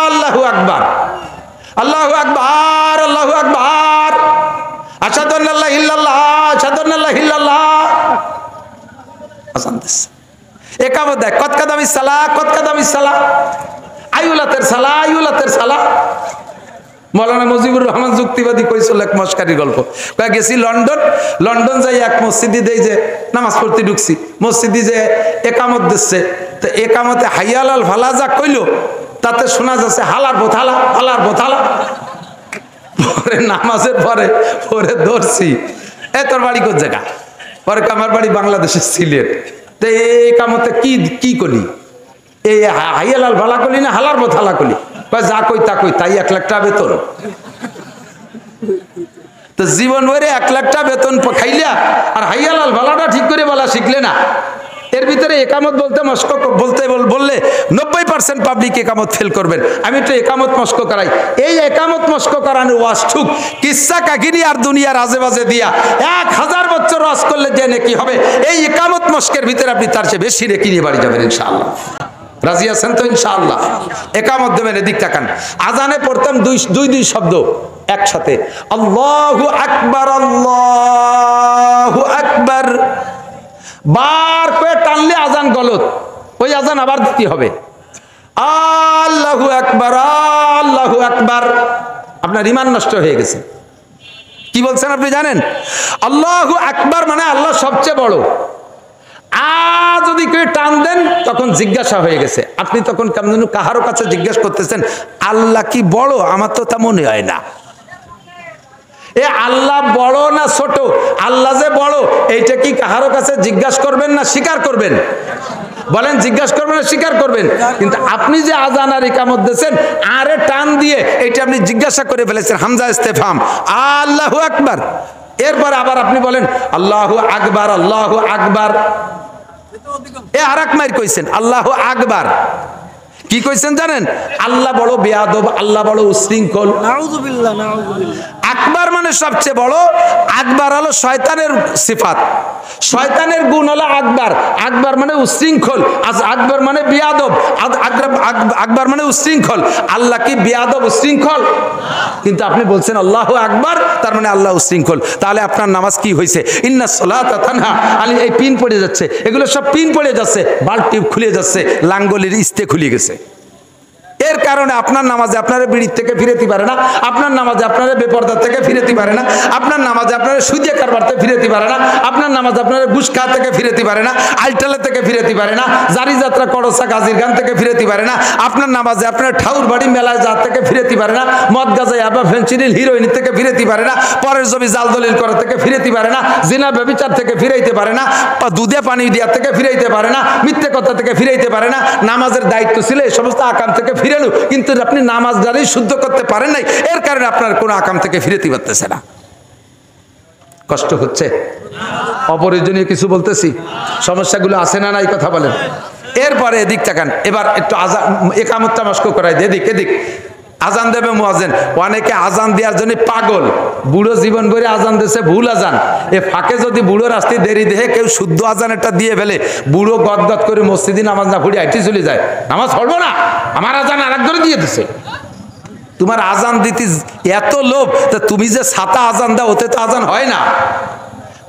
আল্লাহু আকবার, আল্লাহু আকবার, আল্লাহু আকবার, আশহাদু আল্লা ইলাহা ইল্লাল্লাহ, আশহাদু আন্না লা ইলাহা ইল্লাল্লাহ। আজান দিছে, ইকামত দেয়, কত কাদামিস সালাহ, কত কাদামিস সালাহ, আইউলাতের সালাহ, আইউলাতের সালাহ। মৌলানা মুজিবুর রহমান যুক্তিবাদী কইছিল এক মস্কারি গল্প। কয়ে গেছি লন্ডন যাই এক মসজিদে দেই যে নামাজ পড়তে ঢুকছি, মসজিদে যে একামত দিচ্ছে, তো একামতে হাইয়ালাল ফালা যা কইলো তাতে শোনা যাচ্ছে হালার বোথালা, হালার বোথালা। পরে নামাজের পরে ধরছি, এ তোর বাড়ি কোন জায়গা? পরে আমার বাড়ি বাংলাদেশের সিলেট। তো এই কামতে কি করি? এই হাইয়ালাল ভালা কলি না হালার বোথালা কলি? যা কই তা কই, তাই 1 লাখ টাকা বেতন। তো জীবন ভরে 1 লাখ টাকা বেতন খাইলা আর হাইয়ালাল ভালাটা ঠিক করে বলা শিখলে না। এর ভিতরে একামত বলতে মস্ক বললে 90% পাবলিক একামত ফেল করবেন। আমি তো একামত মস্ক করাই। এই একামত মস্ক করানোর ওয়াজ ঠুক কিসসা কাহিনী আর দুনিয়ার আজেবাজে দিয়া 1000 বছর ওয়াজ করলে যে নেকি হবে, এই একামত মস্কের ভিতরে আপনি তার চেয়ে বেশি নেকি নিয়ে বাড়ি যাবেন ইনশাআল্লাহ। রাজি আছেন তো ইনশাআল্লাহ? একামত দেবেন, এদিক তাকান। আজানে পড়তাম দুই শব্দ একসাথে, আল্লাহু আকবার, আল্লাহু আকবার। বার করে টানলে আজান গলত, ওই আজান আবার দিতে হবে। আল্লাহু আকবার, আল্লাহু আকবার। আপনার ঈমান নষ্ট হয়ে গেছে। কি বলছেন আপনি জানেন? আল্লাহু আকবার মানে আল্লাহ সবচেয়ে বড়। যদি কেউ টান দেন তখন জিজ্ঞাসা হয়ে গেছে। আপনি তখন কেমন কাহারো কাছে জিজ্ঞাসা করতেছেন আল্লাহ কি বড়? আমার তো তা মনে হয় না। এ আল্লাহ বড় না ছোট? আল্লাহ যে বড় এইটা কি কাহারো কাছে জিজ্ঞাসা করবেন না স্বীকার করবেন? বলেন জিজ্ঞাসা করবেন না স্বীকার করবেন? কিন্তু আপনি যে আজান আর ইকামত দিয়েছেন আরে টান দিয়ে এইটা আপনি জিজ্ঞাসা করে ফেলেছেন, হামজা ইস্তেফহাম, আল্লাহু আকবার। এরপর আবার আপনি বলেন আল্লাহু আকবার, আল্লাহু আকবার। এ আরেক মাইর কইছেন আল্লাহু আকবার। কি কইছেন জানেন? আল্লাহ বড় বেয়াদব, আল্লাহ বড় উশৃঙ্খল। নাউযুবিল্লাহ, নাউযুবিল্লাহ। আকবার মানে সবচেয়ে বড়। আকবার হলো শয়তানের সিফাত, শয়তানের গুণ হলো আকবার। আকবার মানে উশৃঙ্খল, আকবার মানে বেয়াদব, আকবার মানে উশৃঙ্খল। আল্লাহ কি বেয়াদব উশৃঙ্খল? কিন্তু আপনি বলছেন আল্লাহু আকবার, তার মানে আল্লাহ উশৃঙ্খল। তাহলে আপনার নামাজ কি হয়েছে? ইন্নাস সালাতা তানহা আনিল, এই পিন পড়ে যাচ্ছে, এগুলো সব পিন পড়ে যাচ্ছে, বাল্ব টিউব খুলে যাচ্ছে, লাঙ্গলের ইস্তে খুলে গেছে। এর কারণে আপনার নামাজে আপনারা বিড়ির থেকে ফিরেতে পারে না, আপনার নামাজে আপনারা বেপরদার থেকে ফিরেতে পারে না, আপনার নামাজে আপনারা সুদে কারবারতে ফিরেতে পারে না, আপনার নামাজে আপনারা ঘুষ খাওয়া থেকে ফিরেতে পারে না, আইটালে থেকে ফিরেতে পারে না, জারি যাত্রা করসা গাজীর গান থেকে ফিরেতে পারে না, আপনার নামাজে আপনার ঠাউর বাড়ি মেলায় যাওয়ার থেকে ফিরেতে পারে না, মদ গাঁজা ইয়াবা ফেন্সিডিল হিরোইন থেকে ফিরেতে পারে না, পরের জমি জাল দলিল করা থেকে ফিরেতে পারে না, জিনা ব্যভিচার থেকে ফিরাইতে পারে না, দুধে পানি দেওয়ার থেকে ফিরাইতে পারে না, মিথ্যে কথা থেকে ফিরাইতে পারে না। নামাজের দায়িত্ব ছিল এই সমস্ত আকাম থেকে ফিরেলু, কিন্তু আপনি নামাজ দ্বারাই শুদ্ধ করতে পারেন নাই, এর কারণে আপনার কোনো আকাম থেকে ফিরেতে পারতেছে না। কষ্ট হচ্ছে? অপ্রয়োজনীয় কিছু বলতেছি? সমস্যাগুলো আছে না নাই কথা বলেন। এরপরে এদিক তাকান, এবার একটু আজান একামত তামাস্ক করাই এদিক এদিক আজান দেবে মুয়াজ্জিন। অনেকে আজান দেওয়ার জন্য পাগল, বুড়ো জীবন ভরে আজান দিয়েছে ভুল আজান, এ ফাঁকে যদি বুড়ো রাস্তায় দেরি দেখে কেউ শুদ্ধ আজান একটা দিয়ে ফেলে, বুড়ো গদগদ করে মসজিদে নামাজ না পড়ে আইটি চলে যায়, নামাজ পড়বো না, আমার আজান আর একজনে দিয়ে দিছে। তোমার আজান দিতে এত লোভ, তা তুমি যে ছাতা আজান দাও ওতে তো আজান হয় না।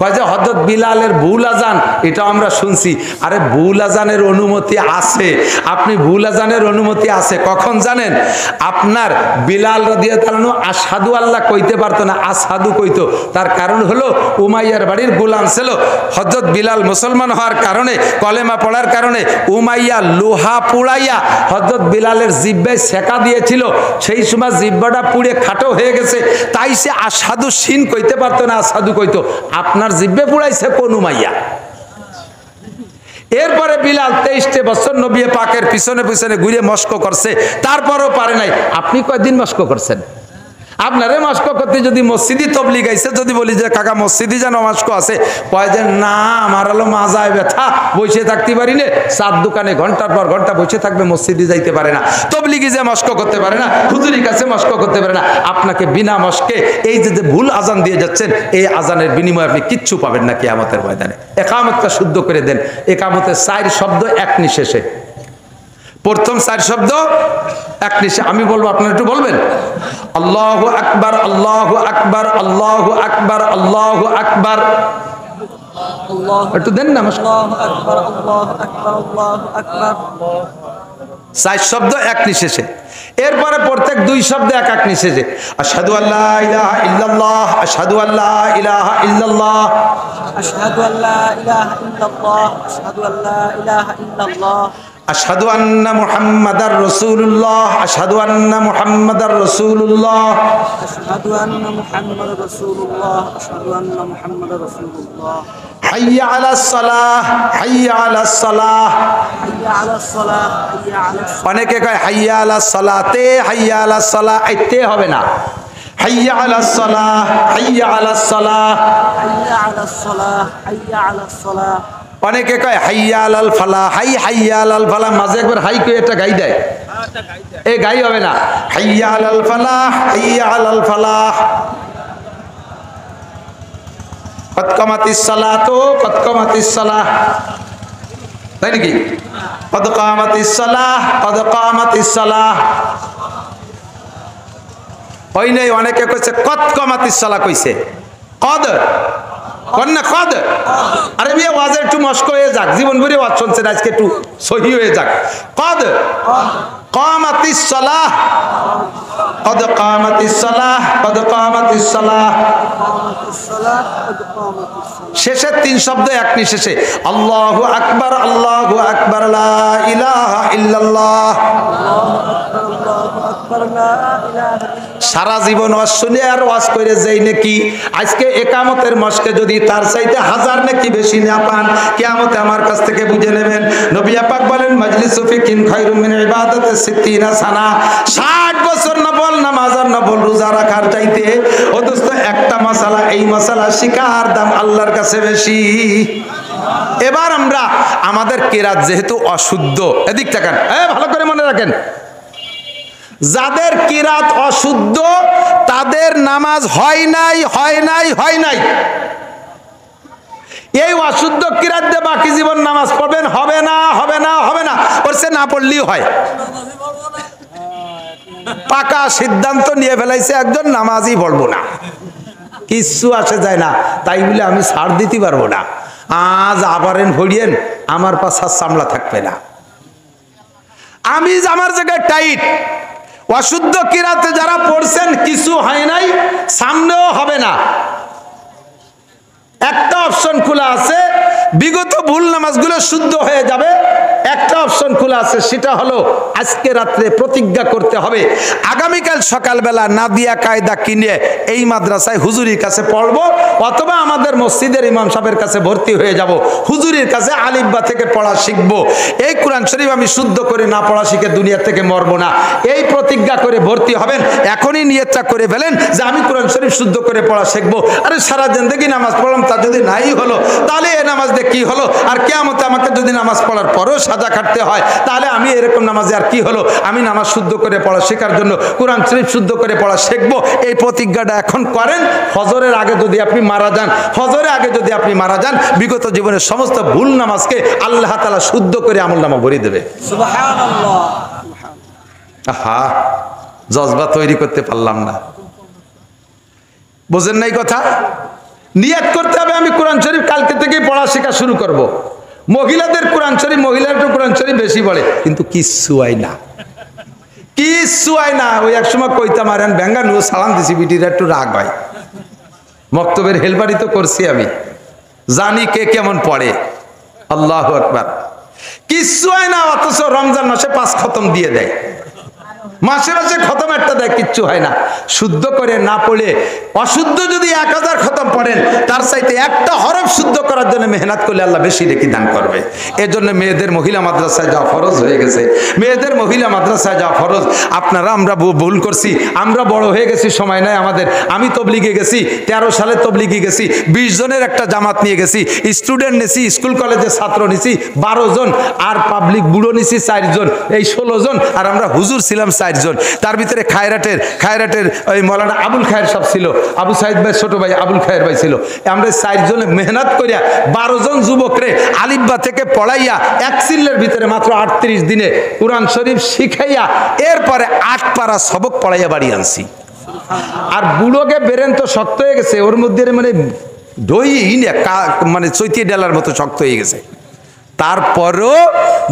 হযরত বিলালের ভুল আজান, এটা আমরা শুনছি। আরে ভুল আজানের অনুমতি আছে, আপনি ভুল আজানের অনুমতি আছে কখন জানেন? আপনার বিলাল রাদিয়াল্লাহু তাআলা আশহাদু আল্লাহ কইতে পারতো না, আশহাদু কইতো। তার কারণ হলো উমাইয়ার বাড়ির গোলাম ছিল। হযরত বিলাল মুসলমান হওয়ার কারণে, কলেমা পড়ার কারণে উমাইয়া লোহা পুড়াইয়া হযরত বিলালের জিহ্বায় সেকা দিয়েছিল। সেই সময় জিহ্বাটা পুড়ে খাটো হয়ে গেছে, তাই সে আশহাদু শিন কইতে পারতো না, আশহাদু কইতো। আপনার জিব্বে পুড়াইছে কোন উমাইয়া? এরপরে বিলাল 23 বছর নবী পাকের পিছনে পিছনে ঘুরে মস্ক করছে, তারপরও পারে নাই। আপনি কয়দিন মস্ক করছেন? আপনারে মস্ক করতে যদি মসজিদি তবলিগ আইছে, যদি বলি যে কাকা মসজিদি যেন মস্ক আছে, কয় যে না আমার হলো মাজায় ব্যথা, বসে থাকতে পারি না, চার দোকানে ঘন্টার পর ঘন্টা বসে থাকবে, মসজিদে যাইতে পারে না, তবলিগি যে মস্ক করতে পারে না, হুজুরি কাছে মস্ক করতে পারে না। আপনাকে বিনা মস্কে এই যে ভুল আজান দিয়ে যাচ্ছেন, এই আজানের বিনিময়ে আপনি কিচ্ছু পাবেন না কিয়ামতের ময়দানে। একামতটা শুদ্ধ করে দেন। একামতের 4 শব্দ এক নিঃশেষে, প্রথম 4 শব্দ এক নিঃশেষে। আমি বলবো, আপনারা একটু বলবেন আল্লাহু আকবার, আল্লাহু আকবার, আল্লাহু আকবার, আল্লাহু আকবার। একটু দেন না। আল্লাহু আকবার, আল্লাহু আকবার, আল্লাহু আকবার। 4 শব্দ এক নিঃশেষে। এরপরে প্রত্যেক 2 শব্দ এক এক নিঃশেষে। আশহাদু আল্লা ইলাহা ইল্লাল্লাহ, আশহাদু আল্লা ইলাহা ইল্লাল্লাহ, আশহাদু আল্লা ইলাহা ইল্লাল্লাহ, আশহাদু আল্লা ইলাহা ইল্লাল্লাহ, আশহাদু আন্না মুহাম্মাদার রাসূলুল্লাহ, আশহাদু আন্না মুহাম্মাদার রাসূলুল্লাহ, আশহাদু আন্না মুহাম্মাদার রাসূলুল্লাহ, আশহাদু আন্না মুহাম্মাদার রাসূলুল্লাহ। হাইয়া আলাস সালাহ, হাইয়া আলাস সালাহ। হাইয়া আলাস সালাহ, হাইয়া আলাস সালাহ। অনেকে কয় হাইয়া আলাস সালাতে, হাইয়া আলাস সালাহ, আইতে হবে না। হাইয়া আলাস সালাহ, হাইয়া আলাস সালাহ, হাইয়া আলাস সালাহ, হাইয়া আলাস সালাহ। অনেকে কয় হাইয়া আলাল ফালাহ, হাইয়া আলাল ফালাহ, মাঝে একবার হাই কই একটা গাই দেয়, এই গাই হবে না। হাইয়া আলাল ফালাহ, হাইয়া আলাল ফালাহ। কদ কামাতিস সালাতু, কদ কামাতিস সালাহ, তাই নাকি? কদ কামাতিস সালাহ, কদ কামাতিস সালাহ। ওই নেই, অনেকে কইছে কদ কামাতিস সালাহ, কইছে কদ কন্যা কদ। আরে বিয়ে ওয়াজের একটু মস্ক হয়ে যাক, জীবন ভরে ওয়াজ শুনছেন, আজকে একটু সহি হয়ে যাক। কদ কামাতিস সালাহ, কদ কামাতিস সালাহ, কদ কামাতিস সালাহ। শেষের 3 শব্দ এক নিঃশেষে। আল্লাহু আকবার, আল্লাহু আকবার, লা ইলাহা ইল্লাল্লাহ। সারা জীবন ওয়াজ শুনে আর ওয়াজ করে যাই নাকি আজকে একামতের মস্কে যদি তার চাইতে 1000 নাকি বেশি না পান, কিয়ামতে আমার কাছ থেকে বুঝে নেবেন। নবী পাক বলেন মাজলিসু ফিকিন খায়রুম মিন ইবাদাতি 60 সানা। 60 বছর নফল নামাজ আর নফল রোজা রাখার চাইতে ও দোস্ত একটা মাসালা, এই মাসালা শিখার দাম আল্লাহর কাছে বেশি। এবার আমরা আমাদের কেরাত যেহেতু অশুদ্ধ, এদিক তাকান, ভালো করে মনে রাখেন, যাদের কিরাত অশুদ্ধ তাদের নামাজ হয় নাই, হয় নাই, হয় নাই। এই অশুদ্ধ কিরাত দিয়ে বাকি জীবন নামাজ পড়বেন, হবে না, হবে না, হবে না, ওরসে না পড়লেই হয়। পাকা সিদ্ধান্ত নিয়ে ফেলাইছে একজন, নামাজই পড়বো না, কিচ্ছু আসে যায় না, তাই বলে আমি ছাড় দিতে পারবো না। আজ আবারেন ভরিয়েন, আমার পাশা সামলা থাকবে না। আমি আমার জায়গায় টাইট। অশুদ্ধ কিরাতে যারা পড়ছেন কিছু হয় নাই, সামনেও হবে না। একটা অপশন খোলা আছে, বিগত ভুল নামাজগুলো শুদ্ধ হয়ে যাবে। একটা অপশন খোলা আছে, সেটা হলো আজকে রাত্রে প্রতিজ্ঞা করতে হবে আগামীকাল সকালবেলা নাদিয়া কায়দা কিনে এই মাদ্রাসায় হুজুরির কাছে পড়বো, অথবা আমাদের মসজিদের ইমাম সাহেবের কাছে ভর্তি হয়ে যাব, হুজুরির কাছে আলিফবা থেকে পড়া শিখবো। এই কোরআন শরীফ আমি শুদ্ধ করে না পড়া শিখে দুনিয়া থেকে মরবো না, এই প্রতিজ্ঞা করে ভর্তি হবেন। এখনই নিয়তটা করে ফেলেন যে আমি কোরআন শরীফ শুদ্ধ করে পড়া শিখবো। আরে সারা জিন্দেগি নামাজ পড়লাম, তা যদি নাই হলো তাহলে এ নামাজ দিয়ে কি হলো? আর কিয়ামতে আমাকে যদি নামাজ পড়ার পরেও সাজা খাটতে হয়, তাহলে আমি এরকম নামাজে আর কি হলো? আমি নামাজ শুদ্ধ করে পড়া শেখার জন্য কোরআন শরীফ শুদ্ধ করে পড়া শিখবো। এই প্রতিজ্ঞাটা এখন করেন। ফজরের আগে যদি আপনি মারা যান, ফজরের আগে যদি আপনি মারা যান, বিগত জীবনের সমস্ত ভুল নামাজকে আল্লাহ তাআলা শুদ্ধ করে আমলনামা ভরে দেবে। সুবহানাল্লাহ। আহা, জজবা তৈরি করতে পারলাম না, বোঝেন নাই কথা? নিয়ত করতে হবে আমি কোরআন শরীফ কালকে থেকেই পড়া শেখা শুরু করব। মহিলাদের কোরআন শরীফ, মহিলারা একটু কোরআন শরীফ বেশি পড়ে, কিন্তু কিচ্ছু হয় না, কিচ্ছু হয় না। ওই একসময় কইতাম আর ব্যাঙ্গানু সালাম দিছি, বিটিরা একটু রাগ হয়। মক্তবের হেলপারি তো করছি আমি, জানি কে কেমন পড়ে। আল্লাহু আকবার। কিচ্ছু হয় না, অথচ রমজান মাসে 5 খতম দিয়ে দেয়, মাসে মাসে খতম একটা দেয়, কিচ্ছু হয় না। শুদ্ধ করে না পড়ে, অশুদ্ধ যদি 1000 খতম পড়েন, তার চাইতে একটা হরফ শুদ্ধ করার জন্য মেহনত করলে আল্লাহ বেশি নেকি দান করবে। এজন্য মেয়েদের মহিলা মাদ্রাসায় যাওয়া ফরজ হয়ে গেছে, মেয়েদের মহিলা মাদ্রাসায় যাওয়া ফরজ। আপনারা আমরা ভুল করছি, আমরা বড় হয়ে গেছি, সময় নাই আমাদের। আমি তবলিগে গেছি, 13 সালে তবলিগে গেছি, 20 জনের একটা জামাত নিয়ে গেছি, স্টুডেন্ট নিছি, স্কুল কলেজের ছাত্র নিছি 12 জন, আর পাবলিক বুড়ো নিছি 4 জন, এই 16 জন, আর আমরা হুজুর ছিলাম 4 জন। তার ভিতরে খায়রাটের ওই মৌলানা আবুল খায়ের সব ছিল, আবু সাইদ ভাই ছোট ভাই আবুল খায়ের ভাই ছিল। আমরা 4 জনে মেহনত করিয়া 12 জন যুবকরে আলিফবা থেকে পড়াইয়া এক চিল্লের ভিতরে মাত্র 38 দিনে কোরআন শরীফ শিখাইয়া এরপরে 8 পারা সবক পড়াইয়া বাড়ি আনছি। আর বুড়োকে বেরেন তো শক্ত হয়ে গেছে, ওর মধ্যে মানে দই মানে চৈতি ডালার মতো শক্ত হয়ে গেছে। তারপরও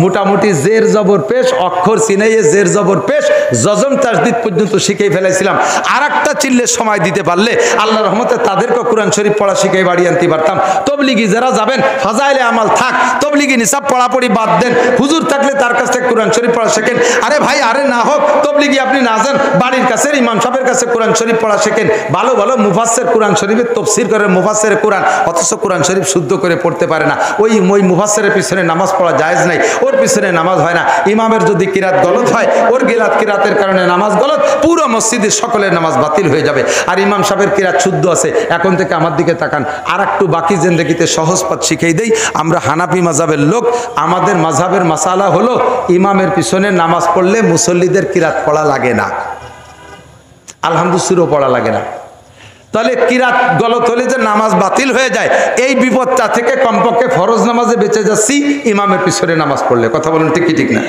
মোটামুটি জের জবর পেশ, অক্ষর চিনাইয়ে জের জবর পেশ, জজম তাসদিদ পর্যন্ত শিখেই ফেলাইছিলাম। আর একটা চিল্লে সময় দিতে পারলে আল্লাহ রহমতে তাদেরকে কোরআন শরীফ পড়া শিখে বাড়ি আনতে পারতাম। তবলিগি যারা যাবেন, ফাজাইলে আমাল থাক, তবলিগি নিসাব পড়াপড়ি বাদ দেন, হুজুর থাকলে তার কাছ থেকে কোরআন শরীফ পড়া শেখেন। আরে ভাই, আরে না হোক তবলিগি আপনি না যান, বাড়ির কাছে ইমাম সাহেবের কাছে কোরআন শরীফ পড়া শেখেন। ভালো ভালো মুফাসসির কোরআন শরীফের তাফসীর করে, মুফাসসির কোরআন, অথচ কোরআন শরীফ শুদ্ধ করে পড়তে পারে না। ওই মুফাসসিরের পিছনে নামাজ পড়া জায়েজ নাই, ওর পিছনে নামাজ হয় না। ইমামের যদি কিরাত গলত হয়, ওর কিরাতের কারণে নামাজ গলত, পুরো মসজিদের সকলের নামাজ বাতিল হয়ে যাবে। আর ইমাম সাহেবের কিরাত শুদ্ধ আছে। এখন থেকে আমার দিকে তাকান, আর একটু বাকি জিন্দেগিতে সহজ পথ শিখিয়ে দেই। আমরা হানাফি মাযহাবের লোক, আমাদের মাযহাবের মাসালা হলো ইমামের পিছনে নামাজ পড়লে মুসল্লিদের কিরাত পড়া লাগে না, আলহামদুলিল্লাহ পড়া লাগে না। তাহলে কিরাত গলত হলে যে নামাজ বাতিল হয়ে যায়, এই বিপদটা থেকে কমপক্ষে ফরজ নামাজে বেঁচে যাচ্ছি ইমামের পিছনে নামাজ পড়লে। কথা বলুন ঠিক কি ঠিক না?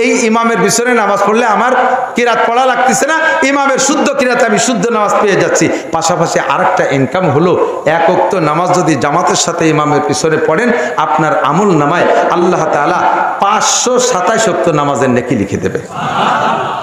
এই ইমামের পিছনে নামাজ পড়লে আমার কিরাত পড়া লাগতেছে না, ইমামের শুদ্ধ কিরাতে আমি শুদ্ধ নামাজ পেয়ে যাচ্ছি। পাশাপাশি আরেকটা ইনকাম হলো, 1 ওয়াক্ত নামাজ যদি জামাতের সাথে ইমামের পিছনে পড়েন, আপনার আমল নামায় আল্লাহ তাআলা 527 ওয়াক্ত নামাজের নেকি লিখে দেবে।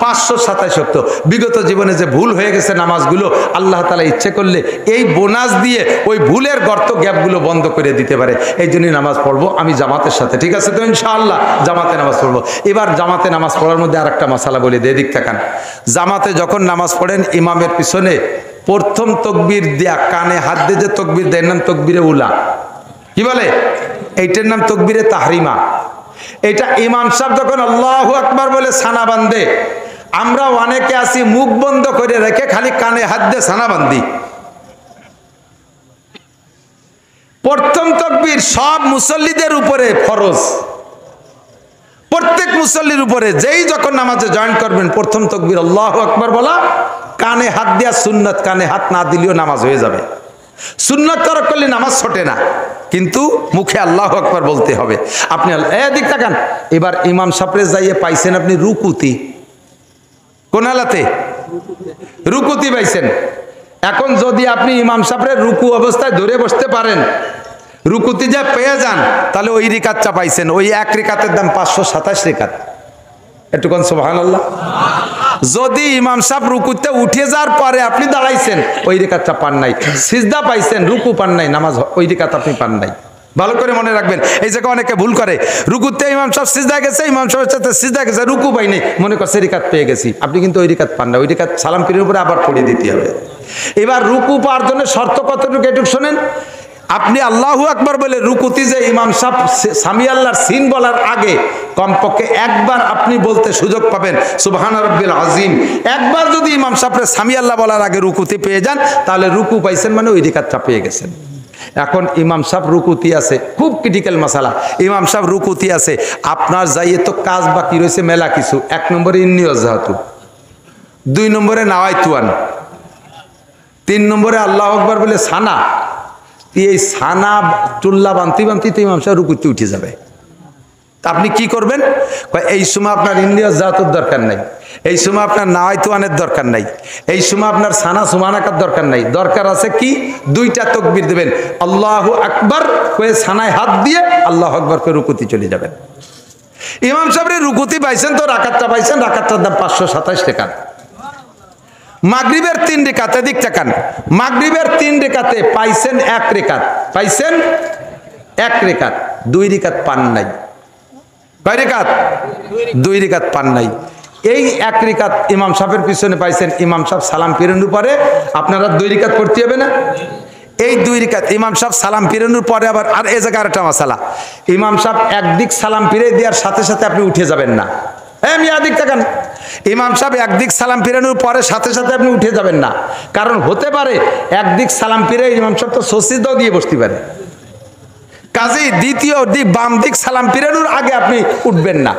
527 ওয়াক্ত। বিগত জীবনে যে ভুল হয়ে গেছে নামাজগুলো, আল্লাহ তাআলা ইচ্ছে করলে এই বোনাস দিয়ে ওই ভুলের গর্ত গ্যাপগুলো বন্ধ করে দিতে পারে। এই জন্যই নামাজ পড়বো আমি জামাতের সাথে, ঠিক আছে তো? ইনশাআল্লাহ জামাতে নামাজ পড়বো। এবার জামাতে নামাজ পড়ার মধ্যে আর একটা মাসালা বলি, দিক তাকান। জামাতে যখন নামাজ পড়েন, ইমামের পিছনে প্রথম তকবীর দেয়া, কানে হাত দিয়ে যে তকবীর দেয়, নাম তকবীরে উলা, কি বলে? এইটার নাম তকবীরে তাহরিমা। এটা ইমাম সাহেব যখন আল্লাহু আকবার বলে সানা বান্ধে, আমরা অনেকে আছি মুখ বন্ধ করে রেখে খালি কানে হাত দিয়ে সানা বান্ধি। প্রথম তাকবীর সব মুসল্লিদের উপরে ফরজ, প্রত্যেক মুসল্লির উপরে। যেই যখন নামাজে জয়েন করবেন, প্রথম তাকবীর আল্লাহু আকবার বলা, কানে হাত দেয়া সুন্নাত, কানে হাত না দিলেও নামাজ হয়ে যাবে। সুন্নাত তরক করলে নামাজ ছোটে না, কিন্তু মুখে আল্লাহু আকবার বলতে হবে। আপনি এদিক তাকান। এবার ইমাম সাহেবরে যাইয়ে পাইছেন আপনি রুকুতি, কোন হালাতে? রুকুতি পাইছেন। এখন যদি আপনি ইমাম সাহেবের রুকু অবস্থায় ধরে বসতে পারেন, রুকুতি যা পেয়ে যান, তাহলে ওই রিকাতটা পাইছেন। ওই 1 রিকাতের দাম 527 রিকাত। একটুক্ষণ সুবহানাল্লাহ। যদি ইমাম সাহেব রুকুতে উঠে যাওয়ার পরে আপনি দাঁড়াইছেন, ওই রেখাতটা পান নাই। সিজদা পাইছেন, রুকু পান নাই, নামাজ ওই রেখাত আপনি পান নাই। ভালো করে মনে রাখবেন, এই জায়গায় অনেকে ভুল করে। রুকুতে ইমাম সাহেব সিজদা গেছে, ইমাম সাহেবের সাথে সিজদা গেছে, রুকু পাই নাই, মনে করছে রেখাত পেয়ে গেছি। আপনি কিন্তু ওই রেখাত পান না, ওই রেখাত সালাম ফিরের উপরে আবার পড়িয়ে দিতে হবে। এবার রুকু পাওয়ার জন্য শর্ত কতটুকু একটু শোনেন। আপনি আল্লাহু আকবার বলে রুকুতি যে ইমাম সাহেব সামি আল্লাহর সিন বলার আগে কমপক্ষে একবার আপনি বলতে সুযোগ পাবেন সুবহানা রাব্বিল আযীম। একবার যদি ইমাম সাহেবের সামি আল্লাহ বলার আগে রুকুতি পেয়ে যান, তাহলে রুকু পাইছেন মানে ওই রেখাতটা পেয়ে গেছেন। এখন ইমাম সাহেব রুকুতি আছে, খুব ক্রিটিক্যাল মাসালা। ইমাম সাহেব রুকুতি আছে, আপনার যাইয়ে তো কাজ বাকি রয়েছে মেলা কিছু। 1 নম্বরে ইন্নী ওয়াজহাতু, 2 নম্বরে নাওয়াইতুয়ান, 3 নম্বরে আল্লাহু আকবার বলে সানা। এই সানা চুল্লা বানতে বানতে তো ইমাম সাহেব রুকুতে উঠে যাবে। তা আপনি কি করবেন? এই সময় আপনার ইন্নী ওয়াজহাতুর দরকার নাই, এই সময় আপনার নাওয়াইতুয়ানের দরকার নাই, এই সময় আপনার সানা সুবহানাকার দরকার নাই। দরকার আছে কি? 2টা তাকবীর দেবেন, আল্লাহু আকবার কয়ে সানায় হাত দিয়ে আল্লাহু আকবার করে রুকুতে চলে যাবেন। ইমাম সাহেবের রুকুতি পাইছেন তো রাকাতটা পাইছেন, রাকাতটার দাম 527 টাকা। মাগরিবের 3 রেখাতে দিক তাকান, মাগরিবের 3 রেখাতে পাইছেন 1 রেখাত, পাইছেন 1 রেখাত, 2 রেখাত পান নাই। কয় রেখাত? 2 রেখাত পান নাই। এই 1 রেখাত ইমাম সাহেবের পিছনে পাইছেন, ইমাম সাহেব সালাম ফিরানোর পরে আপনারা 2 রেখাত পড়তে হবে না? এই 2 রেখাত ইমাম সাহেব সালাম ফিরানোর পরে আবার আর এই জায়গায় একটা মাসালা, ইমাম সাহেব একদিক সালাম ফিরে দেওয়ার সাথে সাথে আপনি উঠে যাবেন না। হ্যাঁ মিয়া দিক তাকান, ইমাম সাহেব একদিক সালাম ফিরানোর পরে সাথে সাথে আপনি উঠে যাবেন না। কারণ হতে পারে একদিক সালাম ফিরে ইমাম সাহেব তো সসিদাও দিয়ে বসতে পারে, কাজেই দ্বিতীয় দিক বাম দিক সালাম ফিরানোর আগে আপনি উঠবেন না।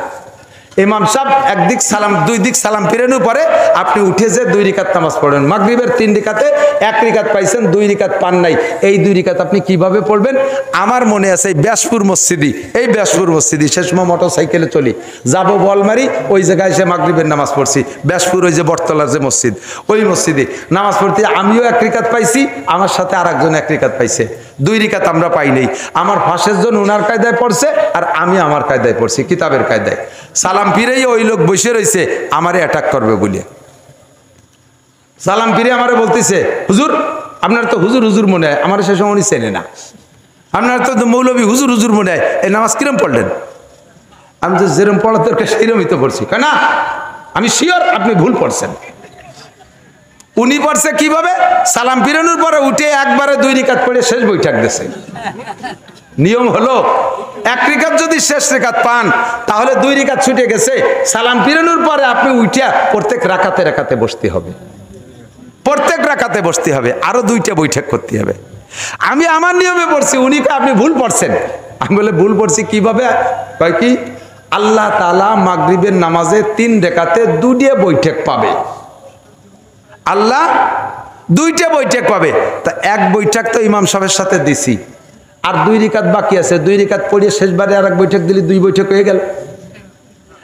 ইমাম সাহেব একদিক সালাম 2 দিক সালাম ফিরানোর পরে আপনি উঠে যে 2 রেখাত নামাজ পড়েন। মাগরিবের 3 রেখাতে 1 রেখাত পাইছেন, 2 রেখাত পান নাই। এই 2 রেখাত আপনি কিভাবে পড়বেন? আমার মনে আছে এই ব্যাসপুর মসজিদি, এই ব্যাসপুর মসজিদি সে সময় মোটরসাইকেলে চলি, যাবো বলমারি, ওই জায়গায় এসে মাগরিবের নামাজ পড়ছি। ব্যাসপুর ওই যে বটতলার যে মসজিদ, ওই মসজিদে নামাজ পড়তে আমিও 1 রেখাত পাইছি, আমার সাথে আরেকজন 1 রেখাত পাইছে। 2 রেখাত আমরা পাই নাই। আমার পাশের জন ওনার কায়দায় পড়ছে আর আমি আমার কায়দায় পড়ছি, কিতাবের কায়দায়। সালাম ফিরেই ওই লোক বসে রয়েছে আমারে অ্যাটাক করবে বলে। সালাম ফিরে আমারে বলতেছে, হুজুর আপনার তো হুজুর হুজুর মনে হয়, আমার সে সময় চেনে না, আপনার তো মৌলবী হুজুর হুজুর মনে হয়, এই নামাজ কিরম পড়লেন? আমি তো যেরম পড়ার দরকার সেরমই তো পড়ছি। কেন? আমি শিওর আপনি ভুল পড়ছেন। উনি পড়ছে কিভাবে? সালাম ফিরানোর পরে উঠে একবারে 2 রেখাত পড়ে শেষ বৈঠক দিয়েছে। নিয়ম হলো 1 রেখাত যদি শেষ রেখাত পান তাহলে 2 রেখাত ছুটে গেছে, সালাম ফিরানোর পরে আপনি উঠিয়া প্রত্যেক রাকাতে রাকাতে বসতে হবে, প্রত্যেক রাকাতে বসতে হবে, আরো 2টা বৈঠক করতে হবে। আমি আমার নিয়মে পড়ছি, উনি আপনি ভুল পড়ছেন। আমি বলে ভুল পড়ছি কিভাবে? কয় কি? আল্লাহ তাআলা মাগরিবের নামাজে 3 রেখাতে 2টা বৈঠক পাবে, আল্লাহ 2টা বৈঠক পাবে। তা 1 বৈঠক তো ইমাম সাহেবের সাথে দিছি, আর 2 রেখাত বাকি আছে, 2 রেখাত পড়িয়ে শেষবারে আর 1 বৈঠক দিলে 2 বৈঠক হয়ে গেল।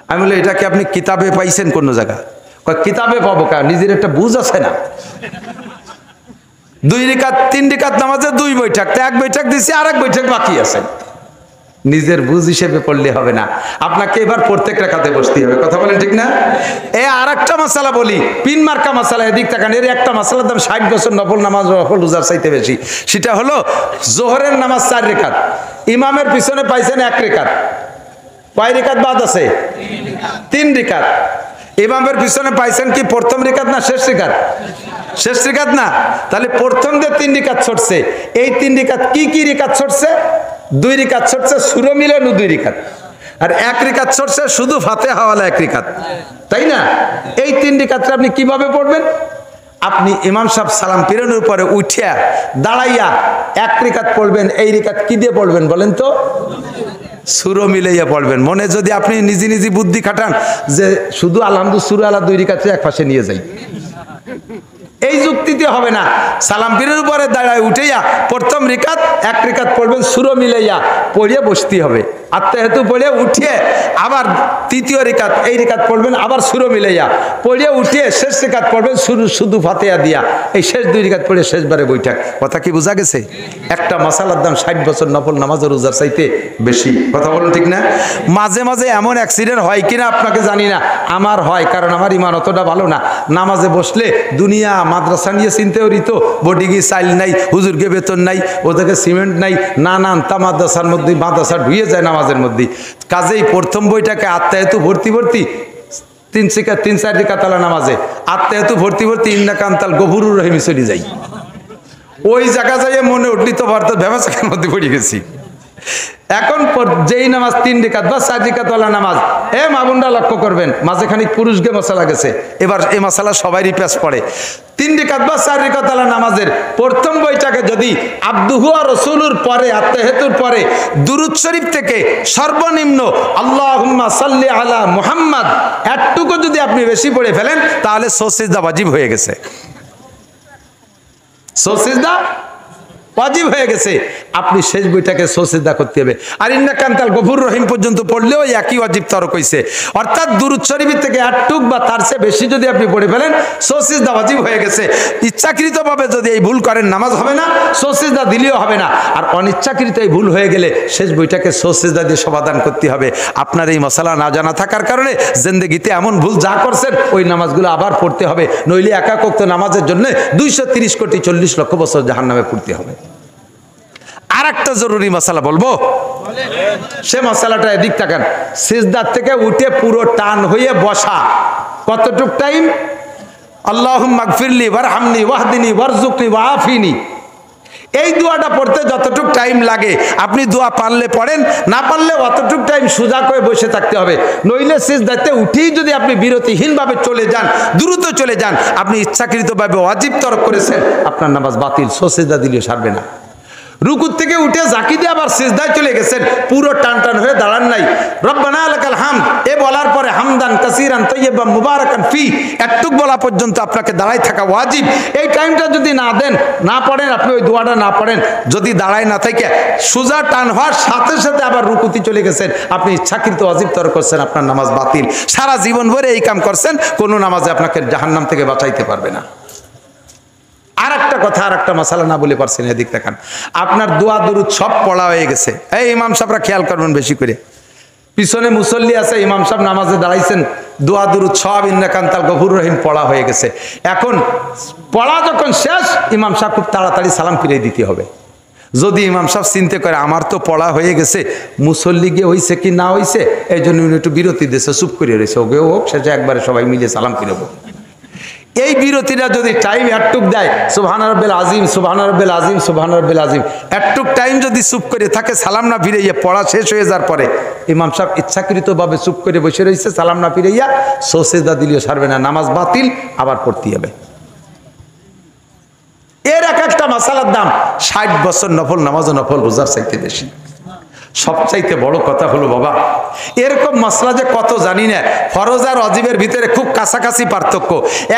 আমি বলি এটা কি আপনি কিতাবে পাইছেন কোন জায়গা? কয় কিতাবে পাবো কা, নিজের একটা বুঝ আছে না। 2 রেখাত 3 রেখাত নামাজে 2 বৈঠক, তো 1 বৈঠক দিছি আর 1 বৈঠক বাকি আছে। নিজের বুঝ হিসেবে পড়লে হবে না, আপনাকে এবার প্রত্যেক রাকাতে বসতে হবে। কথা বলেন ঠিক না? এই আরেকটা মাসালা বলি, পিন মার্কা মাসালা, এদিক তাকান। এর একটা মাসালার দাম 60 বছর নফল নামাজ নফল রোজার চাইতে বেশি। সেটা হলো জোহরের নামাজ 4 রেখাত, ইমামের পিছনে পাইছেন 1 রেখাত, কয় রেখাত বাদ আছে? 3 রেখাত। ইমামের পিছনে পাইছেন কি প্রথম রেখাত না শেষ রেখাত? শেষ রেখাত না? তাহলে প্রথম যে 3 রেখাত ছড়ছে, এই 3 রেখাত কি কি রেখাত ছড়ছে? 2 রেখাত ছড়ছে সুরো মিলানো 2 রেখাত, আর 1 রেখাত ছড়ছে শুধু ফাতিহা ওয়ালা 1 রেখাত, তাই না? এই 3 রেখাতটা আপনি কিভাবে পড়বেন? আপনি ইমাম সাহেব সালাম ফিরানোর পরে উঠিয়া দাঁড়াইয়া 1 রেখাত পড়বেন। এই রেখাত কি দিয়ে পড়বেন বলেন তো? সুরো মিলাইয়া পড়বেন। মনে যদি আপনি নিজে নিজে বুদ্ধি খাটান যে শুধু আলহামদুলিল্লাহ সূরা আলা 2 রেখাতে এক পাশে নিয়ে যাই, এই যুক্তিতে হবে না। সালাম ফিরের উপরে দাঁড়ায় উঠেইয়া প্রথম রেখাত 1 রেখাত পড়বেন, সুরো মিলাইয়া পড়িয়ে বসতে হবে। আত্তাহিয়াতু পড়ে উঠিয়ে আবার তৃতীয় রিকাত এই রিকাত পড়বেন, আবার সূরা মিলাইয়া পড়ে উঠিয়ে শেষ রিকাত পড়বেন শুধু ফাতিহা দিয়া। এই শেষ 2 রিকাত পড়ে শেষবারে বৈঠক। কথা কি বোঝা গেছে? একটা মাসালার দাম 60 বছর নফল নামাজের রোজার চাইতে বেশি। কথা বলুন ঠিক না? মাঝে মাঝে এমন অ্যাক্সিডেন্ট হয় কিনা আপনাকে জানি না, আমার হয়, কারণ আমার ইমান অতটা ভালো না। নামাজে বসলে দুনিয়া মাদ্রাসা নিয়ে চিন্তাও রিত, বডিগি চাইল নাই, হুজুরকে বেতন নাই, ওদেরকে সিমেন্ট নাই, নানান তা মাদ্রাসার মধ্যে মাদ্রাসা ঢুয়ে যায় নামাজের মধ্যে। কাজেই প্রথম বইটাকে আত্মাহেতু ভর্তি 3-4 রিকাতালা নামাজে আত্মাহেতু ভর্তি ইন্না কান্তাল গফুরুর রহিম চলে যাই। ওই জায়গা যাইয়ে মনে উঠলি তো ভারতের ব্যবসার মধ্যে পড়ে গেছি। এখন যেই নামাজ 3 রিকাত বা 4 রিকাতওয়ালা নামাজ, মা বোনরা লক্ষ্য করবেন মাঝে খানিক পুরুষকে মশলা গেছে, এবার এই মশলা সবাই রিপ্যাস পড়ে। 3 রিকাত বা 4 রিকাতওয়ালা নামাজের প্রথম বইটাকে যদি আব্দুহু ওয়া রাসূলুর পরে আত্তাহিয়াতুর পরে দুরূদ শরীফ থেকে সর্বনিম্ন আল্লাহুম্মা সাল্লি আলা মুহাম্মদ এতটুকু যদি আপনি বেশি পড়ে ফেলেন তাহলে সিজদা ওয়াজিব হয়ে গেছে। সিজদা ওয়াজিব হয়ে গেছে। আপনি শেষ বইটাকে সিজদা করতে হবে। আর ইন্না কান্তাল গফুর রহিম পর্যন্ত পড়লেও একই ওয়াজিব তরক হইছে। অর্থাৎ দুরূদ শরীফ থেকে আটটুক বা তার চেয়ে বেশি যদি আপনি পড়ে ফেলেন সিজদা ওয়াজিব হয়ে গেছে। ইচ্ছাকৃতভাবে যদি এই ভুল করেন নামাজ হবে না, সিজদা দিলেও হবে না। আর অনিচ্ছাকৃত এই ভুল হয়ে গেলে শেষ বইটাকে সিজদা দিয়ে সমাধান করতে হবে। আপনার এই মশলা না জানা থাকার কারণে জিন্দেগিতে এমন ভুল যা করছেন ওই নামাজগুলো আবার পড়তে হবে, নইলে একাক ওয়াক্ত নামাজের জন্য 230 কোটি 40 লক্ষ বছর জাহান্নামে পড়তে হবে। আর একটা জরুরি মশলা বলবো, সে মশলাটা এদিক তাকান। সিজদার থেকে উঠে পুরো টান হয়ে বসা কতটুক টাইম? আল্লাহুম্মা গফিরলি ওয়ারহামনি ওয়াহদিনি ওয়ারযুকনি ওয়াআফিনি, এই দোয়াটা পড়তে যতটুক টাইম লাগে আপনি দোয়া পারলে পড়েন, না পারলে অতটুক টাইম সোজা করে বসে থাকতে হবে। নইলে সিজদাতে উঠেই যদি আপনি বিরতিহীনভাবে চলে যান, দ্রুত চলে যান, আপনি ইচ্ছাকৃতভাবে ওয়াজিব তরক করেছেন, আপনার নামাজ বাতিল, সিজদা দিলেও সারবে না। রুকুর থেকে উঠে জাকি দিয়ে আবার সিজদায় চলে গেছেন, পুরো টান হয়ে দাঁড়ান নাই। রব্বানা লাকাল হামদ এ বলার পরে হামদান কাসীরান তাইয়্যিবান মুবারাকান ফি এতটুক বলা পর্যন্ত আপনাকে দাঁড়াই থাকা ওয়াজিব। এই টাইমটা যদি না দেন, না পড়েন, আপনি ওই দোয়াটা না পড়েন, যদি দাঁড়ায় না থেকে সোজা টান হওয়ার সাথে সাথে আবার রুকুতে চলে গেছেন, আপনি ইচ্ছাকৃত ওয়াজিব তরক করছেন, আপনার নামাজ বাতিল। সারা জীবন ভরে এই কাম করছেন, কোনো নামাজে আপনাকে জাহান্নাম থেকে বাঁচাইতে পারবে না। আর একটা কথা, আর একটা মশলা না বলে পারছেন, এদিক দেখান। আপনার দোয়া দুরুদ সব পড়া হয়ে গেছে। এই ইমাম সাহেবরা খেয়াল করবেন বেশি করে, পিছনে মুসল্লি আছে, ইমাম সাহেব নামাজে দাঁড়াইছেন, দোয়া দুরুদ সব ইন্না কান্তাল গফুর রহিম পড়া হয়ে গেছে। এখন পড়া যখন শেষ, ইমাম সাহেব খুব তাড়াতাড়ি সালাম ফিরিয়ে দিতে হবে। যদি ইমাম সাহেব চিন্তা করে আমার তো পড়া হয়ে গেছে, মুসল্লি গিয়ে হইছে কি না হইছে, এই জন্য উনি একটু বিরতি দিয়েছে, চুপ করে রয়েছে, ওকে হোক শেষে একবারে সবাই মিলে সালাম ফিরবো। এই বিরতিটা যদি টাইম একটুক দেয়, সুবহান রাব্বিল আযীম সুবহান রাব্বিল আযীম সুবহান রাব্বিল আযীম, একটুক টাইম যদি চুপ করে থাকে, সালাম না ফিরাইয়া পড়া শেষ হয়ে যাওয়ার পরে ইমাম সাহেব ইচ্ছাকৃতভাবে চুপ করে বসে রয়েছে, সালাম না ফিরাইয়া সিজদা দিলেও সারবে না, নামাজ বাতিল, আবার পড়তে হবে। এর এক একটা মাসালার দাম 60 বছর নফল নামাজ ও নফল রোজার চাইতে বেশি। সবচাইতে বড় কথা হলো বাবা, এরকম মশলা যে কত জানি না। ফরজ আর ওয়াজিবের ভিতরে খুব কাছাকাছি পার্থক্য,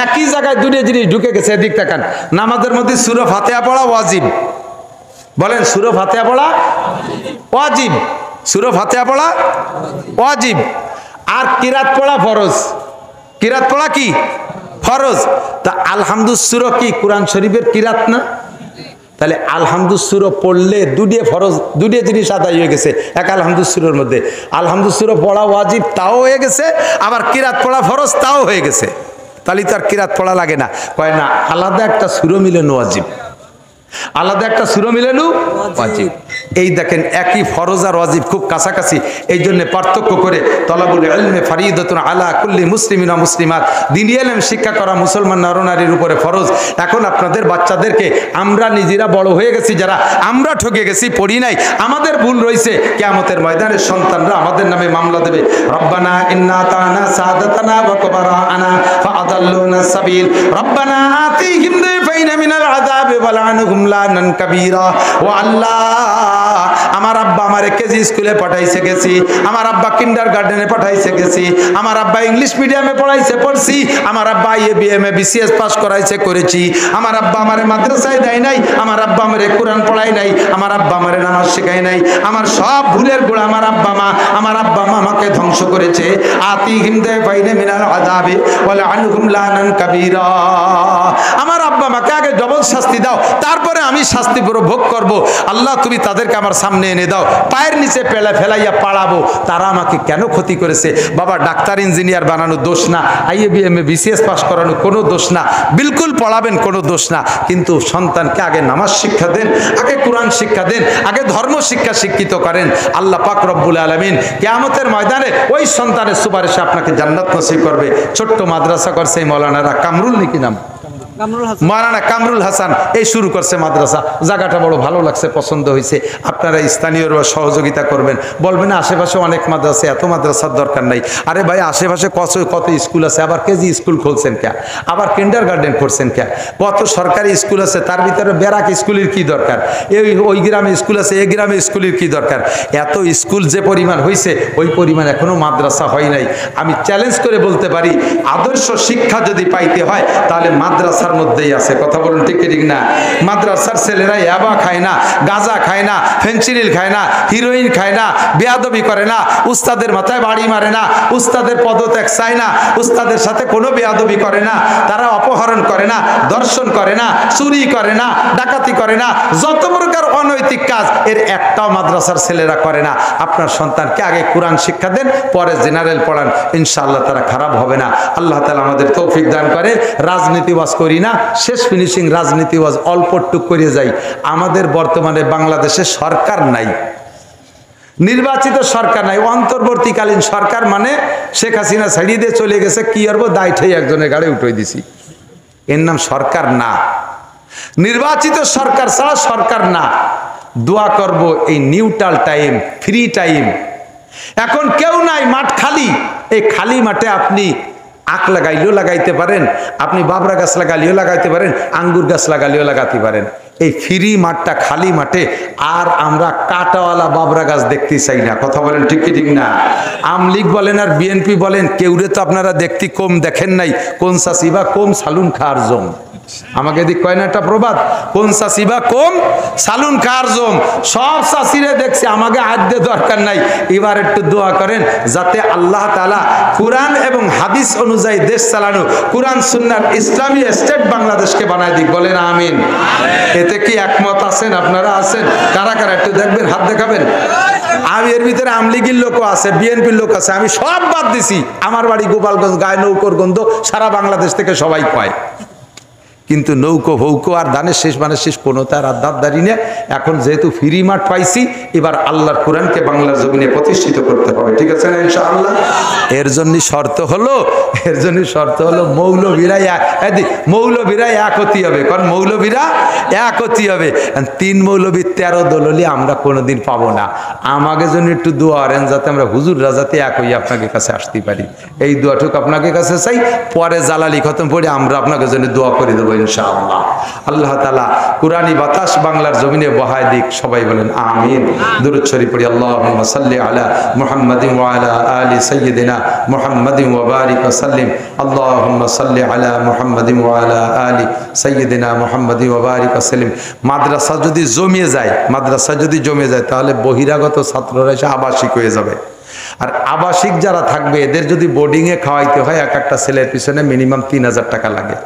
একই জায়গায় দুটো জিনিস ঢুকে গেছে। এদিক তাকান, নামাজের মধ্যে সূরা ফাতিহা পড়া ওয়াজিব, বলেন সূরা ফাতিহা পড়া ওয়াজিব, সূরা ফাতিহা পড়া ওয়াজিব। আর কিরাত পড়া ফরজ, কিরাত পড়া কি ফরজ। তা আলহামদুস সূরা কি কোরআন শরীফের কিরাত না? তাহলে আলহামদুস সূরা পড়লে দুটো ফরজ, দুটো জিনিস আদায় হয়ে গেছে এক আলহামদুস সূরার মধ্যে। আলহামদুস সূরা পড়া ওয়াজিব তাও হয়ে গেছে, আবার কিরাত পড়া ফরজ তাও হয়ে গেছে। তাহলে তার কিরাত পড়া লাগে না, কয় না আলাদা একটা সূরা মিলানো ওয়াজিব, আলাদা একটা সূরা মিলানো ওয়াজিব। এই দেখেন একই ফরজ আর ওয়াজিব খুব কাছাকাছি, এই জন্য পার্থক্য করে তলাবুল ইলমে ফারিদাতুন আলা কুল্লি মুসলিমিন ওয়া মুসলিমাত, দ্বীনি ইলম শিক্ষা করা মুসলমান নরনারীর উপরে ফরজ। এখন আপনাদের বাচ্চাদেরকে, আমরা নিজেরা বড় হয়ে গেছি যারা, আমরা ঠকে গেছি, পড়ি নাই, আমাদের ভুল রয়েছে, কিয়ামতের ময়দানে সন্তানরা আমাদের নামে মামলা দেবে। রব্বানা ইন্না তানা সাদাতানা ওয়া কুবারানা ফাআদাল্লুনা সাবিল রব্বানা আতিহিম দিফাইনা মিনাল আযাব ওয়া লা'নহুম লানান কাবীরা ওয়া আল্লাহ আমার আব্বা আমারে কেজি স্কুলে পাঠাইছে গেছি, আমার আব্বা কিন্ডার গার্ডেনে পাঠাইছে গেছি, আমার আব্বা ইংলিশ মিডিয়ামে পড়াইছে পড়ছি, আমার আব্বা IABM BCS পাস করাইছে করেছি, আমার আব্বা আমারে মাদ্রাসায় দেয় নাই, আমার আব্বা আমারে কোরআন পড়াই নাই, আমার আব্বা আমারে নামাজ শেখায় নাই, আমার সব ভুলের গোড়া আমার আব্বা মা আমাকে ধ্বংস করেছে। আতিহিম দাইফাইনে মিনাল আযাবি ওয়া লাআনহুম লানান কাবীরা। আমার আব্বা মাকে আগে ডবল শাস্তি দাও, তারপরে আমি শাস্তি ভোগ করব। আল্লাহ তুমি তাদেরকে আমার সামনে এনে দাও, পায়ের নিচে ফেলাইয়া পাড়াবো। তারা আমাকে কেন ক্ষতি করেছে? বাবা ডাক্তার ইঞ্জিনিয়ার বানানো দোষ না, IABM BCS পাস করানো কোনো দোষ না, বিলকুল পড়াবেন কোনো দোষ না, কিন্তু সন্তানকে আগে নামাজ শিক্ষা দেন, আগে কোরআন শিক্ষা দেন, আগে ধর্ম শিক্ষা শিক্ষিত করেন। আল্লাহ পাক রব্বুল আলামিন কিয়ামতের ময়দানে ওই সন্তানের সুপারিশে আপনাকে জান্নাত নসিব করবে। ছোট্ট মাদ্রাসা করছে এই মৌলানারা, কামরুল নাকি নাম, মাওলানা কামরুল হাসান, এই শুরু করছে মাদ্রাসা। জায়গাটা বড় ভালো লাগছে, পছন্দ হয়েছে। আপনারা স্থানীয়রা সহযোগিতা করবেন, বলবেন আশেপাশে অনেক মাদ্রাসা, এত মাদ্রাসার দরকার নাই। আরে ভাই আশেপাশে কত স্কুল আছে, আবার কেজি স্কুল খুলছেন কে, আবার কিন্ডার গার্ডেন করছেন কে, কত সরকারি স্কুল আছে, তার ভিতরে ব্যারাক স্কুলের কি দরকার, ওই গ্রামে স্কুল আছে, এই গ্রামে স্কুলের কি দরকার? এত স্কুল যে পরিমাণ হয়েছে ওই পরিমাণ এখনো মাদ্রাসা হয় নাই। আমি চ্যালেঞ্জ করে বলতে পারি, আদর্শ শিক্ষা যদি পাইতে হয় তাহলে মাদ্রাসা মধ্যেই আছে। কথা বলুন ঠিক ঠিক না? মাদ্রাসার ছেলেরা ইয়াবা খায় না, গাঁজা খায় না, ফেন্সিডিল খায় না, হিরোইন খায় না, বেয়াদবি করে না, উস্তাদের মাথায় বাড়ি মারে না, উস্তাদের পদত্যাগ চায় না, উস্তাদের সাথে কোনো বেয়াদবি করে না, তারা অপহরণ করে না, দর্শন করে না, চুরি করে না, ডাকাতি করে না, যত প্রকার অনৈতিক কাজ এর একটাও মাদ্রাসার ছেলেরা করে না। আপনার সন্তানকে আগে কোরআন শিক্ষা দেন, পরে জেনারেল পড়ান, ইনশাআল্লাহ তারা খারাপ হবে না। আল্লাহ তাআলা আমাদের তৌফিক দান করে। রাজনীতিবাজ করি না, শেষ ফিনিশিং রাজনীতিবাজ অল্প টুক করে যাই। আমাদের বর্তমানে বাংলাদেশে সরকার নাই, নির্বাচিত সরকার নাই, অন্তর্বর্তীকালীন সরকার মানে শেখ হাসিনা ছাড়িয়ে দিয়ে চলে গেছে, কি করবো দায় ঠেই একজনের গাড়ি উঠে দিছি, এর নাম সরকার না। নির্বাচিত সরকার ছাড়া সরকার না। দোয়া করব এই নিউট্রাল টাইম, ফ্রি টাইম, এখন কেউ নাই, মাঠ খালি, এই খালি মাঠে আপনি আখ লাগাইলেও লাগাইতে পারেন, আপনি বাবরা গাছ লাগাইলেও লাগাইতে পারেন, আঙ্গুর গাছ লাগাইলেও লাগাতে পারেন। এই ফ্রি মাঠটা, খালি মাঠে আর আমরা কাটাওয়ালা বাবরা গাছ দেখতে চাই না। কথা বলেন ঠিক কি ঠিক না? আমলিগ বলেন আর বিএনপি বলেন, কেউরে তো আপনারা দেখতে কম দেখেন নাই, কোন চাষিবা কম সালুন খার জম। আমাকে দিক কয় না একটা প্রবাদ, কোন চাষিবা কম সালুন খার জম। সব চাষিরে দেখছি, আমাকে আদ্যে দরকার নাই। এবার একটু দোয়া করেন যাতে আল্লাহ তাআলা কোরআন এবং হাদিস অনুযায়ী দেশ চালানো, কোরআন সুন্নাহ ইসলামী স্টেট বাংলাদেশকে বানায় দিক। বলেন আমিন। এতে কি একমত আছেন? আপনারা আছেন? কারা কারা একটু দেখবেন, হাত দেখাবেন। আমি এর ভিতরে আমলিগির লোকও আছে, বিএনপির লোক আছে, আমি সব বাদ দিছি। আমার বাড়ি গোপালগঞ্জ, গায়ে নৌকোর গন্ধ সারা বাংলাদেশ থেকে সবাই কয়, কিন্তু নৌকো ভৌকো আর দানের শেষ মানে শেষ কোনো তার আধার দাঁড়ি না। এখন যেহেতু ফ্রি মাঠ পাইছি, এবার আল্লাহর কোরআনকে বাংলার জমিনে প্রতিষ্ঠিত করতে হবে, ঠিক আছে না ইনশাআল্লাহ? এর জন্য শর্ত হলো মৌলবীরা এক হতে হবে। কারণ মৌলবীরা এক হতে হবে। 3 মৌলবী 13 দললি আমরা কোনোদিন পাবো না। আমাকে জন্য একটু দোয়া করেন যাতে আমরা হুজুর রাজাতে এক হয়ে আপনাকে কাছে আসতে পারি। এই দোয়াটুক আপনাকে কাছে চাই। পরে জালালি খতম পড়ে আমরা আপনাকে জন্য দোয়া করে দেবো ইনশাআল্লাহ। আল্লাহ তাআলা কুরআনি বাতাস বাংলার জমিনে বহায় দিক। সবাই বলেন আমিন। দুরূদ শরীফ পড়ি। আল্লাহুম্মা সাল্লি আলা মুহাম্মাদিন ওয়া আলা আলি সাইয়্যিদিনা মুহাম্মাদিন ওয়া বারিক ওয়া সাল্লিম। আল্লাহুম্মা সাল্লি আলা মুহাম্মাদিন ওয়া আলা আলি সাইয়্যিদিনা মুহাম্মাদিন ওয়া বারিক ওয়া সাল্লিম। মাদ্রাসা যদি জমে যায় তাহলে বহিরাগত ছাত্ররা এসে আবাসিক হয়ে যাবে। আর আবাসিক যারা থাকবে এদের যদি বোর্ডিংয়ে খাওয়াইতে হয়, এক একটা ছেলের পিছনে মিনিমাম 3000 টাকা লাগে।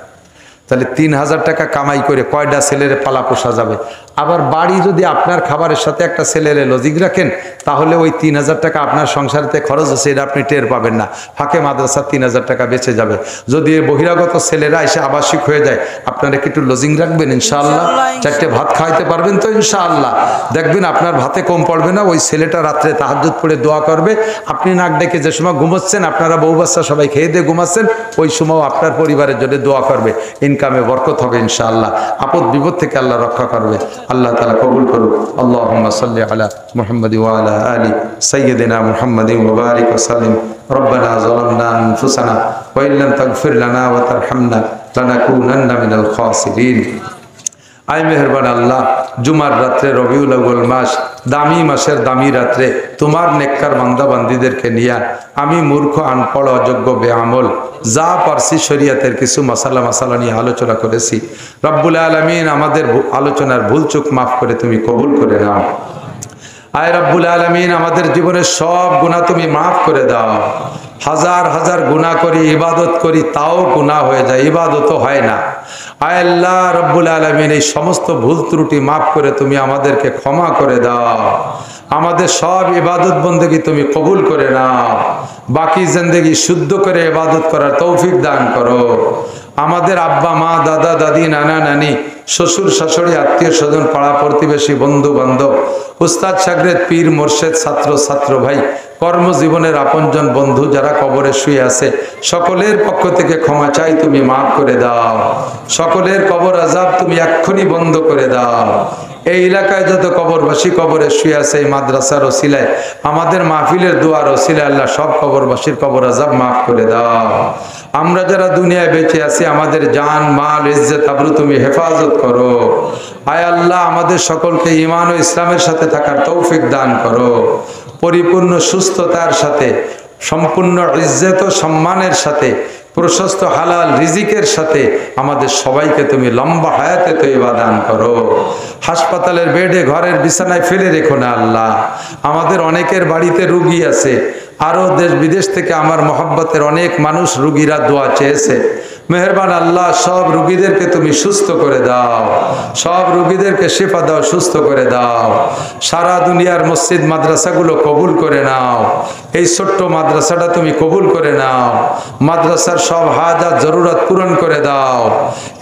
তাহলে 3000 টাকা কামাই করে কয়টা ছেলের পালা পোষা যাবে? আবার বাড়ি যদি আপনার খাবারের সাথে একটা ছেলের লজিক রাখেন, তাহলে ওই 3000 টাকা আপনার সংসারেতে খরচ আছে, এটা আপনি টের পাবেন না। ফাঁকে মাদ্রাসার 3000 টাকা বেঁচে যাবে। যদি বহিরাগত ছেলেরা এসে আবাসিক হয়ে যায়, আপনারা কি একটু লজিং রাখবেন ইনশাআল্লাহ? 4টে ভাত খাওয়াইতে পারবেন তো ইনশাআল্লাহ? দেখবেন আপনার ভাতে কম পড়বে না। ওই ছেলেটা রাত্রে তাহাজ্জুদ পড়ে দোয়া করবে, আপনি নাক ডেকে যে সময় ঘুমোচ্ছেন, আপনারা বউ বাচ্চা সবাই খেয়ে দিয়ে ঘুমাচ্ছেন, ওই সময় আপনার পরিবারের জন্য দোয়া করবে। ইনকামে বরকত হবে ইনশাআল্লাহ। আপদ বিপদ থেকে আল্লাহ রক্ষা করবে। আল্লাহ তাআলা কবুল করুক। আল্লাহুম্মা সাল্লি আলা মুহাম্মাদি ওয়া আলা আলি সাইয়্যিদিনা মুহাম্মাদিন ওয়া বারিক ওয়া সাল্লিম। রব্বানা যালামনা আনফুসানা ওয়া ইল্লাম তাগফির লানা ওয়া তারহামনা লানাকুনান্না মিনাল খাসিরিন। আয় মেহেরবান আল্লাহ, জুমার রাত্রে, রবিউল আউয়াল মাস, দামি মাসের দামি রাত্রে তোমার নেককার বান্দা বান্দিদেরকে নিয়ে আমি মূর্খ, আনপড়, অযোগ্য, বেআমল যা পারছি শরীয়তের কিছু মাসালা নিয়ে আলোচনা করেছি। রব্বুল আলামিন আমাদের আলোচনার ভুল চুক মাফ করে তুমি কবুল করে নাও। আয় রব্বুল আলামিন আমাদের জীবনের সব গুনাহ তুমি মাফ করে দাও। হাজার হাজার গুনাহ করি, ইবাদত করি, তাও গুনাহ হয়ে যায়, ইবাদতও হয় না। আয় আল্লাহ রব্বুল আলামিন এই সমস্ত ভুল ত্রুটি মাফ করে তুমি আমাদেরকে ক্ষমা করে দাও। আমাদের সব ইবাদত বন্দেগী তুমি কবুল করে নাও। বাকি জিন্দেগি শুদ্ধ করে ইবাদত করার তৌফিক দান করো। আমাদের আব্বা মা, দাদা দাদি, নানা নানি, শ্বশুর শাশুড়ি, আত্মীয় স্বজন, পাড়া প্রতিবেশী, বন্ধু বান্ধব, উস্তাদ শাগরেদ, পীর মোর্শেদ, ছাত্র ছাত্র ভাই, কর্মজীবনের আপনজন বন্ধু যারা কবরে শুয়ে আছে, সকলের পক্ষ থেকে ক্ষমা চাই, তুমি মাফ করে দাও। সকলের কবর আযাব তুমি এক্ষুনি বন্ধ করে দাও। এই এলাকায় যত কবরবাসী কবরে শুয়ে আছে, এই মাদ্রাসার ওসিলায়, আমাদের মাহফিলের দোয়ার ওসিলায় আল্লাহ সব কবরবাসীর কবর আযাব মাফ করে দাও। আমরা যারা দুনিয়ায় বেঁচে আছি, আমাদের জান, মাল, ইজ্জত, আবরু তুমি হেফাজত করো। আয় আল্লাহ আমাদের সকলকে ঈমান ও ইসলামের সাথে থাকার তৌফিক দান করো। পরিপূর্ণ সুস্থতার সাথে, সম্পূর্ণ ইজ্জত ও সম্মানের সাথে, প্রশস্ত হালাল রিজিকের সাথে আমাদের সবাইকে তুমি লম্বা হায়াতে তৈবা দান করো। হাসপাতালের বেডে, ঘরের বিছানায় ফেলে রেখো না আল্লাহ। আমাদের অনেকের বাড়িতে রুগী আছে, আরো দেশ বিদেশ থেকে আমার মহব্বতের অনেক মানুষ, রুগীরা দোয়া চেয়েছে। মেহেরবান আল্লাহ সব রুগীদেরকে তুমি সুস্থ করে দাও, সব রুগীদেরকে শিফা দাও, সুস্থ করে দাও। সারা দুনিয়ার মসজিদ মাদ্রাসাগুলো কবুল করে নাও। এই ছোট্ট মাদ্রাসাটা তুমি কবুল করে নাও। মাদ্রাসার সব হাজাত জরুরত পূরণ করে দাও।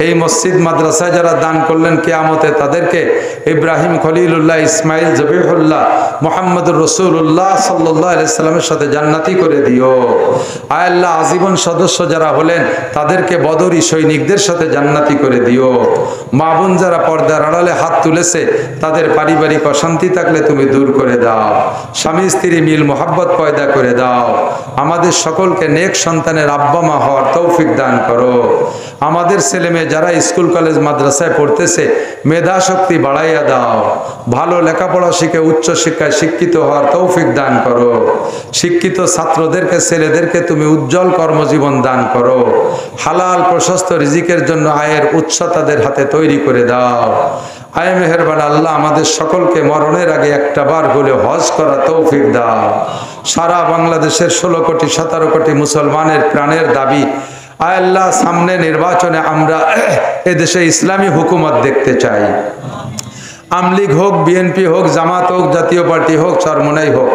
এই মসজিদ মাদ্রাসায় যারা দান করলেন কিয়ামতে তাদেরকে ইব্রাহিম খলিলুল্লাহ, ইসমাইল জবিহুল্লাহ, মুহাম্মদুর রাসূলুল্লাহ সাল্লাল্লাহু আলাইহি সাল্লামের সাথে জান্নাতি করে দিও। আয় আল্লাহ আজীবন সদস্য যারা হলেন তাদেরকে বদরি সৈনিকদের সাথে জান্নাতি করে দিও। মা বোন যারা পর্দার আড়ালে হাত তুলেছে তাদের পারিবারিক অশান্তি থাকলে তুমি দূর করে দাও। স্বামী স্ত্রী মিল মোহাব্বত পয়দা করে দাও। আমাদের সকলকে নেক সন্তানের আব্বা মা হওয়ার তৌফিক দান করো। আমাদের ছেলে মেয়ে যারা স্কুল কলেজ মাদ্রাসায় পড়তেছে মেধা শক্তি বাড়াইয়া দাও। ভালো লেখাপড়া শিখে উচ্চ শিক্ষায় শিক্ষিত হওয়ার তৌফিক দান করো। শিক্ষিত ছাত্রদেরকে, ছেলেদেরকে তুমি উজ্জ্বল কর্মজীবন দান করো। হালাল প্রশস্ত রিজিকের জন্য আয়ের উৎস তাদের হাতে তৈরি করে দাও। আয় মেহেরবান আল্লাহ আমাদের সকলকে মরণের আগে একটা বার হলে হজ করা তৌফিক দাও। সারা বাংলাদেশের 16 কোটি 17 কোটি মুসলমানের প্রাণের দাবি, আয় আল্লাহ সামনে নির্বাচনে আমরা এদেশে ইসলামী হুকুমত দেখতে চাই। আমলিগ হোক, বিএনপি হোক, জামাত হোক, জাতীয় পার্টি হোক, চরমনাই হোক,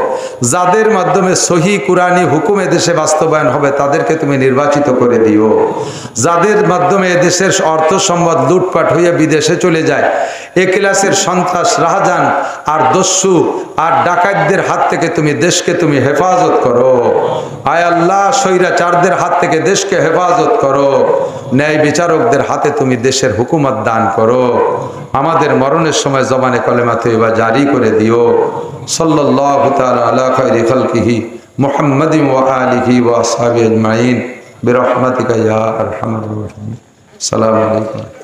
যাদের মাধ্যমে সহি কুরআনী হুকুম এদেশে বাস্তবায়ন হবে তাদেরকে তুমি নির্বাচিত করে দিও। যাদের মাধ্যমে এদেশের অর্থ সম্পদ লুটপাট হয়ে বিদেশে চলে যায়, এ ক্লাসের সন্ত্রাস, রাহাজান আর দস্যু আর ডাকাতদের হাত থেকে তুমি দেশকে তুমি হেফাজত করো। আয় আল্লাহ স্বৈরাচারদের হাত থেকে দেশকে হেফাজত করো। ন্যায় বিচারকদের হাতে তুমি দেশের হুকুমত দান করো। আমাদের মরণের সময় জবানে কলেমা তৈবা জারি করে দিও। সাল্লাল্লাহু তাআলা আলা খায়রি খালকিহি মুহাম্মাদিন ওয়া আলিহি ওয়া আসহাবিহি আজমাইন বিরহমাতিকা ইয়া আরহামার রাহিমিন। আসসালামু আলাইকুম।